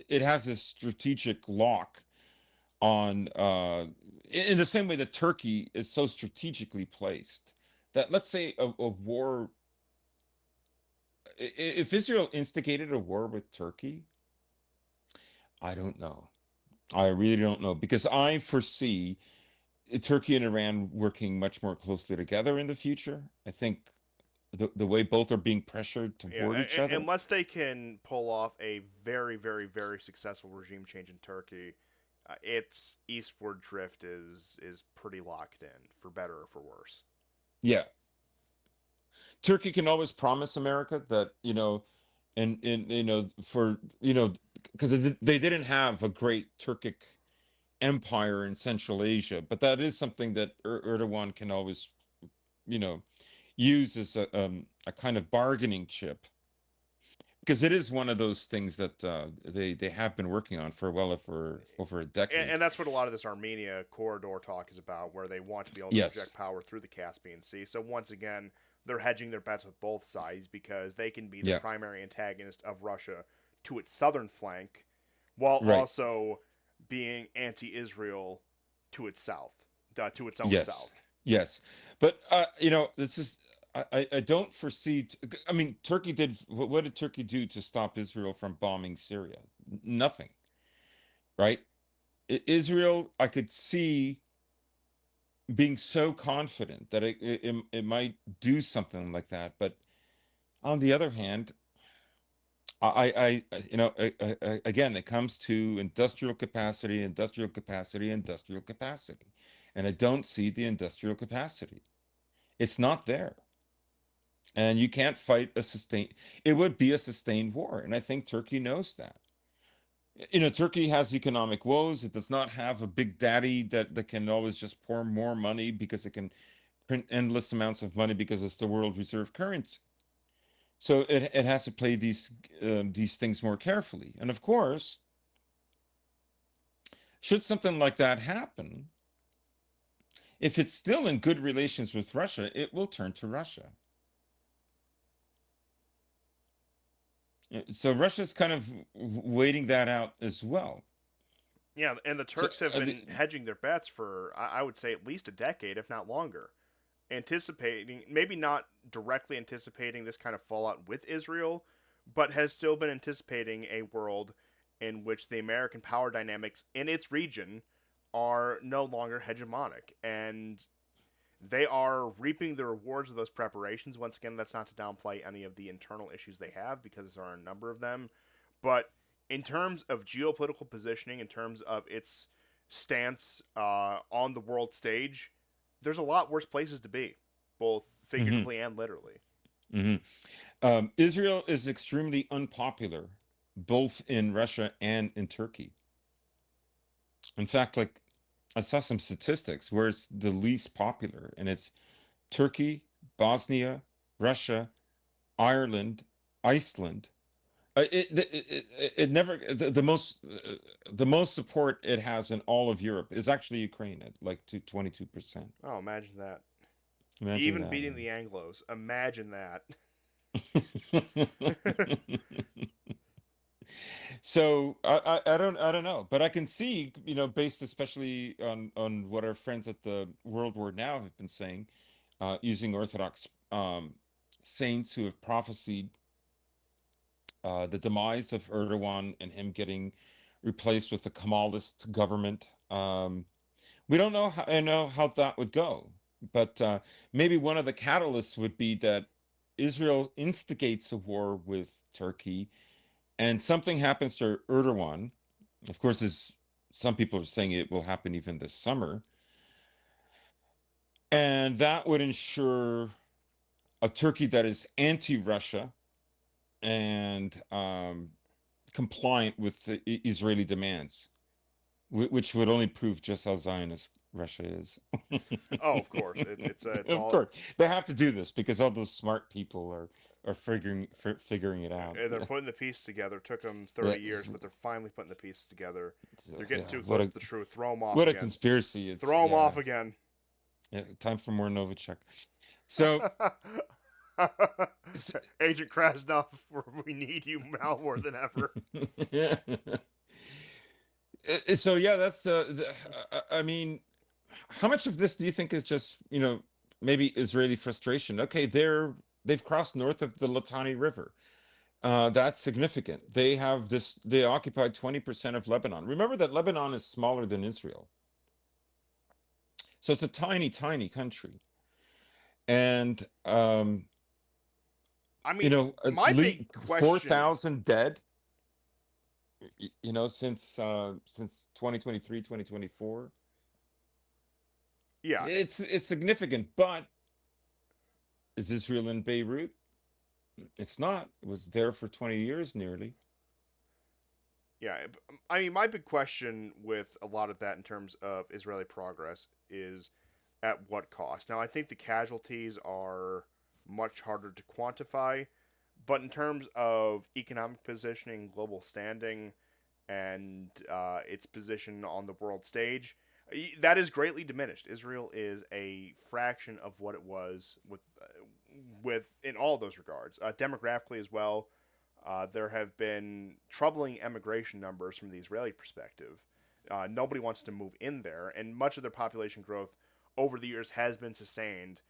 it has this strategic lock on, in the same way that Turkey is so strategically placed that, let's say, a war, if Israel instigated a war with Turkey, I don't know. I really don't know because I foresee Turkey and Iran working much more closely together in the future. I think the way both are being pressured yeah, toward each other. unless they can pull off a very, very, very successful regime change in Turkey, its eastward drift is pretty locked in, for better or for worse. Yeah, Turkey can always promise America that, and for, because they didn't have a great Turkic empire in Central Asia, but that is something that Erdogan can always, you know, use as a kind of bargaining chip, because it is one of those things that they have been working on for well over a decade. And that's what a lot of this Armenia corridor talk is about, where they want to be able to project Yes. power through the Caspian Sea. So once again, they're hedging their bets with both sides because they can be the Yeah. primary antagonist of Russia to its southern flank, while Right. also being anti-Israel to its south, to its own Yes. south. Yes. But this is I don't foresee I mean, Turkey did what did Turkey do to stop Israel from bombing Syria? Nothing, right? Israel, I could see being so confident that it might do something like that, but on the other hand, again, it comes to industrial capacity, industrial capacity, industrial capacity, and I don't see the industrial capacity. It's not there. And you can't fight it would be a sustained war. And I think Turkey knows that. Turkey has economic woes. It does not have a big daddy that can always just pour more money because it can print endless amounts of money because it's the world reserve currency. So it has to play these things more carefully. And of course, should something like that happen, if it's still in good relations with Russia, it will turn to Russia. So Russia's kind of waiting that out as well. Yeah, and the So Turks have been hedging their bets for, I would say, at least a decade, if not longer, anticipating, maybe not directly anticipating this kind of fallout with Israel, but has still been anticipating a world in which the American power dynamics in its region are no longer hegemonic. And they are reaping the rewards of those preparations. Once again, that's not to downplay any of the internal issues they have, because there are a number of them. But in terms of geopolitical positioning, in terms of its stance on the world stage, there's a lot worse places to be, both hmm figuratively and literally. hmm Israel is extremely unpopular, both in Russia and in Turkey. In fact, like I saw some statistics where it's the least popular, and it's Turkey, Bosnia, Russia, Ireland, Iceland. It never the most support it has in all of Europe is actually Ukraine at like to 22%. Oh, imagine that. Imagine Even that. beating the Anglos. Imagine that. So I don't know, but I can see, based especially on what our friends at the World War Now have been saying, using Orthodox saints who have prophesied the demise of Erdogan and him getting replaced with a Kemalist government. We don't know how that would go, but maybe one of the catalysts would be that Israel instigates a war with Turkey, and something happens to Erdogan. Of course, as some people are saying, it will happen even this summer, and that would ensure a Turkey that is anti-Russia and compliant with the Israeli demands, which would only prove just how Zionist Russia is. Oh, of course, it's Of all. course, they have to do this because all those smart people are figuring it out. They're putting the pieces together. It took them Yeah, 30 years, but they're finally putting the pieces together. They're yeah. getting too close to the truth. Throw them off What a again. conspiracy! It's Throw them yeah, off again. yeah. Time for more Novichok. So, Agent Krasnov, we need you now more than ever. yeah. So yeah, that's I mean, how much of this do you think is just, maybe Israeli frustration? Okay, they've crossed north of the Litani River. That's significant. They occupy 20% of Lebanon. Remember that Lebanon is smaller than Israel. So it's a tiny, tiny country. And I mean, my big question. 4,000 dead, since 2023, 2024. Yeah, It's significant, but is Israel in Beirut? It's not. It was there for 20 years nearly. yeah. I mean, my big question with a lot of that in terms of Israeli progress is at what cost? Now, I think the casualties are much harder to quantify, but in terms of economic positioning, global standing, and its position on the world stage, that is greatly diminished. Israel is a fraction of what it was with in all those regards, demographically as well. There have been troubling emigration numbers from the Israeli perspective. Nobody wants to move in there, and much of their population growth over the years has been sustained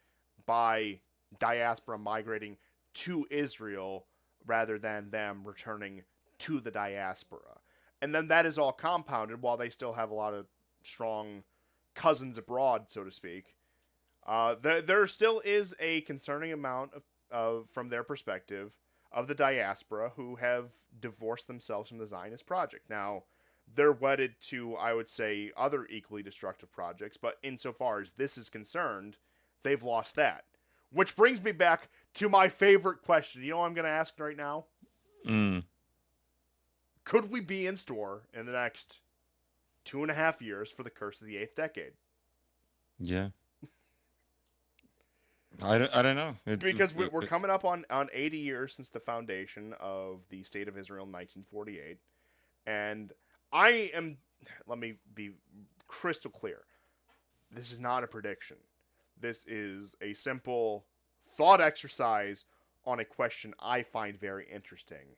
by diaspora migrating to Israel rather than them returning to the diaspora. And then that is all compounded while they still have a lot of strong cousins abroad, so to speak. There still is a concerning amount of, from their perspective, of the diaspora who have divorced themselves from the Zionist project. Now, they're wedded to, I would say, other equally destructive projects, but insofar as this is concerned, they've lost that. Which brings me back to my favorite question. You know what I'm going to ask right now? Mm, Could we be in store in the next 2.5 years for the curse of the eighth decade? yeah. I don't know. Because we're coming up on 80 years since the foundation of the State of Israel in 1948. And I am, let me be crystal clear. This is not a prediction. This is a simple thought exercise on a question I find very interesting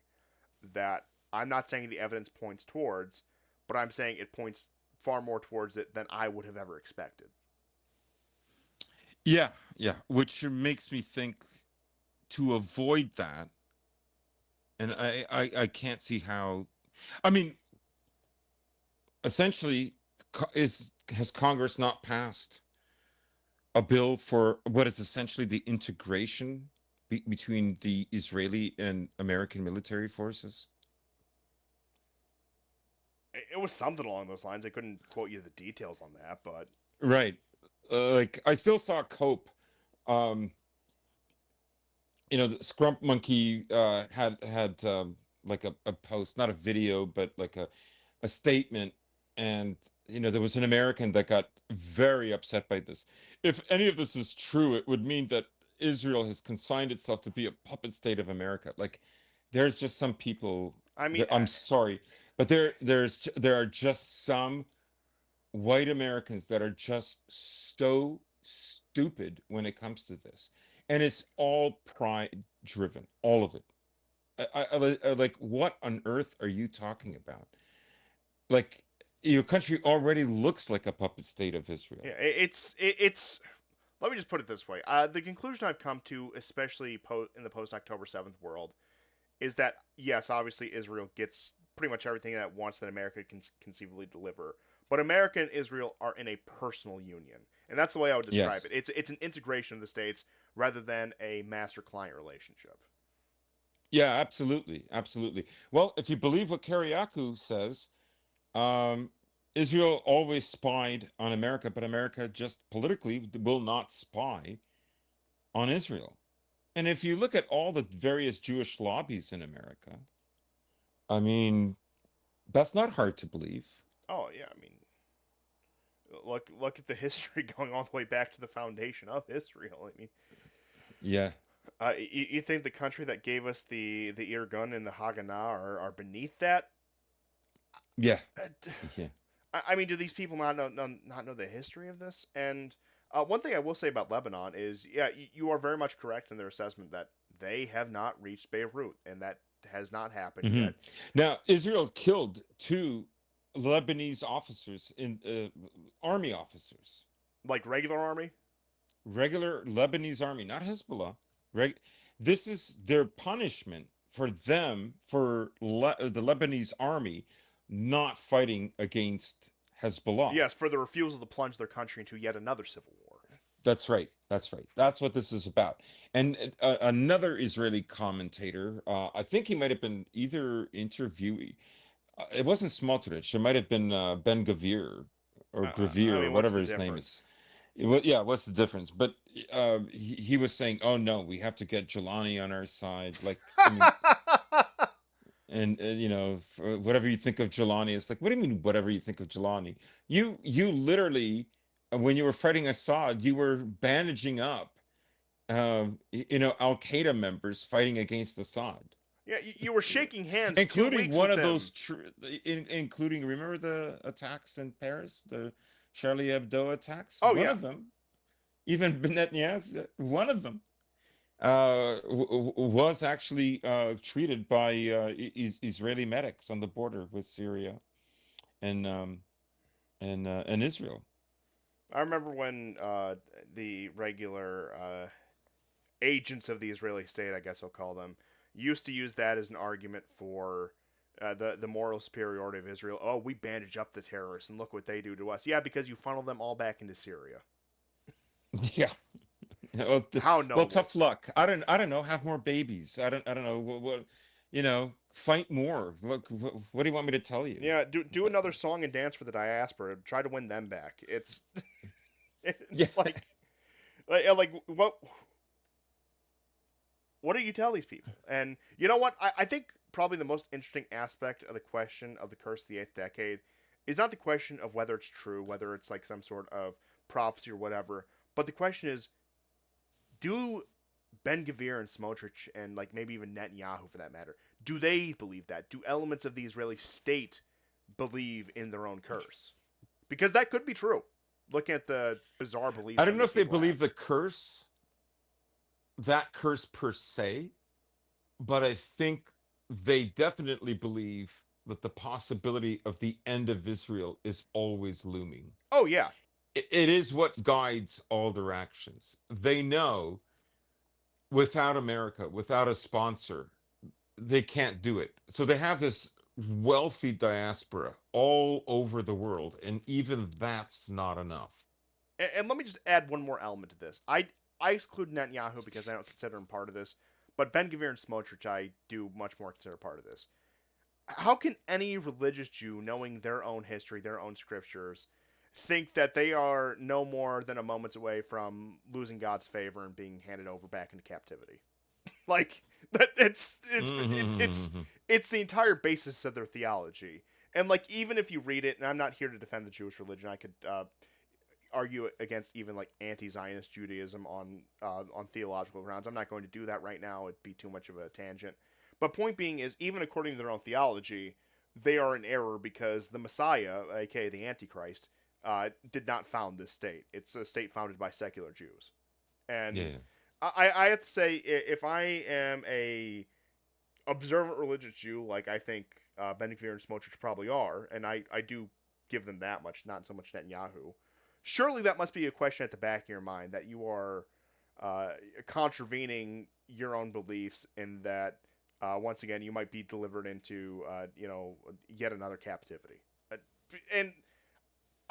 that I'm not saying the evidence points towards, but I'm saying it points far more towards it than I would have ever expected. Yeah, yeah, which makes me think to avoid that, and I can't see how. I mean, essentially, is has Congress not passed a bill for what is essentially the integration between the Israeli and American military forces? It was something along those lines. I couldn't quote you the details on that, but Right. Like I still saw Cope. Um, the Scrump Monkey had like a post, not a video, but like a statement, and there was an American that got very upset by this. If any of this is true, it would mean that Israel has consigned itself to be a puppet state of America. Like, there's just some people I mean, there. I'm sorry, but there are just some white Americans that are just so stupid when it comes to this. And it's all pride driven, all of it. Like, what on earth are you talking about? Like, your country already looks like a puppet state of Israel. Yeah, it's. Let me just put it this way: the conclusion I've come to, especially in the post October 7th world, is that yes, obviously Israel gets pretty much everything that it wants that America can conceivably deliver, but America and Israel are in a personal union, and that's the way I would describe it. Yes. It's an integration of the states rather than a master client relationship. Yeah, absolutely. Absolutely. Well, if you believe what Kiriakou says, um, Israel always spied on America, but America just politically will not spy on Israel. And if you look at all the various Jewish lobbies in America, I mean, that's not hard to believe. Oh yeah, I mean, look at the history going all the way back to the foundation of Israel. I mean, Yeah. you think the country that gave us the Irgun and the Haganah are beneath that? Yeah. Uh, Yeah. I mean, do these people not know the history of this? And one thing I will say about Lebanon is, yeah, you are very much correct in their assessment that they have not reached Beirut, and that has not happened Hmm. yet. Now, Israel killed two Lebanese officers in army officers, Like regular army. regular Lebanese army, not Hezbollah. Reg- this is their punishment for them for the Lebanese army not fighting against Hezbollah. Yes, for the refusal to plunge their country into yet another civil war. That's right. That's right. That's what this is about. And another Israeli commentator, I think he might have been either interviewee. It wasn't Smotrich. It might have been Ben Gavir or I Gravir or mean, what's whatever the his name is. difference? Yeah, what's the difference? But he was saying, "Oh no, we have to get Jelani on our side." Like, I mean, and whatever you think of Jelani, it's like, what do you mean, whatever you think of Jelani? You literally, when you were fighting Assad, you were bandaging up, Al Qaeda members fighting against Assad, Yeah, you were shaking hands 2 weeks including one with of those, them. including, remember the attacks in Paris, the Charlie Hebdo attacks? Oh One yeah, of them, even Netanyahu, one of them, was actually treated by Israeli medics on the border with Syria and and Israel. I remember when the regular agents of the Israeli state, I guess I'll call them, used to use that as an argument for the moral superiority of Israel. Oh, we bandage up the terrorists, and look what they do to us. Yeah, because you funnel them all back into Syria. Yeah. Well, How well, noble. tough luck. I don't know. Have more babies. I don't know. Fight more. Look, what do you want me to tell you? Yeah, do another song and dance for the diaspora. Try to win them back. Yeah. It's like what do you tell these people? And you know what? I think probably the most interesting aspect of the question of the curse of the eighth decade is not the question of whether it's true, whether it's like some sort of prophecy or whatever, but the question is, do Ben Gavir and Smotrich and like maybe even Netanyahu for that matter, do they believe that? Do elements of the Israeli state believe in their own curse? Because that could be true. Looking at the bizarre I beliefs don't that know these if they people believe have. the curse, that curse per se, but I think they definitely believe that the possibility of the end of Israel is always looming. Oh yeah, It is what guides all their actions. They know without America, without a sponsor, they can't do it. So they have this wealthy diaspora all over the world, and even that's not enough. and let me just add one more element to this. I exclude Netanyahu because I don't consider him part of this, but Ben Gvir and Smotrich I do much more consider part of this. How can any religious Jew, knowing their own history, their own scriptures, think that they are no more than a moments away from losing God's favor and being handed over back into captivity? Like that, it's the entire basis of their theology. And like even if you read it, and I'm not here to defend the Jewish religion, I could argue against even like anti-Zionist Judaism on theological grounds. I'm not going to do that right now. It'd be too much of a tangent. But point being is, even according to their own theology, they are in error because the Messiah, aka the Antichrist, did not found this state. It's a state founded by secular Jews, and Yeah. I have to say, if I am observant religious Jew, like I think Ben Gvir and Smotrich probably are, and I do give them that much, not so much Netanyahu. Surely that must be a question at the back of your mind that you are contravening your own beliefs, in that once again you might be delivered into yet another captivity. And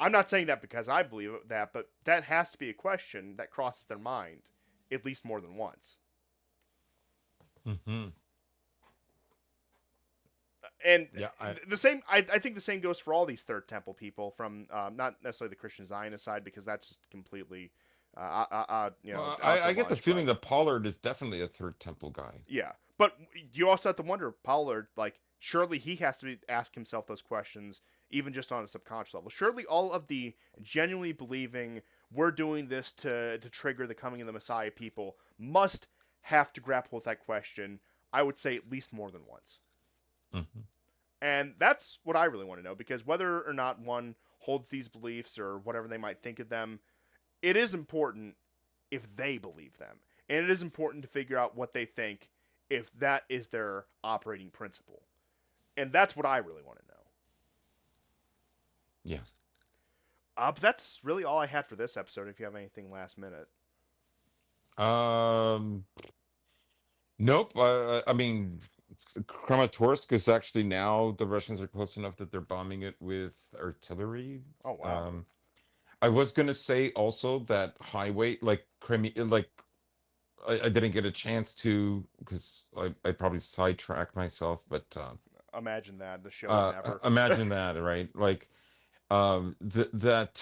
I'm not saying that because I believe that, but that has to be a question that crosses their mind at least more than once. Hmm. And Yeah, the same, I think the same goes for all these Third Temple people from not necessarily the Christian Zionist side, because that's just completely well, out to I get the lunch. feeling But that Pollard is definitely a Third Temple guy. yeah, but you also have to wonder, Pollard, like surely he has to ask himself those questions even just on a subconscious level. Surely all of the genuinely believing we're doing this to trigger the coming of the Messiah people must have to grapple with that question. I would say at least more than once. Hmm. And that's what I really want to know, because whether or not one holds these beliefs or whatever they might think of them, it is important if they believe them. And it is important to figure out what they think if that is their operating principle. And that's what I really want to know. Yeah. But that's really all I had for this episode. If you have anything last minute. Um. Nope. I mean, Kramatorsk is actually now the Russians are close enough that they're bombing it with artillery. Oh, wow. Um, I was gonna say also that highway, like Crimea, like I didn't get a chance to because I probably sidetracked myself, but Imagine that. The show would never. imagine that, right? Like that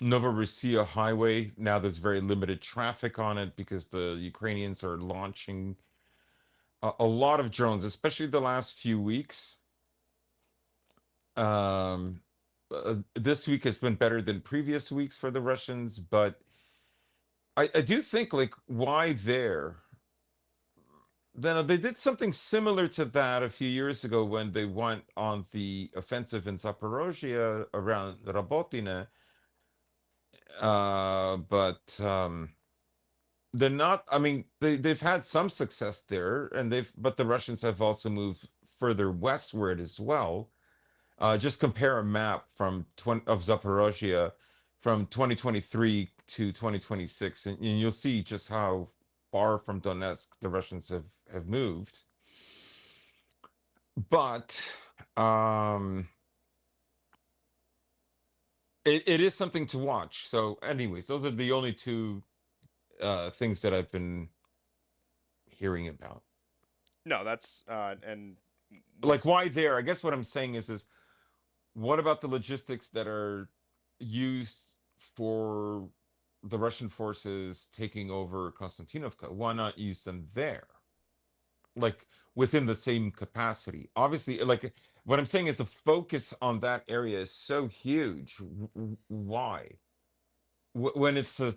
Novorossiya highway, now there's very limited traffic on it because the Ukrainians are launching a lot of drones, especially the last few weeks. Um, this week has been better than previous weeks for the Russians, but I do think, like, why there? Then they did something similar to that a few years ago when they went on the offensive in Zaporozhye around Rabotine. But they're not. I mean, they've had some success there, and but the Russians have also moved further westward as well. Just compare a map from of Zaporozhye from 2023 to 2026, and you'll see just how far from Donetsk the Russians have moved. But um, it is something to watch. So, anyways, those are the only two things that I've been hearing about. No, that's and we'll. Like, why there? I guess what I'm saying is what about the logistics that are used for the Russian forces taking over Konstantinovka? Why not use them there? Like within the same capacity. Obviously, like what I'm saying is the focus on that area is so huge. Why? When it's a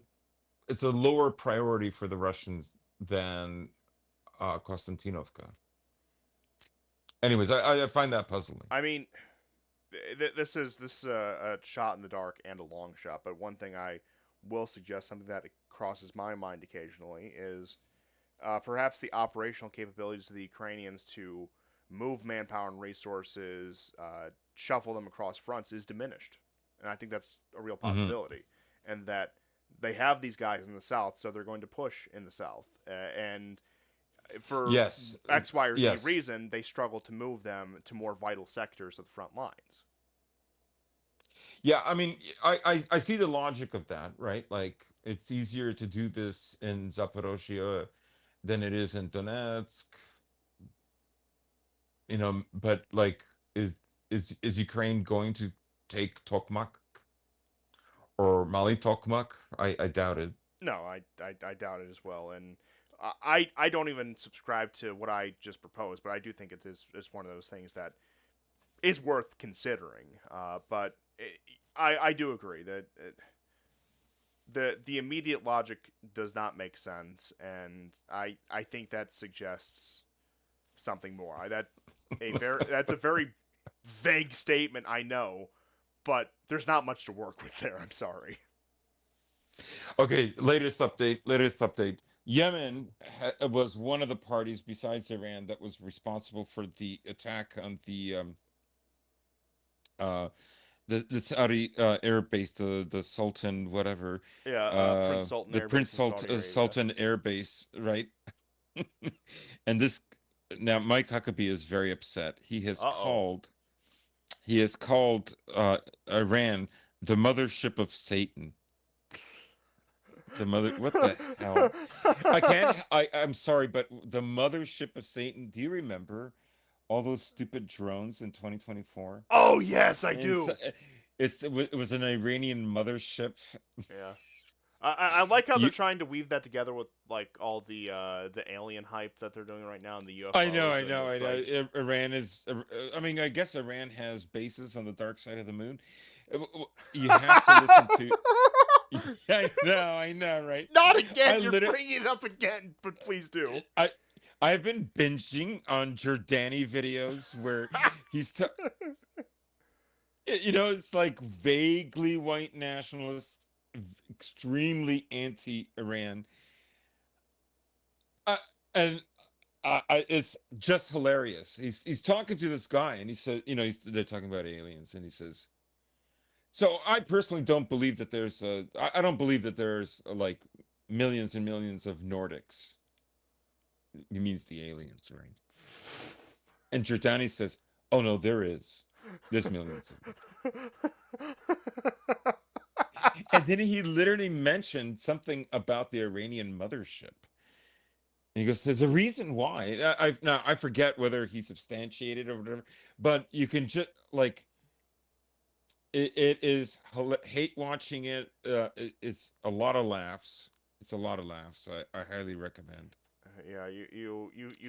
lower priority for the Russians than Konstantinovka. Anyways, I find that puzzling. I mean, this is a shot in the dark and a long shot. But one thing I will suggest, something that crosses my mind occasionally, is perhaps the operational capabilities of the Ukrainians to move manpower and resources, shuffle them across fronts, is diminished, and I think that's a real Hmm. possibility, and that they have these guys in the south, so they're going to push in the south, and for Yes, X, Y, or Z yes. reason, they struggle to move them to more vital sectors of the front lines. Yeah, I mean, I see the logic of that, right? Like, it's easier to do this in Zaporozhye than it is in Donetsk, but like, is is Ukraine going to take Tokmak or Mali Tokmak? I doubt it. No, I doubt it as well, and I don't even subscribe to what I just proposed, but I do think it is it's one of those things that is worth considering. But I do agree that the immediate logic does not make sense, and I think that suggests something more. That's a very vague statement, I know, but there's not much to work with there. I'm sorry. Okay, latest update. Latest update. Yemen was one of the parties besides Iran that was responsible for the attack on uh the Saudi air base, the Sultan whatever, Yeah, Prince Sultan the Air Prince Base in Saudi Arabia. Sultan air base, right? And this now Mike Huckabee is very upset. Uh-oh. He has called Iran the mothership of Satan. The mother, what the hell? I can't. I'm sorry, but the mothership of Satan. Do you remember all those stupid drones in 2024? Oh yes, I And so, do. it was an Iranian mothership. Yeah. I like how they're You, trying to weave that together with like all the alien hype that they're doing right now and the UFOs, and it's I know. like Iran is. I mean, I guess Iran has bases on the dark side of the moon. You have to listen to. I know, right? not I again. You're literally, bringing it up again, but please do. I, I've been binging on Giordani videos where he's, it's like vaguely white nationalist, extremely anti-Iran, uh, and it's just hilarious. He's talking to this guy, and he said, they're talking about aliens, and he says, "So I personally don't believe that I don't believe that there's like millions and millions of Nordics." He means the aliens, right? And Giordani says, "Oh no, there is. There's millions of them." And then he literally mentioned something about the Iranian mothership. And he goes, "There's a reason why." Now I forget whether he substantiated or whatever, but you can just like it is hate watching it. It's a lot of laughs. It's a lot of laughs. I highly recommend. Yeah,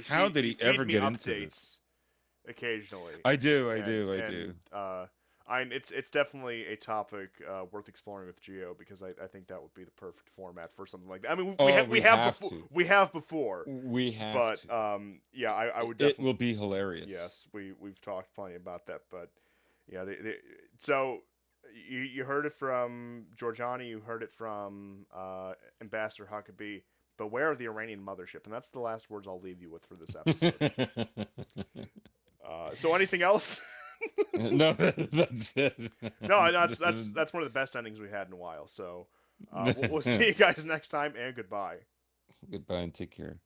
How did you he feed ever me get into this? updates occasionally, I and do. it's definitely a topic worth exploring with Geo because I think that would be the perfect format for something like that. I mean, Oh, we we have have before, to. we have before, We have but to. yeah, I would It definitely will be hilarious. yes, we've talked plenty about that, but yeah, so you heard it from Giorgiani, you heard it from Ambassador Huckabee. Beware of the Iranian mothership, and that's the last words I'll leave you with for this episode. So anything else? No, that's it. No, that's one of the best endings we had in a while. So we'll see you guys next time, and goodbye. Goodbye and take care.